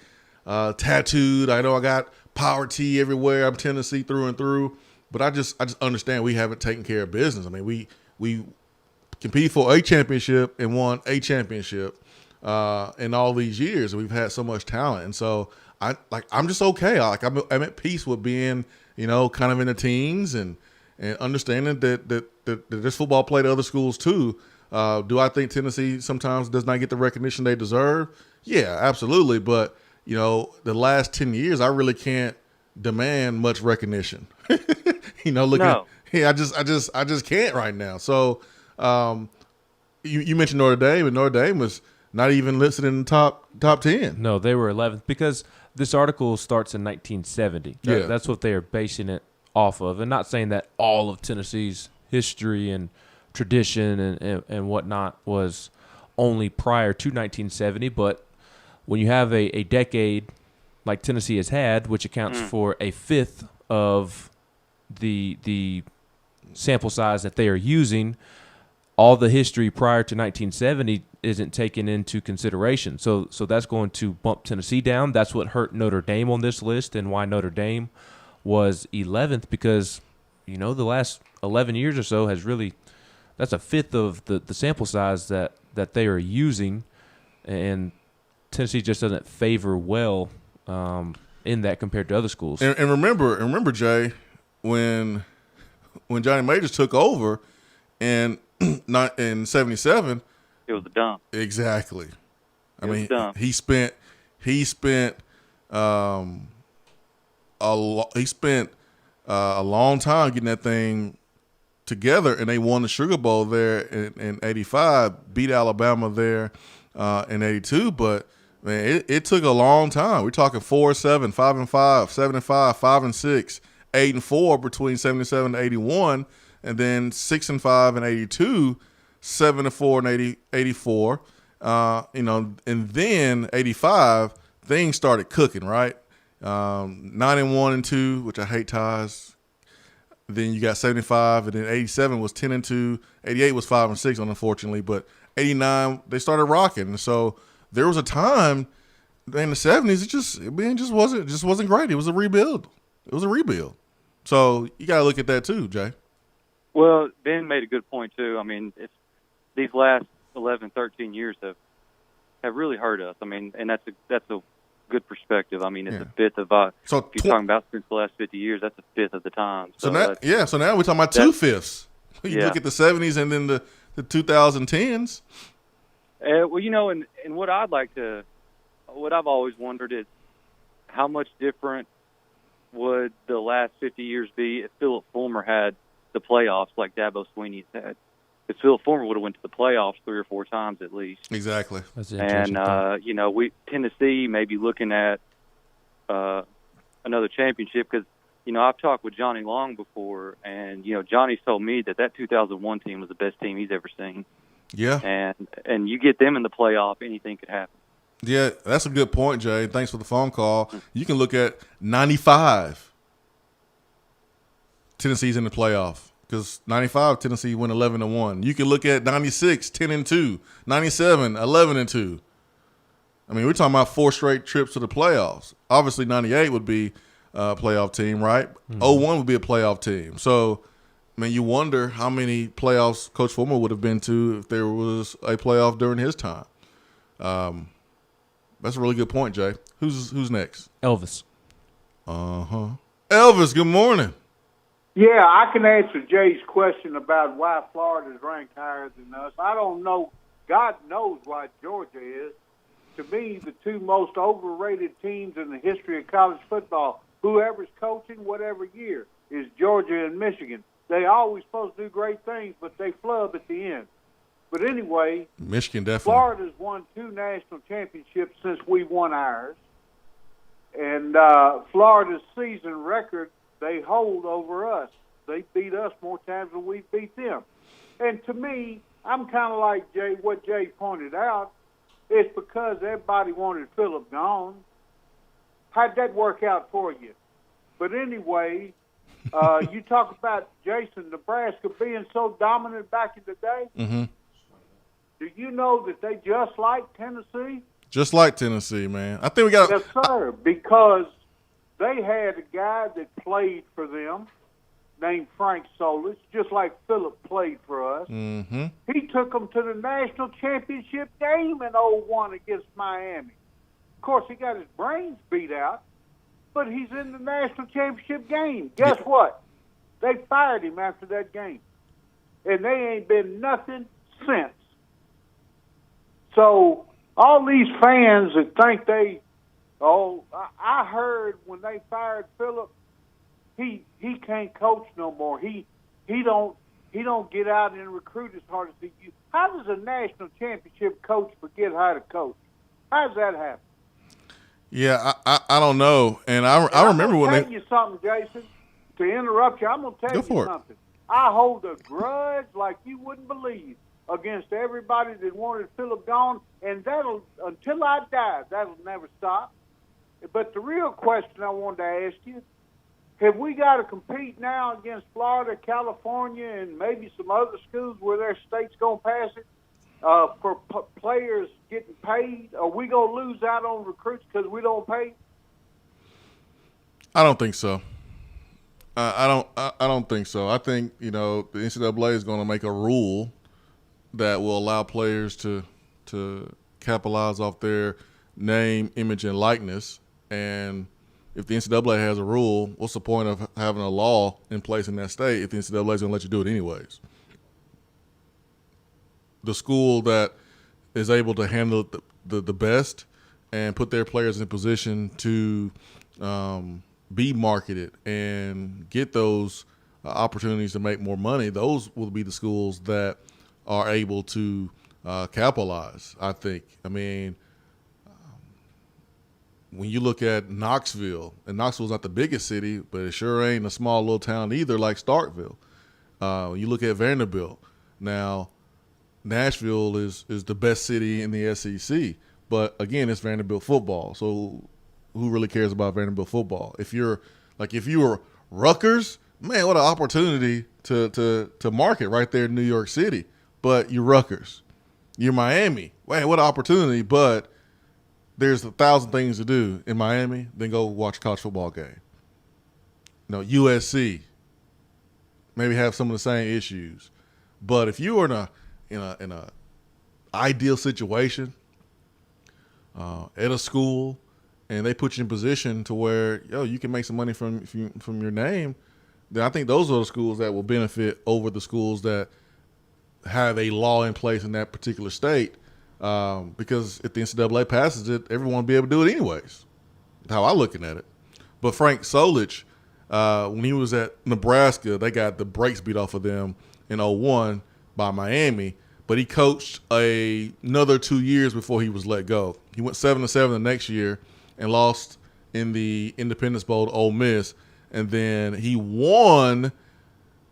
tattooed. I know I got Power T everywhere. I'm Tennessee through and through. But I just understand we haven't taken care of business. I mean, we competed for a championship and won a championship in all these years. We've had so much talent, and so I'm just okay. I'm at peace with being kind of in the teens and understanding that there's football played at other schools too. Do I think Tennessee sometimes does not get the recognition they deserve? Yeah, absolutely. But the last 10 years, I really can't demand much recognition. No. Yeah, I just can't right now. So you mentioned Notre Dame, and Notre Dame was not even listed in the top 10. No, they were 11th because this article starts in 1970. Yeah. That's what they are basing it off of, and not saying that all of Tennessee's history and tradition and whatnot was only prior to 1970, but when you have a decade like Tennessee has had, which accounts for a fifth of the sample size that they are using, all the history prior to 1970 isn't taken into consideration. So that's going to bump Tennessee down. That's what hurt Notre Dame on this list and why Notre Dame was 11th, because the last 11 years or so has really, that's a fifth of the sample size that they are using, and Tennessee just doesn't favor well in that compared to other schools. And remember, Jay, when Johnny Majors took over in 77, it was a dump. Exactly. I mean, dump. he spent a long time getting that thing together, and they won the Sugar Bowl there in '85, beat Alabama there in '82. But man, it took a long time. We're talking 4-7, 5-5, 7-5, 5-6, 8-4 between '77 and '81, and then 6-5 and '82, 7-4 and '84. And then '85 things started cooking, right? 9-1 and 2, which I hate ties. Then you got 75, and then 87 was 10-2. 88 was 5-6, unfortunately, but 89 they started rocking. And so there was a time in the 70s it just wasn't great. It was a rebuild. So you got to look at that too, Jay. Well, Ben made a good point too. I mean, these last 11, 13 years have really hurt us. I mean, and that's good perspective. I mean, it's Yeah. a fifth of So if you're talking about since the last 50 years, that's a fifth of the time. So now we're talking about 2/5. You yeah. look at the 70s and then the 2010s. Well, you know, and what I've always wondered is how much different would the last 50 years be if Philip Fulmer had the playoffs like Dabo Swinney's had? If Philip Fulmer would have went to the playoffs 3 or 4 times at least. Exactly. That's interesting. And you know, Tennessee may be looking at another championship because, you know, I've talked with Johnny Long before, and you know, Johnny's told me that 2001 team was the best team he's ever seen. Yeah. And you get them in the playoff, anything could happen. Yeah, that's a good point, Jay. Thanks for the phone call. You can look at 95. Tennessee's in the playoff because 95 Tennessee went 11-1. You can look at 96 10-2, 97 11-2. I mean, we're talking about 4 straight trips to the playoffs. Obviously, 98 would be a playoff team, right? 01 would be a playoff team. So, I mean, you wonder how many playoffs Coach Fulmer would have been to if there was a playoff during his time. That's a really good point, Jay. Who's next? Elvis. Elvis, good morning. Yeah, I can answer Jay's question about why Florida's ranked higher than us. I don't know. God knows why Georgia is. To me, the 2 most overrated teams in the history of college football, whoever's coaching, whatever year, is Georgia and Michigan. They always supposed to do great things, but they flub at the end. But anyway, Michigan definitely. Florida's won 2 national championships since we won ours. And Florida's season record, they hold over us. They beat us more times than we beat them. And to me, I'm kind of like what Jay pointed out. It's because everybody wanted Phillip gone. How'd that work out for you? But anyway, you talk about Jason, Nebraska being so dominant back in the day. Mm-hmm. Do you know that they just like Tennessee? Just like Tennessee, man. I think we got. Yes, sir. Because they had a guy that played for them named Frank Solis, just like Phillip played for us. Mm-hmm. He took them to the national championship game in 01 against Miami. Of course, he got his brains beat out, but he's in the national championship game. Guess what? They fired him after that game. And they ain't been nothing since. So all these fans that think I heard when they fired Phillip, he can't coach no more. He don't get out and recruit as hard as he used. How does a national championship coach forget how to coach? How does that happen? Yeah, I don't know, and I remember when I'm gonna tell you something, Jason. To interrupt you, I'm gonna tell you something. I hold a grudge like you wouldn't believe against everybody that wanted Phillip gone, and that'll until I die, that'll never stop. But the real question I wanted to ask you: have we got to compete now against Florida, California, and maybe some other schools where their state's gonna pass it for players getting paid? Are we gonna lose out on recruits because we don't pay? I don't think so. I don't think so. I think the NCAA is going to make a rule that will allow players to capitalize off their name, image, and likeness. And if the NCAA has a rule, what's the point of having a law in place in that state if the NCAA is going to let you do it anyways? The school that is able to handle it the best and put their players in position to be marketed and get those opportunities to make more money, those will be the schools that are able to capitalize, I think. I mean, when you look at Knoxville, and Knoxville's not the biggest city, but it sure ain't a small little town either like Starkville. You look at Vanderbilt. Now, Nashville is the best city in the SEC, but again, it's Vanderbilt football. So who really cares about Vanderbilt football? If you were Rutgers, man, what an opportunity to market right there in New York City. But you're Rutgers. You're Miami. Man, what an opportunity, but there's 1,000 things to do in Miami, then go watch a college football game. USC, maybe have some of the same issues. But if you are in a ideal situation at a school and they put you in position to where you can make some money from your name, then I think those are the schools that will benefit over the schools that have a law in place in that particular state. Because if the NCAA passes it, everyone will be able to do it anyways. That's how I'm looking at it. But Frank Solich, when he was at Nebraska, they got the brakes beat off of them in 2001 by Miami. But he coached another 2 years before he was let go. He went 7-7 the next year and lost in the Independence Bowl to Ole Miss. And then he won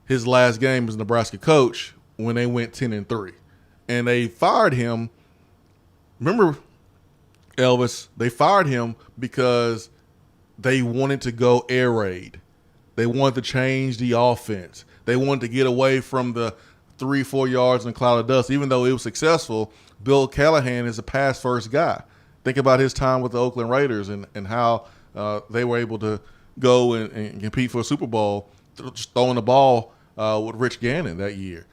his last game as Nebraska coach when they went 10-3. And they fired him. Remember, Elvis, they fired him because they wanted to go air raid. They wanted to change the offense. They wanted to get away from the 3-4 yards in a cloud of dust. Even though it was successful, Bill Callahan is a pass-first guy. Think about his time with the Oakland Raiders and how they were able to go and compete for a Super Bowl, just throwing the ball with Rich Gannon that year.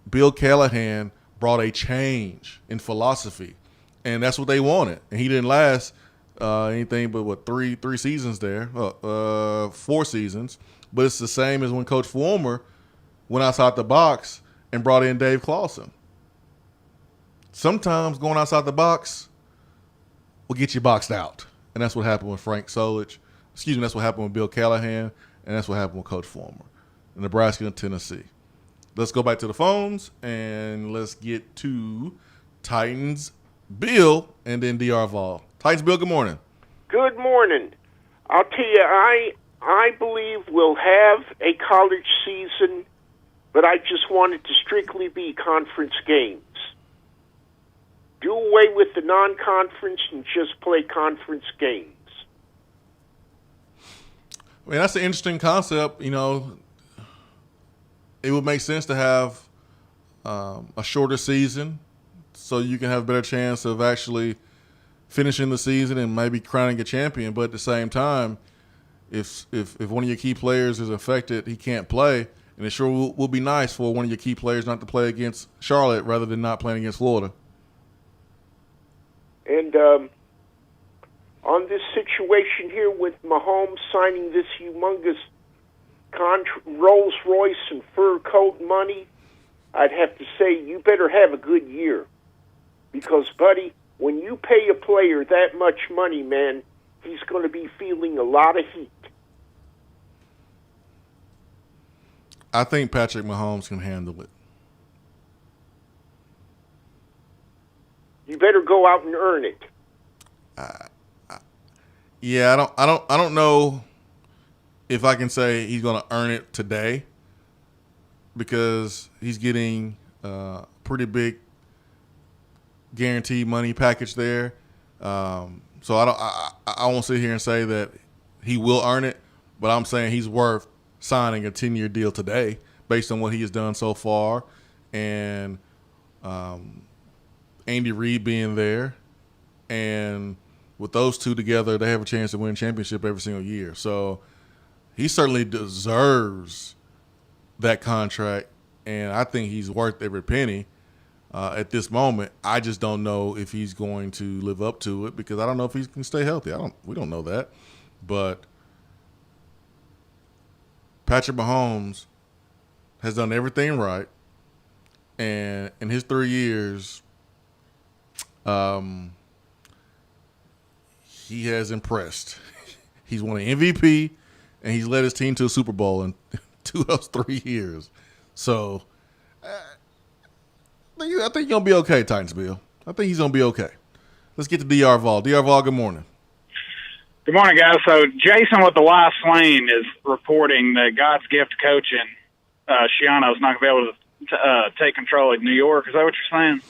Bill Callahan brought a change in philosophy, and that's what they wanted. And he didn't last anything but, three seasons there, 4 seasons. But it's the same as when Coach Fulmer went outside the box and brought in Dave Clawson. Sometimes going outside the box will get you boxed out. And that's what happened with Frank Solich. That's what happened with Bill Callahan, and that's what happened with Coach Fulmer, Nebraska and Tennessee. Let's go back to the phones, and let's get to Titans Bill and then DR Vol. Titans Bill, good morning. Good morning. I'll tell you, I believe we'll have a college season, but I just want it to strictly be conference games. Do away with the non-conference and just play conference games. I mean, that's an interesting concept. It would make sense to have a shorter season so you can have a better chance of actually finishing the season and maybe crowning a champion. But at the same time, if one of your key players is affected, he can't play, and it sure will be nice for one of your key players not to play against Charlotte rather than not playing against Florida. And on this situation here with Mahomes signing this humongous Rolls Royce and fur coat money, I'd have to say you better have a good year. Because, buddy, when you pay a player that much money, man, he's going to be feeling a lot of heat. I think Patrick Mahomes can handle it. You better go out and earn it. Yeah, I don't know if I can say he's going to earn it today because he's getting pretty big guaranteed money package there. So I won't sit here and say that he will earn it, but I'm saying he's worth signing a 10-year deal today based on what he has done so far, and Andy Reid being there, and with those two together, they have a chance to win a championship every single year. So he certainly deserves that contract, and I think he's worth every penny at this moment. I just don't know if he's going to live up to it because I don't know if he can stay healthy. We don't know that. But Patrick Mahomes has done everything right, and in his 3 years, he has impressed. He's won an MVP, and he's led his team to a Super Bowl in 2 of those 3 years. So I think you're going to be okay, Titans Bill. I think he's going to be okay. Let's get to DR Vol. DR Vol, good morning. Good morning, guys. So Jason with the Y Swain is reporting that God's gift coaching, Shiano's not going to be able to take control of New York. Is that what you're saying?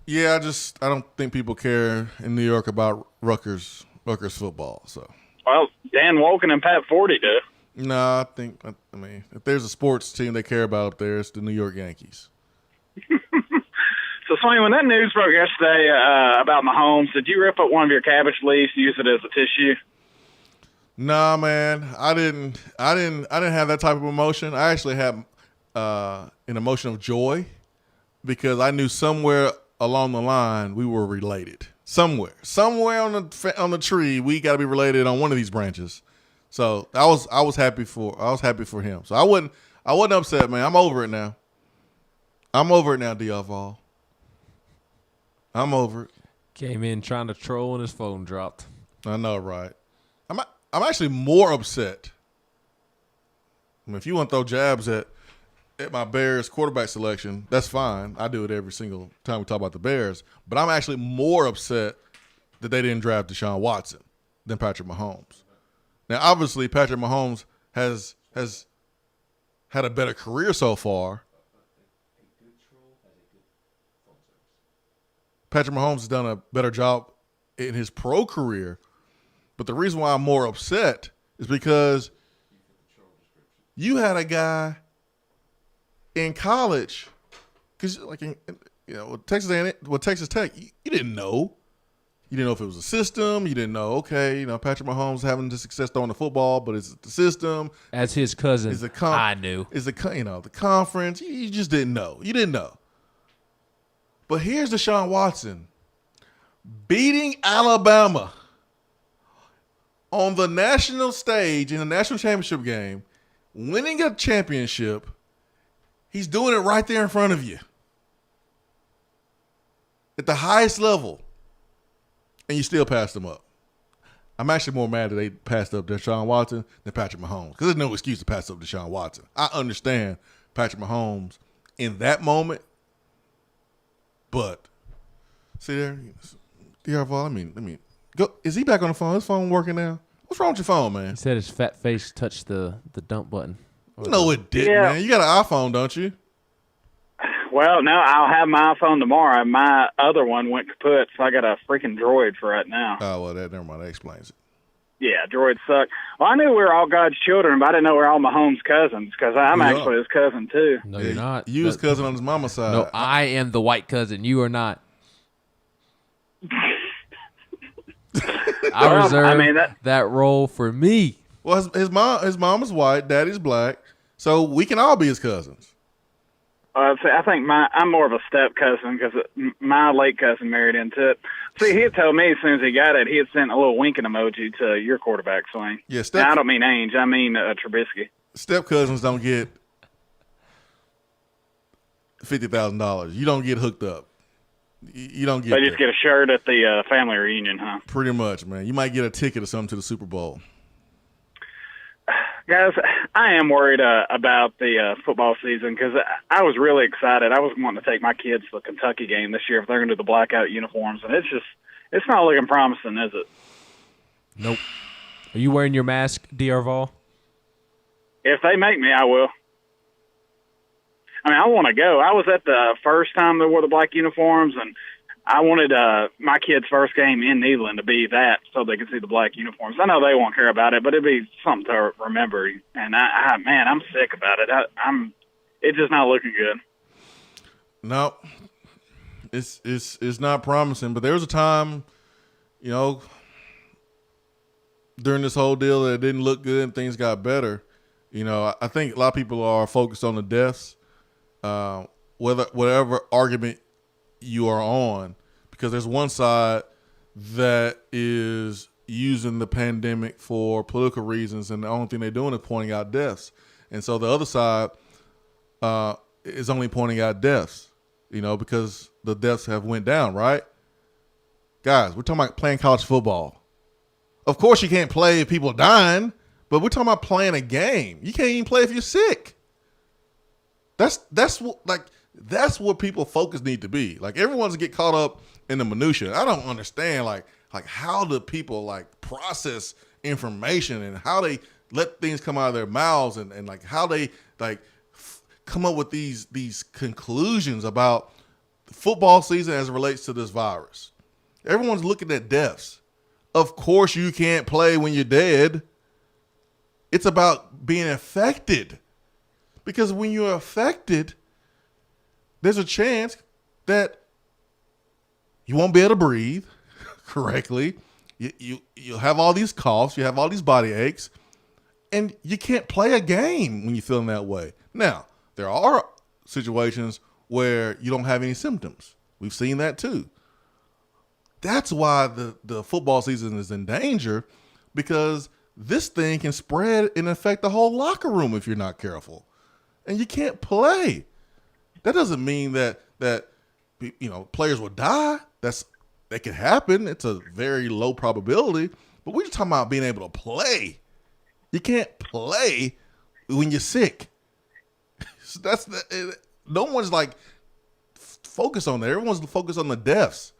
Yeah, I don't think people care in New York about Rutgers football. So, well, Dan Wolken and Pat Forty do. No, I mean, if there's a sports team they care about up there, it's the New York Yankees. So, Swain, when that news broke yesterday about Mahomes, did you rip up one of your cabbage leaves, use it as a tissue? Nah, man, I didn't have that type of emotion. I actually had an emotion of joy because I knew somewhere along the line we were related. Somewhere on the tree, we got to be related on one of these branches. So I was happy for him. So I wasn't upset, man. I'm over it now. D'Arval. I'm over it. Came in trying to troll and his phone dropped. I know, right? I'm actually more upset. I mean, if you want to throw jabs at my Bears quarterback selection, that's fine. I do it every single time we talk about the Bears. But I'm actually more upset that they didn't draft Deshaun Watson than Patrick Mahomes. Now, obviously, Patrick Mahomes has had a better career so far. Patrick Mahomes has done a better job in his pro career. But the reason why I'm more upset is because you had a guy in college, because with Texas Tech, you didn't know. You didn't know if it was a system. You didn't know, okay, Patrick Mahomes having the success throwing the football, but it's the system. As his cousin, I knew. Is the conference. You just didn't know. You didn't know. But here's Deshaun Watson beating Alabama on the national stage in the national championship game, winning a championship. He's doing it right there in front of you at the highest level, and you still passed him up. I'm actually more mad that they passed up Deshaun Watson than Patrick Mahomes, because there's no excuse to pass up Deshaun Watson. I understand Patrick Mahomes in that moment, but see there, D'Arval, let me go. Is he back on the phone? His phone working now? What's wrong with your phone, man? He said his fat face touched the dump button. No, it didn't, man. You got an iPhone, don't you? Well, no, I'll have my iPhone tomorrow. My other one went kaput, so I got a freaking Droid for right now. Oh, well, never mind. That explains it. Yeah, Droids suck. Well, I knew we were all God's children, but I didn't know we were all Mahomes' cousins, because I'm actually his cousin, too. No, you're not. You his cousin on his mama's side. No, I am the white cousin. You are not. I reserve that role for me. Well, his mom is white, daddy's black, so we can all be his cousins. I think I'm more of a step cousin, because my late cousin married into it. See, he had told me as soon as he got it, he had sent a little winking emoji to your quarterback, Swain. Yeah, now, I don't mean Ainge, I mean Trubisky. Step cousins don't get $50,000. You don't get hooked up. You don't get. They just get a shirt at the family reunion, huh? Pretty much, man. You might get a ticket or something to the Super Bowl. Guys, I am worried about the football season, because I was really excited. I was wanting to take my kids to the Kentucky game this year if they're going to do the blackout uniforms, and it's not looking promising, is it? Nope. Are you wearing your mask, D'Arval? If they make me, I will. I mean, I want to go. I was at the first time they wore the black uniforms, and I wanted my kids' first game in Neyland to be that, so they could see the black uniforms. I know they won't care about it, but it'd be something to remember. And I'm sick about it. It's just not looking good. No, it's not promising. But there was a time, during this whole deal that it didn't look good and things got better. I think a lot of people are focused on the deaths, whatever argument you are on, because there's one side that is using the pandemic for political reasons, and the only thing they're doing is pointing out deaths. And so the other side is only pointing out deaths, because the deaths have went down, right? Guys, we're talking about playing college football. Of course you can't play if people are dying, but we're talking about playing a game. You can't even play if you're sick. That's what people focus need to be. Like, everyone's get caught up in the minutia. I don't understand like how do people process information, and how they let things come out of their mouths, and how they come up with these conclusions about the football season as it relates to this virus. Everyone's looking at deaths. Of course you can't play when you're dead. It's about being affected. Because when you're affected, there's a chance that you won't be able to breathe correctly. You'll have all these coughs. You have all these body aches. And you can't play a game when you're feeling that way. Now, there are situations where you don't have any symptoms. We've seen that too. That's why the football season is in danger, because this thing can spread and affect the whole locker room if you're not careful. And you can't play. That doesn't mean that players will die. That could happen. It's a very low probability. But we're just talking about being able to play. You can't play when you're sick. So no one's like focused on that. Everyone's focused on the deaths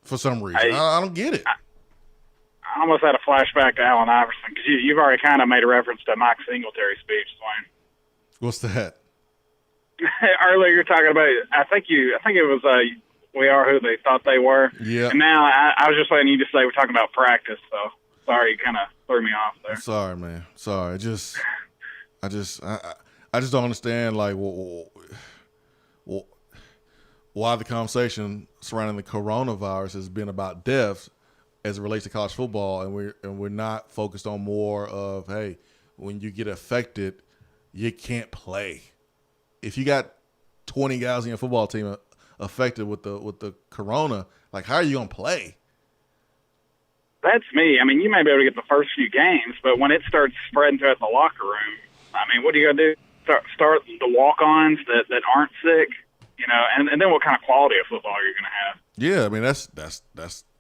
for some reason. I don't get it. I almost had a flashback to Allen Iverson, because you've already kind of made a reference to Mike Singletary's speech, Swain. What's that? Earlier you're talking about, I think it was we are who they thought they were. Yeah. And now I was just letting you just say we're talking about practice, so sorry, you kind of threw me off there. I'm sorry, man. Sorry. I just don't understand, like, why the conversation surrounding the coronavirus has been about deaths as it relates to college football, and we're not focused on more of, hey, when you get affected, you can't play. If you got 20 guys in your football team affected with the corona, like, how are you gonna play? That's me. I mean, you may be able to get the first few games, but when it starts spreading throughout the locker room, I mean, what are you gonna do? Start the walk-ons that aren't sick, and then what kind of quality of football you're gonna have? Yeah, I mean, that's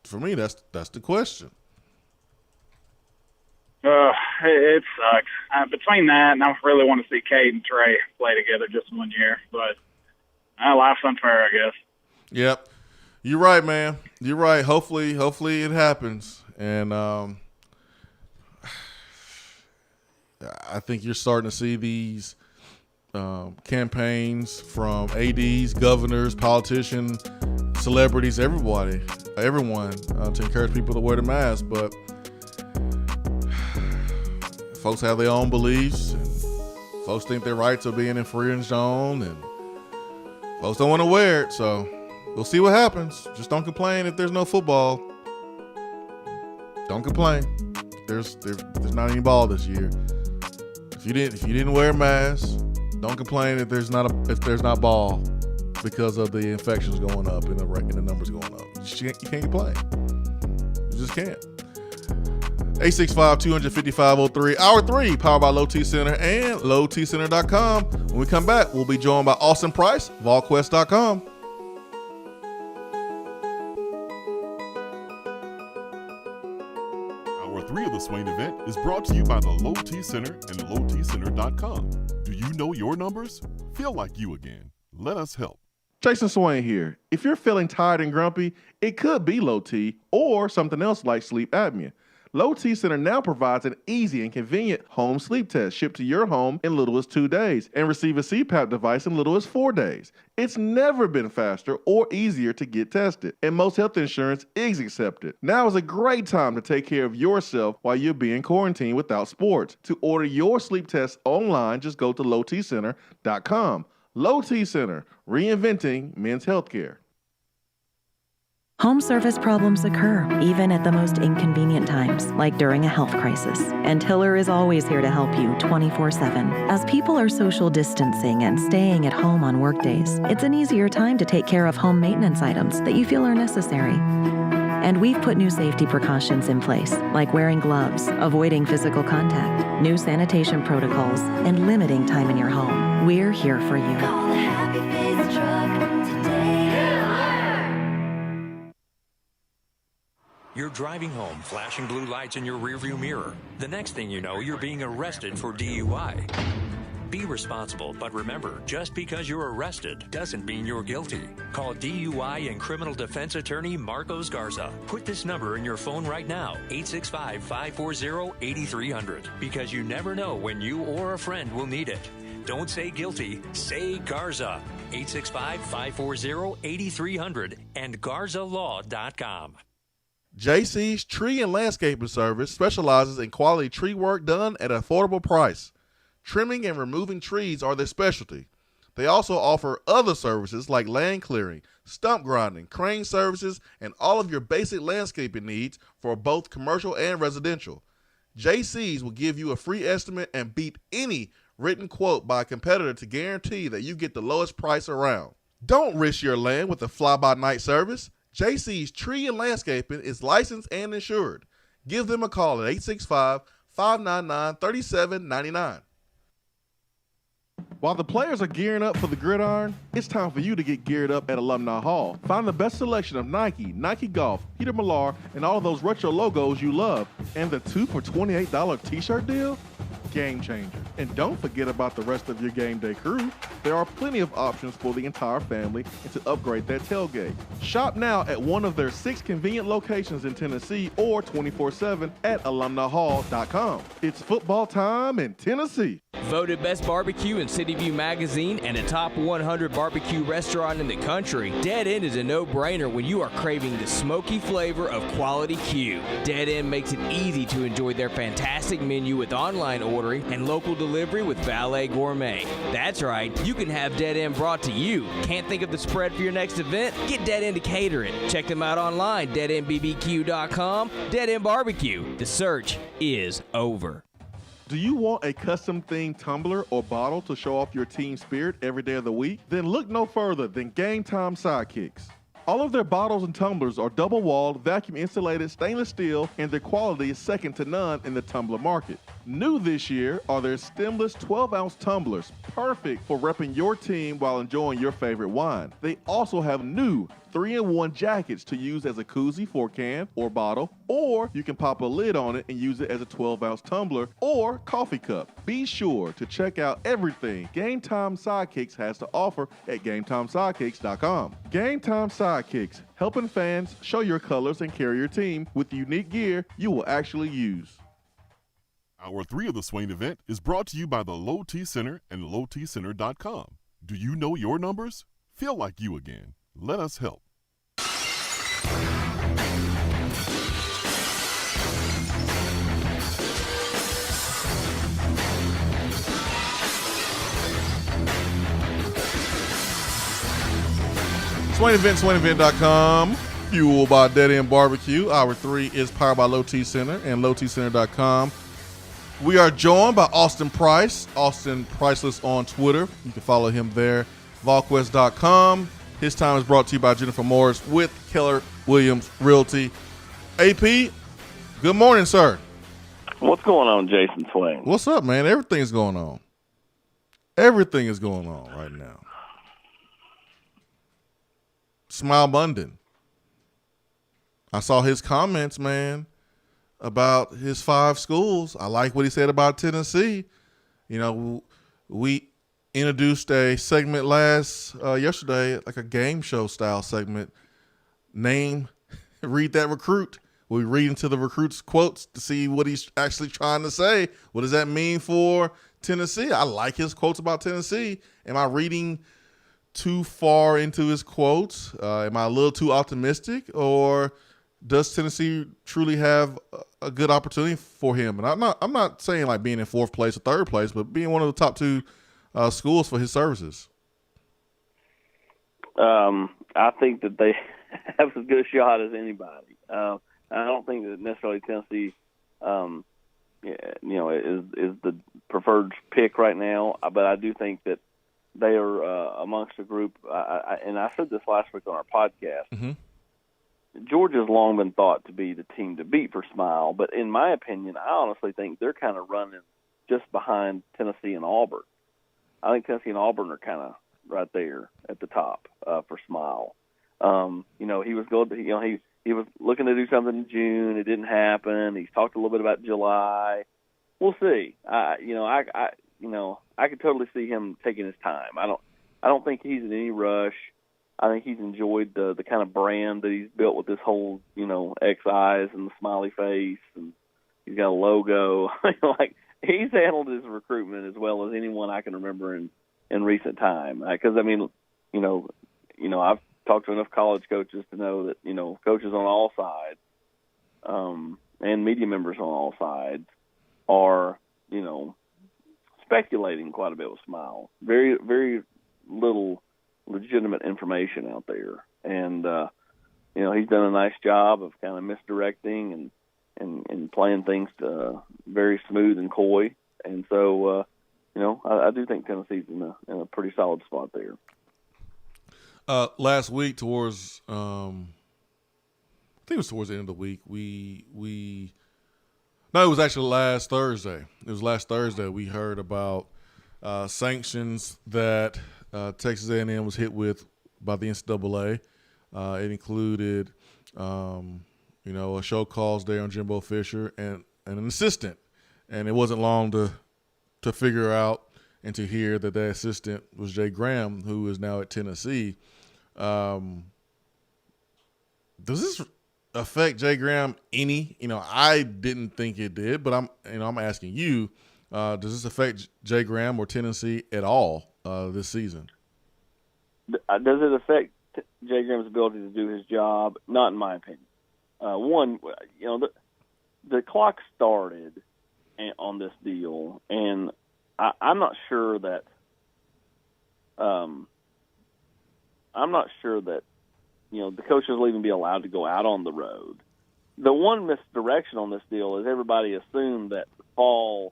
for me. That's the question. It sucks. Between that, and I really want to see Cade and Trey play together just 1 year, but life's unfair, I guess. Yep, you're right, man. You're right. Hopefully it happens, and I think you're starting to see these campaigns from ADs, governors, politicians, celebrities, everyone, to encourage people to wear the mask. But folks have their own beliefs, and folks think their rights are being infringed on, and folks don't want to wear it. So we'll see what happens. Just don't complain if there's no football. Don't complain. There's not any ball this year. If you didn't wear a mask, don't complain if there's not ball, because of the infections going up and the numbers going up. You can't complain. You just can't. 865-255-03. Hour 3, powered by Low T Center and lowtcenter.com. When we come back, we'll be joined by Austin Price, volquest.com. Hour 3 of the Swain event is brought to you by the Low T Center and lowtcenter.com. Do you know your numbers? Feel like you again. Let us help. Jason Swain here. If you're feeling tired and grumpy, it could be low T or something else like sleep apnea. Low T Center now provides an easy and convenient home sleep test shipped to your home in little as 2 days and receive a CPAP device in little as 4 days. It's never been faster or easier to get tested, and most health insurance is accepted. Now is a great time to take care of yourself while you're being quarantined without sports. To order your sleep test online, just go to lowtcenter.com. Low T Center, reinventing men's healthcare. Home service problems occur, even at the most inconvenient times, like during a health crisis. And Tiller is always here to help you 24/7. As people are social distancing and staying at home on workdays, it's an easier time to take care of home maintenance items that you feel are necessary. And we've put new safety precautions in place, like wearing gloves, avoiding physical contact, new sanitation protocols, and limiting time in your home. We're here for you. Call the Happy Face Truck today. You're driving home, flashing blue lights in your rearview mirror. The next thing you know, you're being arrested for DUI. Be responsible, but remember, just because you're arrested doesn't mean you're guilty. Call DUI and criminal defense attorney Marcos Garza. Put this number in your phone right now, 865-540-8300, because you never know when you or a friend will need it. Don't say guilty, say Garza. 865-540-8300 and garzalaw.com. JC's Tree and Landscaping Service specializes in quality tree work done at an affordable price. Trimming and removing trees are their specialty. They also offer other services like land clearing, stump grinding, crane services, and all of your basic landscaping needs for both commercial and residential. JC's will give you a free estimate and beat any written quote by a competitor to guarantee that you get the lowest price around. Don't risk your land with a fly-by-night service. JC's Tree and Landscaping is licensed and insured. Give them a call at 865-599-3799. While the players are gearing up for the gridiron, it's time for you to get geared up at Alumni Hall. Find the best selection of Nike, Nike Golf, Peter Millar, and all of those retro logos you love. And the 2 for $28 t-shirt deal? Game changer. And don't forget about the rest of your game day crew. There are plenty of options for the entire family and to upgrade that tailgate. Shop now at one of their 6 convenient locations in Tennessee or 24/7 at alumnihall.com. It's football time in Tennessee. Voted Best Barbecue in City View Magazine and a top 100 barbecue restaurant in the country, Dead End is a no-brainer when you are craving the smoky flavor of quality Q. Dead End makes it easy to enjoy their fantastic menu with online ordering and local delivery with Valet Gourmet. That's right, you can have Dead End brought to you. Can't think of the spread for your next event? Get Dead End to cater it. Check them out online, deadendbbq.com. Dead End Barbecue. The search is over. Do you want a custom-themed tumbler or bottle to show off your team spirit every day of the week? Then look no further than Game Time Sidekicks. All of their bottles and tumblers are double-walled, vacuum-insulated stainless steel, and their quality is second to none in the tumbler market. New this year are their stemless 12-ounce tumblers, perfect for repping your team while enjoying your favorite wine. They also have new 3-in-1 jackets to use as a koozie for a can or bottle, or you can pop a lid on it and use it as a 12-ounce tumbler or coffee cup. Be sure to check out everything Game Time Sidekicks has to offer at GameTimeSidekicks.com. Game Time Sidekicks, helping fans show your colors and carry your team with unique gear you will actually use. Hour 3 of the Swain event is brought to you by the Low T Center and LowTCenter.com. Do you know your numbers? Feel like you again. Let us help. Swain Event, SwainEvent.com. Fueled by Dead End Barbecue. Hour 3 is powered by Low T Center and LowTCenter.com. We are joined by Austin Price, Austin Priceless on Twitter. You can follow him there. VolQuest.com. His time is brought to you by Jennifer Morris with Keller Williams Realty. AP, good morning, sir. What's going on, Jason Swain? What's up, man? Everything's going on. Everything is going on right now. Smile Bundin. I saw his comments, man, about his 5 schools. I like what he said about Tennessee. You know, we introduced a segment yesterday, like a game show style segment. Read that recruit. We read into the recruit's quotes to see what he's actually trying to say. What does that mean for Tennessee? I like his quotes about Tennessee. Am I reading too far into his quotes? Am I a little too optimistic, or does Tennessee truly have a good opportunity for him? And I'm not saying like being in 4th place or 3rd place, but being one of the top 2 schools for his services. I think that they have as good a shot as anybody. I don't think that necessarily Tennessee, is the preferred pick right now. But I do think that they are amongst a group. And I said this last week on our podcast. Mm-hmm. Georgia's long been thought to be the team to beat for Smile, but in my opinion, I honestly think they're kind of running just behind Tennessee and Auburn. I think Tennessee and Auburn are kind of right there at the top for Smile. He was good. He was looking to do something in June. It didn't happen. He's talked a little bit about July. We'll see. I could totally see him taking his time. I don't think he's in any rush. I think he's enjoyed the kind of brand that he's built with this whole, X eyes and the smiley face, and he's got a logo. Like, he's handled his recruitment as well as anyone I can remember in recent time. Because I've talked to enough college coaches to know that coaches on all sides, and media members on all sides are speculating quite a bit with Smile. Very, very little legitimate information out there, and he's done a nice job of kind of misdirecting and playing things very smooth and coy, and so I do think Tennessee's in a pretty solid spot there. Last week, towards I think it was towards the end of the week, no, it was actually last Thursday. It was last Thursday we heard about sanctions that Texas A&M was hit with by the NCAA. It included, a show cause there on Jimbo Fisher and an assistant. And it wasn't long to figure out and to hear that assistant was Jay Graham, who is now at Tennessee. Does this affect Jay Graham any? I didn't think it did, but I'm asking you, does this affect Jay Graham or Tennessee at all this season? Does it affect Jay Graham's ability to do his job? Not in my opinion. One, the clock started on this deal, and I'm not sure that the coaches will even be allowed to go out on the road. The one misdirection on this deal is everybody assumed that the fall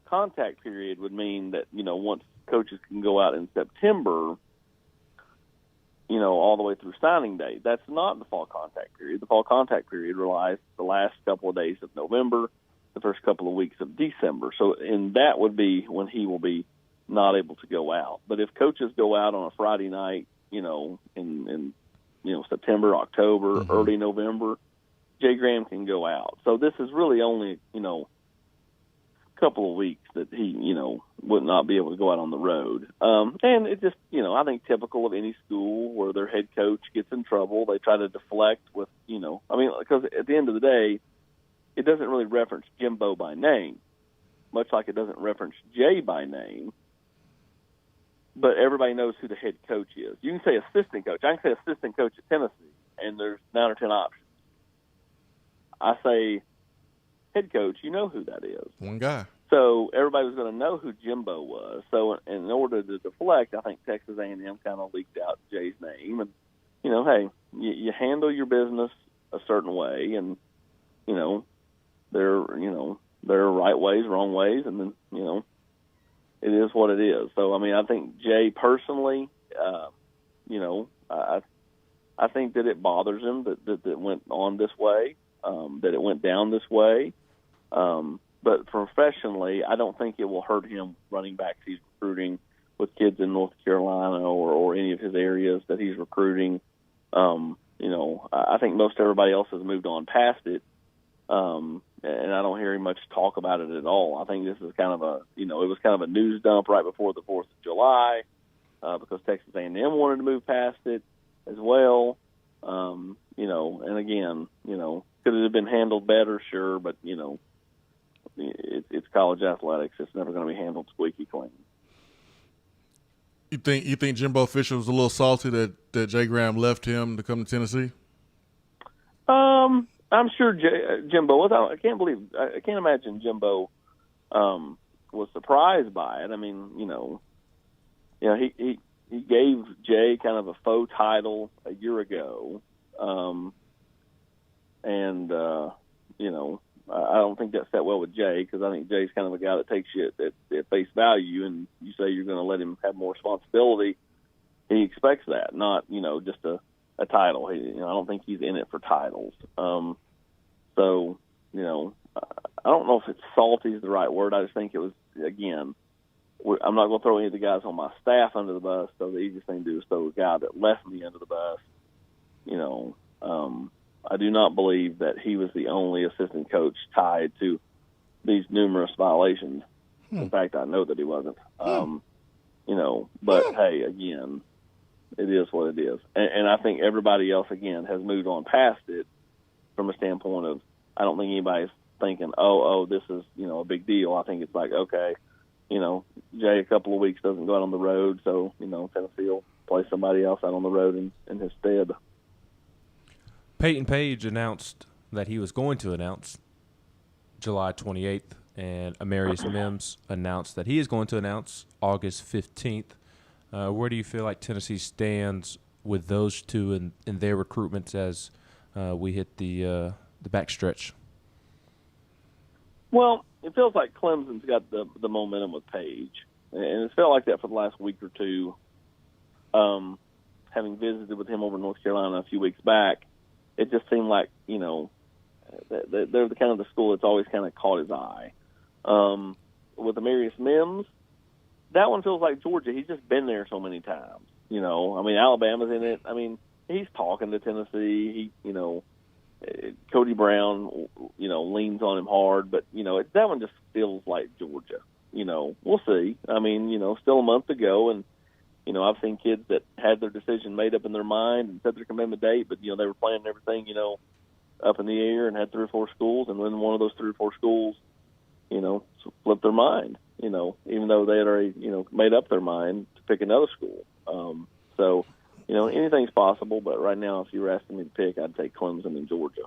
contact period would mean that, once coaches can go out in September, all the way through signing day. That's not the fall contact period. The fall contact period relies the last couple of days of November, the first couple of weeks of December. And that would be when he will be not able to go out. But if coaches go out on a Friday night, in September, October, early November, Jay Graham can go out. So this is really only, a couple of weeks that he, would not be able to go out on the road. And it just, I think typical of any school where their head coach gets in trouble, they try to deflect with, because at the end of the day, it doesn't really reference Jimbo by name, much like it doesn't reference Jay by name. But everybody knows who the head coach is. You can say assistant coach. I can say assistant coach at Tennessee, and there's 9 or 10 options. I say head coach, you know who that is. One guy. So everybody was going to know who Jimbo was. So in order to deflect, I think Texas A&M kind of leaked out Jay's name. And, hey, you handle your business a certain way, and, there are right ways, wrong ways, and then, it is what it is. So, I think Jay personally, I think that it bothers him that it went on this way, that it went down this way. But professionally, I don't think it will hurt him running back. He's recruiting with kids in North Carolina or any of his areas that he's recruiting. I think most everybody else has moved on past it. And I don't hear him much talk about it at all. I think this is kind of it was kind of a news dump right before the 4th of July because Texas A&M wanted to move past it as well. And again, could it have been handled better? Sure, but, it's college athletics. It's never going to be handled squeaky clean. You think Jimbo Fisher was a little salty that Jay Graham left him to come to Tennessee? I'm sure Jimbo was. I can't imagine Jimbo was surprised by it. He gave Jay kind of a faux title a year ago, I don't think that set well with Jay because I think Jay's kind of a guy that takes you at face value, and you say you're going to let him have more responsibility. He expects that, not just a title. I don't think he's in it for titles. I don't know if it's salty is the right word. I just think it was, again, I'm not going to throw any of the guys on my staff under the bus, so the easiest thing to do is throw a guy that left me under the bus. I do not believe that he was the only assistant coach tied to these numerous violations. In fact, I know that he wasn't. But hey, again, it is what it is. And I think everybody else, again, has moved on past it from a standpoint of, I don't think anybody's thinking, this is, a big deal. I think it's like, okay, Jay a couple of weeks doesn't go out on the road, so, Tennessee will play somebody else out on the road in his stead. Peyton Page announced that he was going to announce July 28th, and Amarius Mims announced that he is going to announce August 15th. Where do you feel like Tennessee stands with those two in their recruitments as we hit the backstretch? Well, it feels like Clemson's got the momentum with Page, and it's felt like that for the last week or two. having visited with him over in North Carolina a few weeks back, it just seemed like, you know, they're the kind of the school that's always kind of caught his eye. With Amarius Mims, that one feels like Georgia. He's just been there so many times. You know, I mean, Alabama's in it. I mean, he's talking to Tennessee. He, you know, Cody Brown, you know, leans on him hard. But, you know, that one just feels like Georgia. You know, we'll see. I mean, you know, still a month to go. And, you know, I've seen kids that had their decision made up in their mind and set their commitment date, but, you know, they were planning everything, you know, up in the air and had 3 or 4 schools. And then one of those 3 or 4 schools, you know, flipped their mind, you know, even though they had already, you know, made up their mind to pick another school. So, you know, anything's possible, but right now, if you were asking me to pick, I'd take Clemson and Georgia.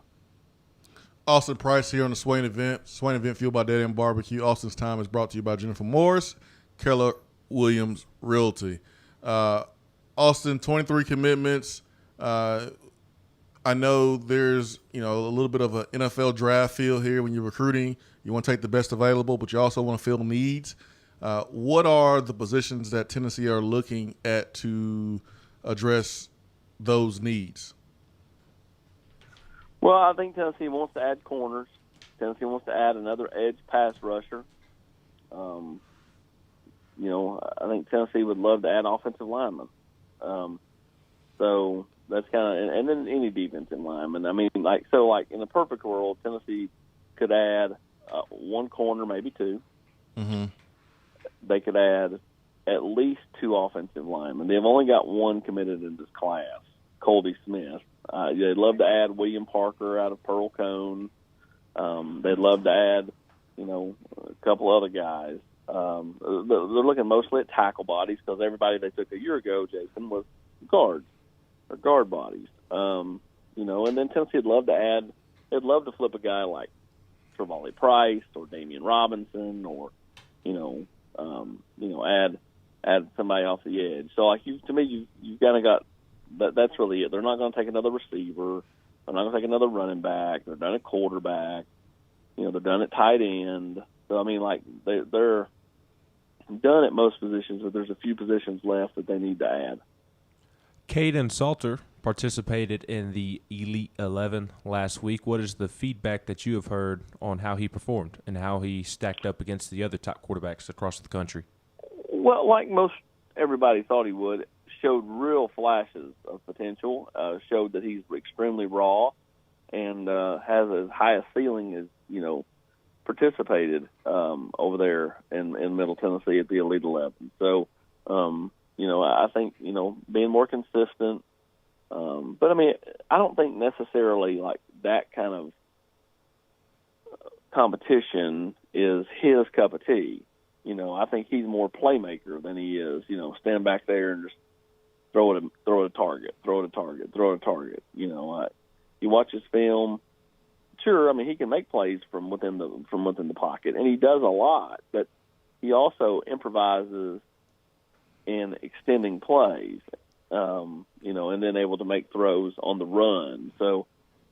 Austin Price here on the Swain event. Swain event fueled by Dead End Barbecue. Austin's Time is brought to you by Jennifer Morris, Keller Williams Realty. Austin, 23 commitments. I know there's, you know, a little bit of an NFL draft feel here when you're recruiting. You want to take the best available, but you also want to fill needs. What are the positions that Tennessee are looking at to address those needs? Well, I think Tennessee wants to add corners. Tennessee wants to add another edge pass rusher. You know, I think Tennessee would love to add offensive linemen. So that's kind of, and then any defensive lineman. I mean, like in a perfect world, Tennessee could add 1 corner, maybe 2. Mm-hmm. They could add at least 2 offensive linemen. They've only got 1 committed in this class, Colby Smith. They'd love to add William Parker out of Pearl Cone. They'd love to add, you know, a couple other guys. They're looking mostly at tackle bodies because everybody they took a year ago, Jason, was guards or guard bodies. You know, and then Tennessee would love to add. They'd love to flip a guy like Trevally Price or Damian Robinson, or add somebody off the edge. So like you kind of got that's really it. They're not going to take another receiver. They're not going to take another running back. They're done at quarterback. You know, they're done at tight end. So I mean, like they're done at most positions, but there's a few positions left that they need to add. Caden Salter participated in the Elite 11 last week. What is the feedback that you have heard on how he performed and how he stacked up against the other top quarterbacks across the country? Well, like most everybody thought he would, showed real flashes of potential, showed that he's extremely raw and has as high a ceiling as, you know, participated over there in Middle Tennessee at the Elite 11. So, you know, I think, you know, being more consistent. But, I mean, I don't think necessarily like that kind of competition is his cup of tea. You know, I think he's more playmaker than he is, you know, stand back there and just throw it a target. You know, you watch his film. Sure, I mean, he can make plays from within the pocket, and he does a lot. But he also improvises in extending plays, you know, and then able to make throws on the run. So,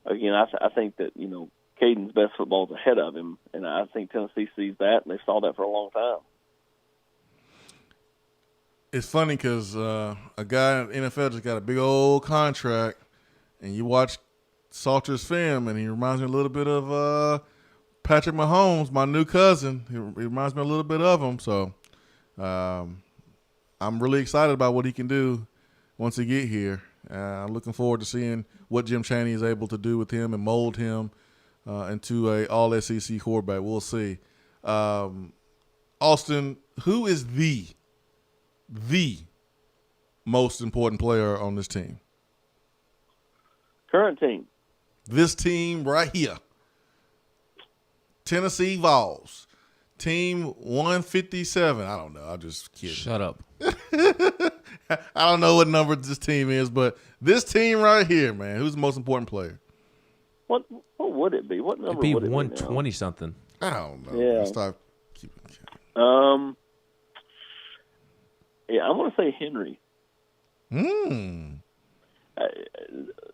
again, I think that, you know, Caden's best football is ahead of him, and I think Tennessee sees that, and they saw that for a long time. It's funny because a guy in the NFL just got a big old contract, and you watch Salter's film, and he reminds me a little bit of Patrick Mahomes, my new cousin. He reminds me a little bit of him. So I'm really excited about what he can do once he get here. I'm looking forward to seeing what Jim Chaney is able to do with him and mold him into a all-SEC quarterback. We'll see. Austin, who is the most important player on this team? Current team. This team right here. Tennessee Vols. Team 157. I don't know. I'm just kidding. Shut up. I don't know what number this team is, but this team right here, man, who's the most important player? What would it be? What number It'd be would it 120 something. I don't know. Yeah. Stop keeping Yeah, I want to say Henry.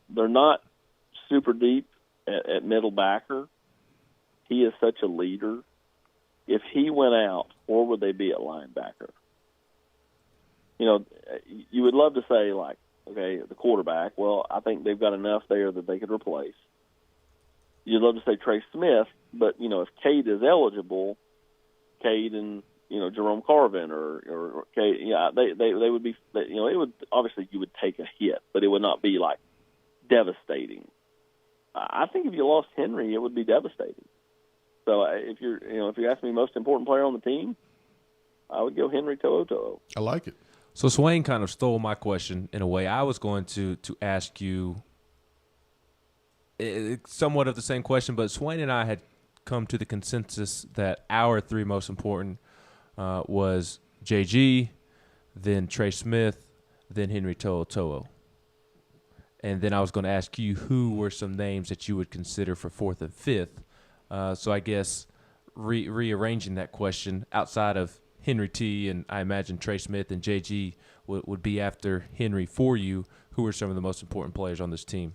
They're not super deep at middle backer. He is such a leader. If he went out, where would they be at linebacker? You know, you would love to say, like, okay, the quarterback. Well, I think they've got enough there that they could replace. You'd love to say Trey Smith, but, if Cade is eligible, Cade and, Jerome Carvin or Cade, they would be, it would, obviously you would take a hit, but it would not be like devastating. I think if you lost Henry, it would be devastating. So if you ask me most important player on the team, I would go Henry To'oTo'o. I like it. So Swain kind of stole my question in a way. I was going to ask you somewhat of the same question, but Swain and I had come to the consensus that our three most important was JG, then Trey Smith, then Henry To'oTo'o. And then I was going to ask you who were some names that you would consider for fourth and fifth. So I guess rearranging that question outside of Henry T and I imagine Trey Smith and JG would be after Henry for you. Who are some of the most important players on this team?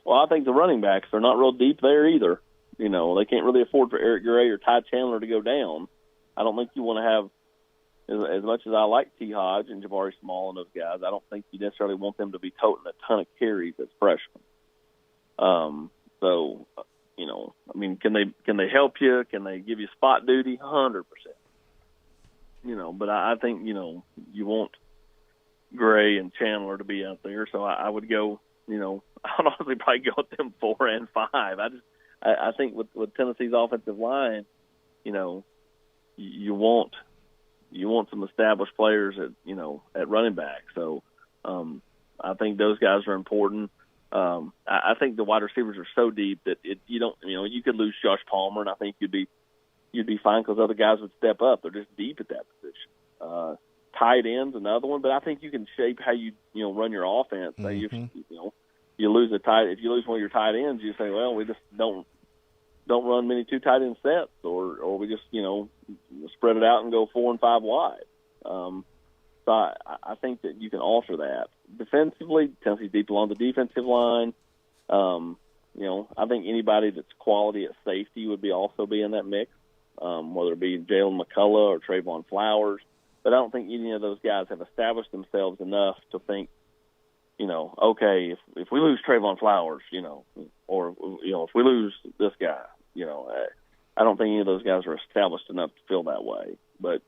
Well, I think the running backs are not real deep there either. They can't really afford for Eric Gray or Ty Chandler to go down. I don't think you want to have, as much as I like T. Hodge and Jabari Small and those guys, I don't think you necessarily want them to be toting a ton of carries as freshmen. Can they help you? Can they give you spot duty? 100%. But I think, you want Gray and Chandler to be out there. So I would go, I'd honestly probably go with them 4 and 5. I think with Tennessee's offensive line, you want some established players at running back. So I think those guys are important. I think the wide receivers are so deep that you could lose Josh Palmer, and I think you'd be fine because other guys would step up. They're just deep at that position. Tight ends, another one, but I think you can shape how you run your offense. Mm-hmm. You lose if you lose one of your tight ends, you say, well, we just don't run many 2 tight end sets, or we just spread it out and go 4 and 5 wide. So I think that you can alter that. Defensively, Tennessee's deep along the defensive line. I think anybody that's quality at safety would also be in that mix, whether it be Jalen McCullough or Trayvon Flowers. But I don't think any of those guys have established themselves enough to think, okay, if we lose Trayvon Flowers, or if we lose this guy, I don't think any of those guys are established enough to feel that way. But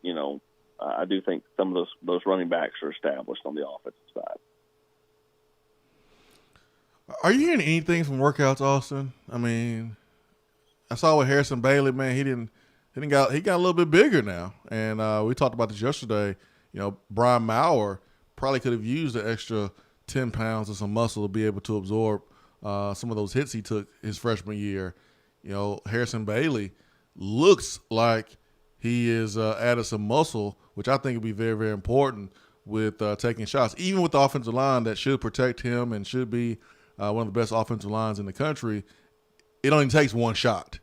I do think some of those running backs are established on the offensive side. Are you hearing anything from workouts, Austin? I mean, I saw with Harrison Bailey, man, he got a little bit bigger now, and we talked about this yesterday. Brian Maurer probably could have used the extra 10 pounds of some muscle to be able to absorb some of those hits he took his freshman year. Harrison Bailey looks like he is added some muscle, which I think would be very, very important with taking shots. Even with the offensive line that should protect him and should be one of the best offensive lines in the country, it only takes one shot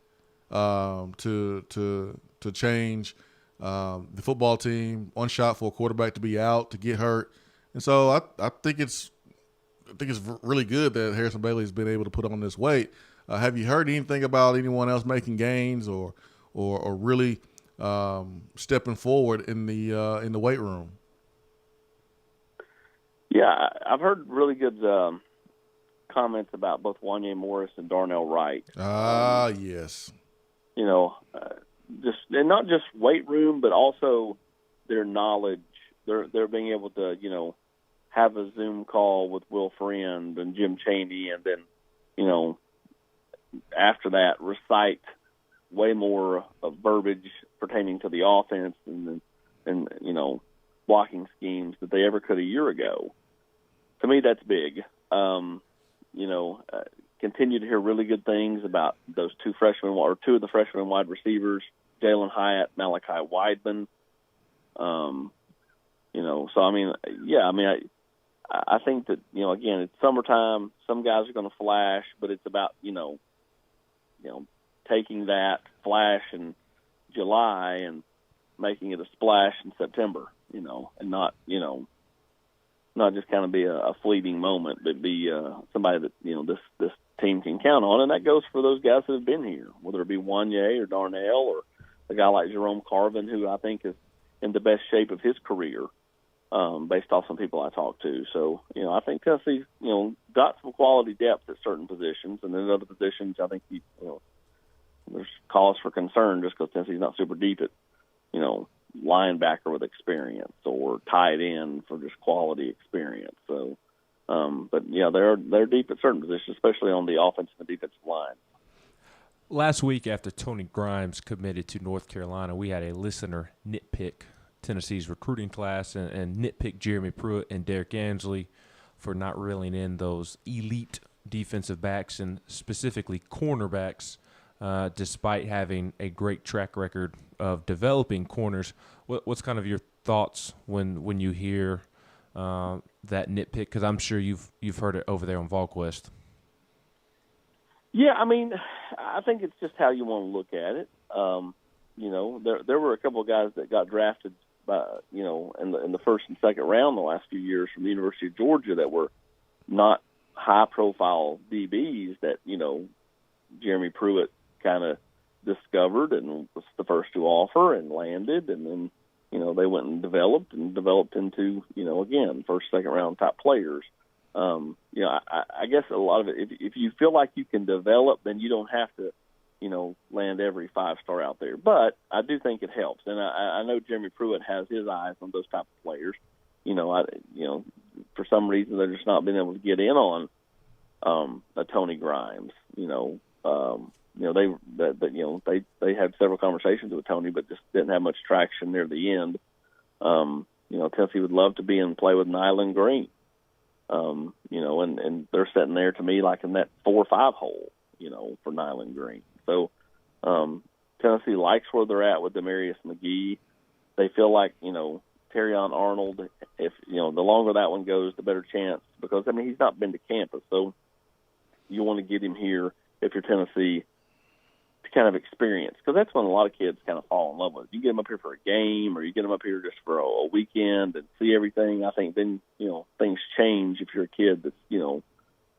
to change the football team. One shot for a quarterback to be out, to get hurt. And so I think it's really good that Harrison Bailey has been able to put on this weight. Have you heard anything about anyone else making gains or really stepping forward in the weight room? Yeah, I've heard really good comments about both Wanye Morris and Darnell Wright. Yes. And not just weight room, but also their knowledge. They're being able to, have a Zoom call with Will Friend and Jim Chaney, and then, after that, recite way more of verbiage pertaining to the offense and blocking schemes that they ever could a year ago. To me, that's big. Continue to hear really good things about those two of the freshman wide receivers, Jalen Hyatt, Malachi Weidman. I think that, again, it's summertime. Some guys are going to flash, but it's about, taking that flash in July and making it a splash in September, and not just kind of be a fleeting moment, but be somebody that, this team can count on. And that goes for those guys that have been here, whether it be Wanye or Darnell or a guy like Jerome Carvin, who I think is in the best shape of his career. based off some people I talked to. So, I think Tennessee's, got some quality depth at certain positions, and then other positions I think, there's cause for concern just because Tennessee's not super deep at, linebacker with experience or tight end for just quality experience. So, but yeah, they're deep at certain positions, especially on the offensive and defensive line. Last week, after Tony Grimes committed to North Carolina, we had a listener nitpick Tennessee's recruiting class and nitpick Jeremy Pruitt and Derek Ansley for not reeling in those elite defensive backs and specifically cornerbacks, despite having a great track record of developing corners. What's kind of your thoughts when you hear that nitpick? Because I'm sure you've heard it over there on VolQuest. Yeah, I mean, I think it's just how you want to look at it. There were a couple of guys that got drafted by, in the first and second round the last few years from the University of Georgia that were not high-profile DBs that, Jeremy Pruitt kind of discovered and was the first to offer and landed, and then, they went and developed into, again, first, second round top players. I guess a lot of it, if you feel like you can develop, then you don't have to, land every 5-star out there. But I do think it helps. And I know Jeremy Pruitt has his eyes on those type of players. For some reason they're just not being able to get in on a Tony Grimes. They had several conversations with Tony, but just didn't have much traction near the end. Tennessee would love to be in play with Nyland Green. And they're sitting there to me like in that 4 or 5 hole, for Nyland Green. So Tennessee likes where they're at with Demarius McGee. They feel like, Terrion Arnold, if, the longer that one goes, the better chance, because, he's not been to campus. So you want to get him here if you're Tennessee to kind of experience, because that's when a lot of kids kind of fall in love with it. You get them up here for a game, or you get them up here just for a weekend and see everything. I think then, things change if you're a kid that's, a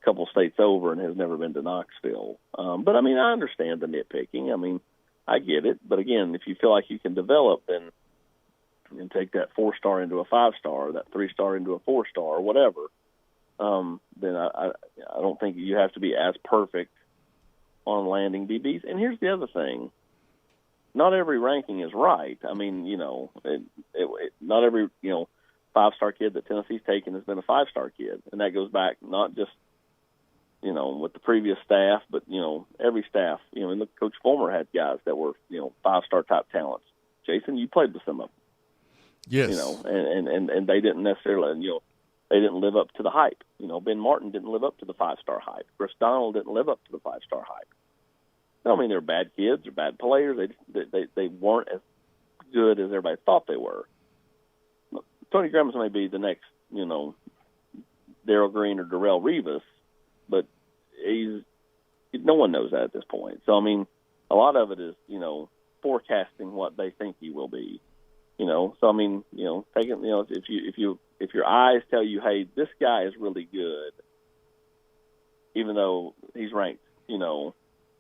couple states over and has never been to Knoxville. But, I understand the nitpicking. I get it. But, again, if you feel like you can develop and take that 4-star into a 5-star, that 3-star into a 4-star, or whatever, then I don't think you have to be as perfect on landing DBs. And here's the other thing. Not every ranking is right. Not every, 5-star kid that Tennessee's taken has been a 5-star kid. And that goes back not just, with the previous staff, but, every staff. And look, Coach Fulmer had guys that were, 5-star type talents. Jason, you played with some of them. Yes. And they didn't necessarily, they didn't live up to the hype. Ben Martin didn't live up to the 5-star hype. Chris Donald didn't live up to the 5-star hype. They're bad kids, they're bad players. They weren't as good as everybody thought they were. Tony Grimes may be the next, Darrell Green or Darrell Rivas, but no one knows that at this point. So, a lot of it is, forecasting what they think he will be. So taking, if your eyes tell you, hey, this guy is really good, even though he's ranked,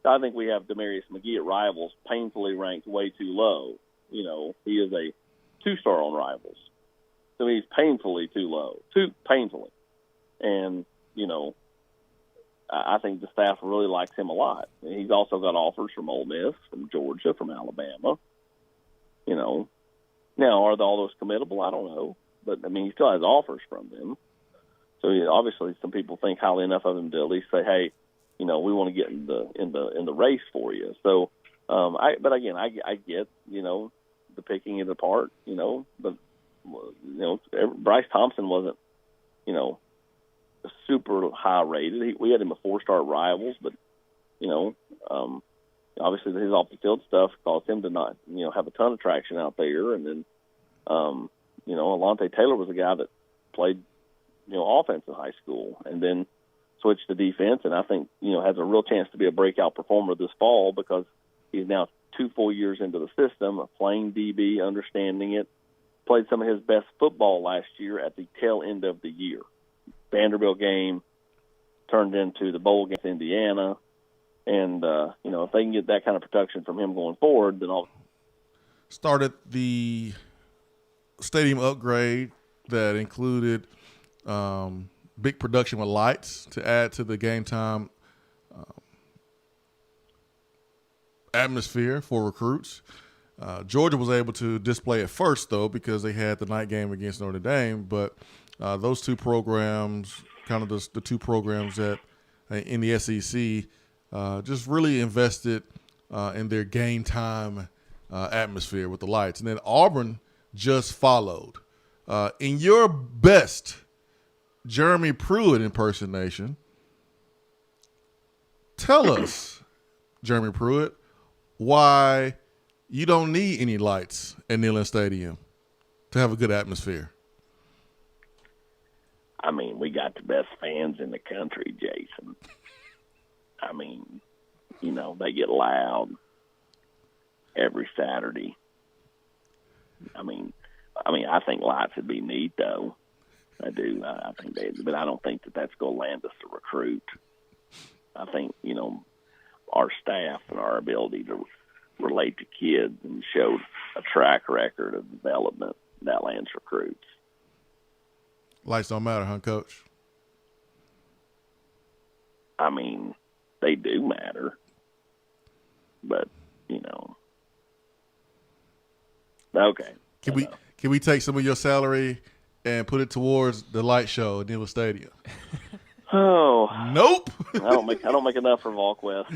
I think we have Demarius McGee at Rivals painfully ranked way too low. He is a 2-star on Rivals. So he's painfully too low, painfully. And, I think the staff really likes him a lot. He's also got offers from Ole Miss, from Georgia, from Alabama. Now, are all those committable? I don't know. But, he still has offers from them. So, obviously, some people think highly enough of him to at least say, hey, we want to get in the race for you. So, I get, the picking it apart, but, Bryce Thompson wasn't, super high rated. We had him a 4-star Rivals, but, obviously his off the field stuff caused him to not, have a ton of traction out there. And then, Alontae Taylor was a guy that played, offense in high school and then switched to defense. And I think, has a real chance to be a breakout performer this fall because he's now 2 full years into the system, playing DB, understanding it, played some of his best football last year at the tail end of the year. Vanderbilt game turned into the bowl against Indiana. And, if they can get that kind of production from him going forward, then I'll started the stadium upgrade that included big production with lights to add to the game time atmosphere for recruits. Georgia was able to display it first, though, because they had the night game against Notre Dame. But those two programs, kind of the two programs that in the SEC, just really invested in their game time atmosphere with the lights. And then Auburn just followed. In your best Jeremy Pruitt impersonation, tell us, Jeremy Pruitt, why you don't need any lights at Neyland Stadium to have a good atmosphere. I mean, we got the best fans in the country, Jason. I mean, you know, they get loud every Saturday. I mean, I think lights would be neat, though. I do. I think but I don't think that that's going to land us a recruit. I think, you know, our staff and our ability to relate to kids and show a track record of development that lands recruits. Lights don't matter, huh, Coach? I mean, they do matter, but you know, okay. Can we take some of your salary and put it towards the light show at Neyland Stadium? Oh, nope. I don't make enough for VolQuest.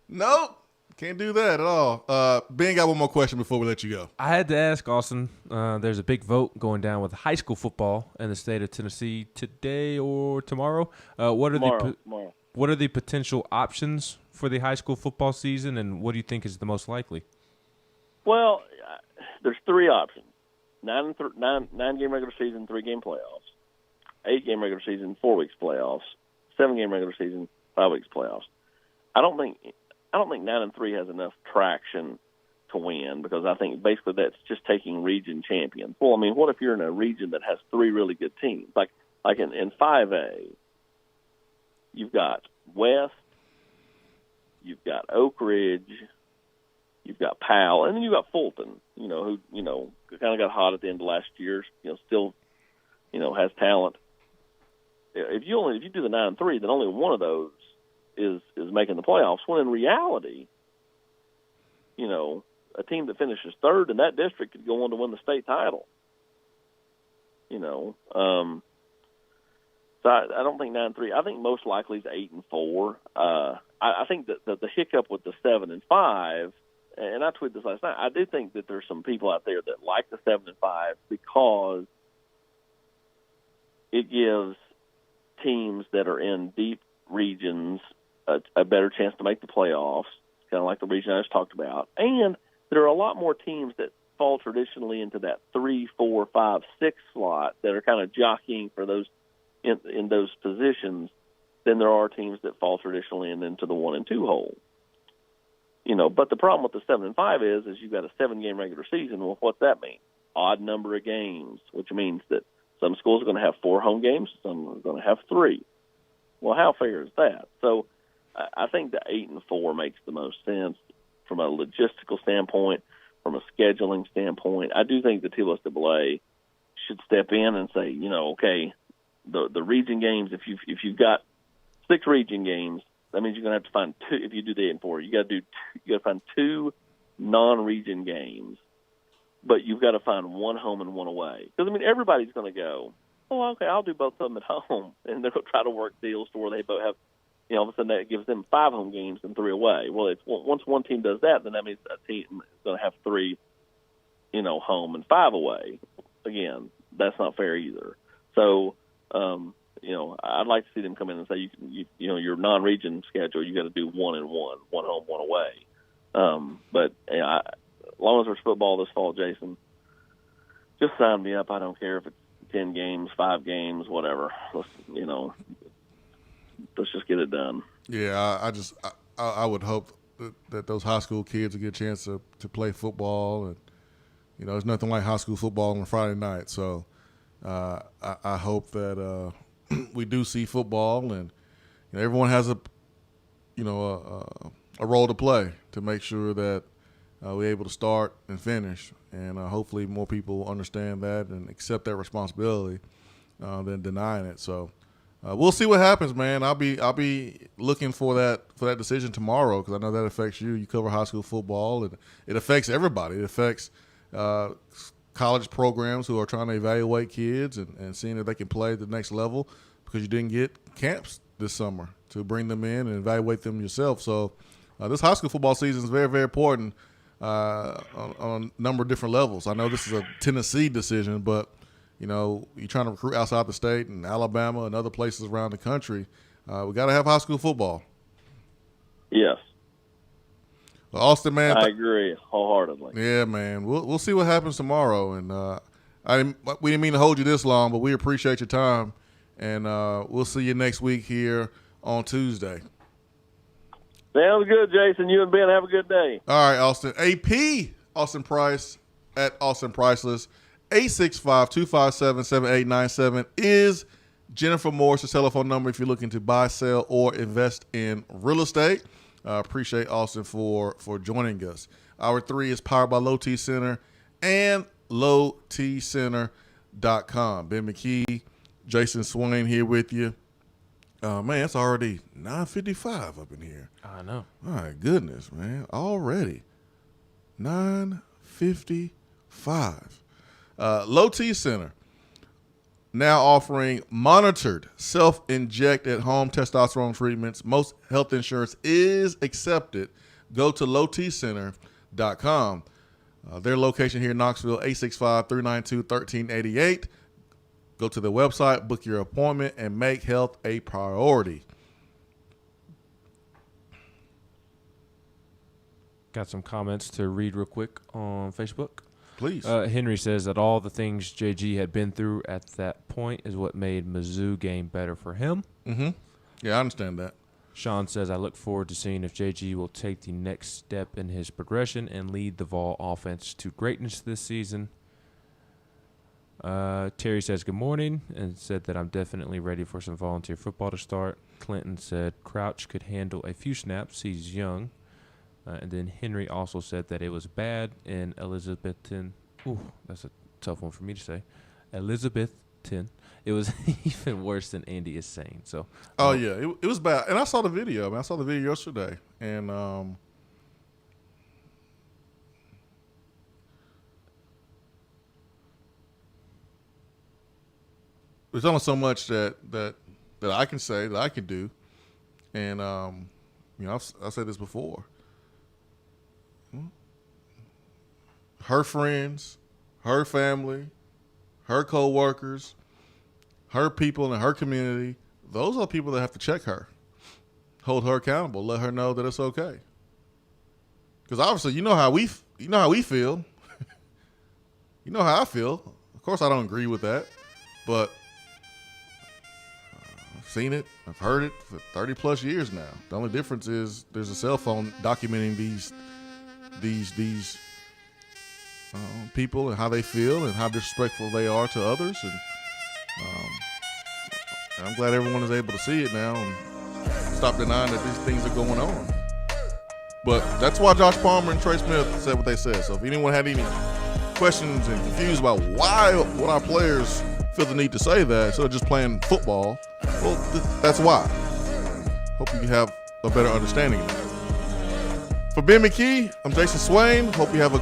Nope. Can't do that at all. Ben got one more question before we let you go. I had to ask, Austin, there's a big vote going down with high school football in the state of Tennessee today or tomorrow. What are the potential options for the high school football season, and what do you think is the most likely? Well, there's three options: 9-game regular season, 3-game playoffs; 8-game regular season, 4 weeks playoffs; 7-game regular season, 5 weeks playoffs. I don't think 9-3 has enough traction to win, because I think basically that's just taking region champions. Well, I mean, what if you're in a region that has 3 really good teams? Like in 5A, you've got West, you've got Oak Ridge, you've got Powell, and then you've got Fulton, who kind of got hot at the end of last year, still, has talent. If you do the 9-3, then only one of those is making the playoffs, when in reality, a team that finishes third in that district could go on to win the state title. So I don't think 9-3. I think most likely it's 8-4. I think that the hiccup with the 7-5, and I tweeted this last night, I do think that there's some people out there that like the 7-5 because it gives teams that are in deep regions a better chance to make the playoffs, kind of like the region I just talked about. And there are a lot more teams that fall traditionally into that 3, 4, 5, 6 slot that are kind of jockeying for those in those positions than there are teams that fall traditionally into the 1 and 2 hole. But the problem with the 7-5 is you've got a 7-game regular season. Well, what's that mean? Odd number of games, which means that some schools are going to have 4 home games, some are going to have 3. Well, how fair is that? So I think the 8-4 makes the most sense from a logistical standpoint, from a scheduling standpoint. I do think the TLSAA should step in and say, okay, the region games, if you've got 6 region games, that means you're going to have to find 2. If you do the 8-4, you got to find 2 non-region games, but you've got to find 1 home and 1 away. Because everybody's going to go, oh, okay, I'll do both of them at home, and they're going to try to work deals to where they both have. All of a sudden that gives them 5 home games and 3 away. Well, once one team does that, then that means a team is going to have 3, home and 5 away. Again, that's not fair either. So, I'd like to see them come in and say, your non-region schedule, you got to do 1 and 1 home, 1 away. But as long as there's football this fall, Jason, just sign me up. I don't care if it's 10 games, 5 games, whatever. Let's just get it done. Yeah, I would hope that those high school kids will get a chance to play football, and there's nothing like high school football on a Friday night. So I hope that we do see football, and everyone has a role to play to make sure that we're able to start and finish and hopefully more people understand that and accept that responsibility than denying it. So we'll see what happens, man. I'll be looking for that decision tomorrow because I know that affects you. You cover high school football, and it affects everybody. It affects college programs who are trying to evaluate kids and seeing if they can play at the next level because you didn't get camps this summer to bring them in and evaluate them yourself. So this high school football season is very, very important on a number of different levels. I know this is a Tennessee decision, but, you know, you're trying to recruit outside the state and Alabama and other places around the country. We got to have high school football. Yes. Well, Austin, man. I agree wholeheartedly. Yeah, man. We'll see what happens tomorrow. And we didn't mean to hold you this long, but we appreciate your time. And we'll see you next week here on Tuesday. Sounds good, Jason. You and Ben have a good day. All right, Austin. AP Austin Price at Austin Priceless. 865-257-7897 is Jennifer Morris's telephone number if you're looking to buy, sell, or invest in real estate. Appreciate Austin for joining us. Hour 3 is powered by Low T Center and lowtcenter.com. Ben McKee, Jason Swain here with you. Man, it's already 9:55 up in here. I know. My goodness, man. Already 9:55. Low T Center now offering monitored self-inject at home testosterone treatments. Most health insurance is accepted. Go to lowtcenter.com. Their location here in Knoxville, 865-392-1388. Go to the website, book your appointment, and make health a priority. Got some comments to read real quick on Facebook. Please. Henry says that all the things JG had been through at that point is what made Mizzou game better for him. Mm-hmm. Yeah, I understand that. Sean says, I look forward to seeing if JG will take the next step in his progression and lead the Vol offense to greatness this season. Terry says good morning and said that I'm definitely ready for some volunteer football to start. Clinton said Crouch could handle a few snaps. He's young. And then Henry also said that it was bad in Elizabethton. Ooh, that's a tough one for me to say. Elizabethton. It was even worse than Andy is saying. So. Oh, yeah. It was bad. And I saw the video. Man, I saw the video yesterday. And there's only so much that I can say, that I can do. And, you know, I've said this before. Her friends, her family, her co-workers, her people in her community, those are the people that have to check her, hold her accountable, let her know that it's okay. Because obviously, you know how we feel. You know how I feel. Of course, I don't agree with that, but I've seen it, I've heard it for 30 plus years now. The only difference is there's a cell phone documenting these people and how they feel and how disrespectful they are to others, and I'm glad everyone is able to see it now and stop denying that these things are going on. But that's why Josh Palmer and Trey Smith said what they said. So if anyone had any questions and confused about why would our players feel the need to say that instead of just playing football, well, that's why. Hope you have a better understanding of that. For Ben McKee, I'm Jason Swain. Hope you have a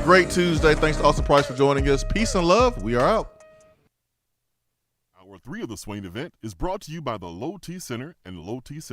great Tuesday. Thanks to Austin Price for joining us. Peace and love. We are out. Hour 3 of the Swain event is brought to you by the Low T Center and Low T Center.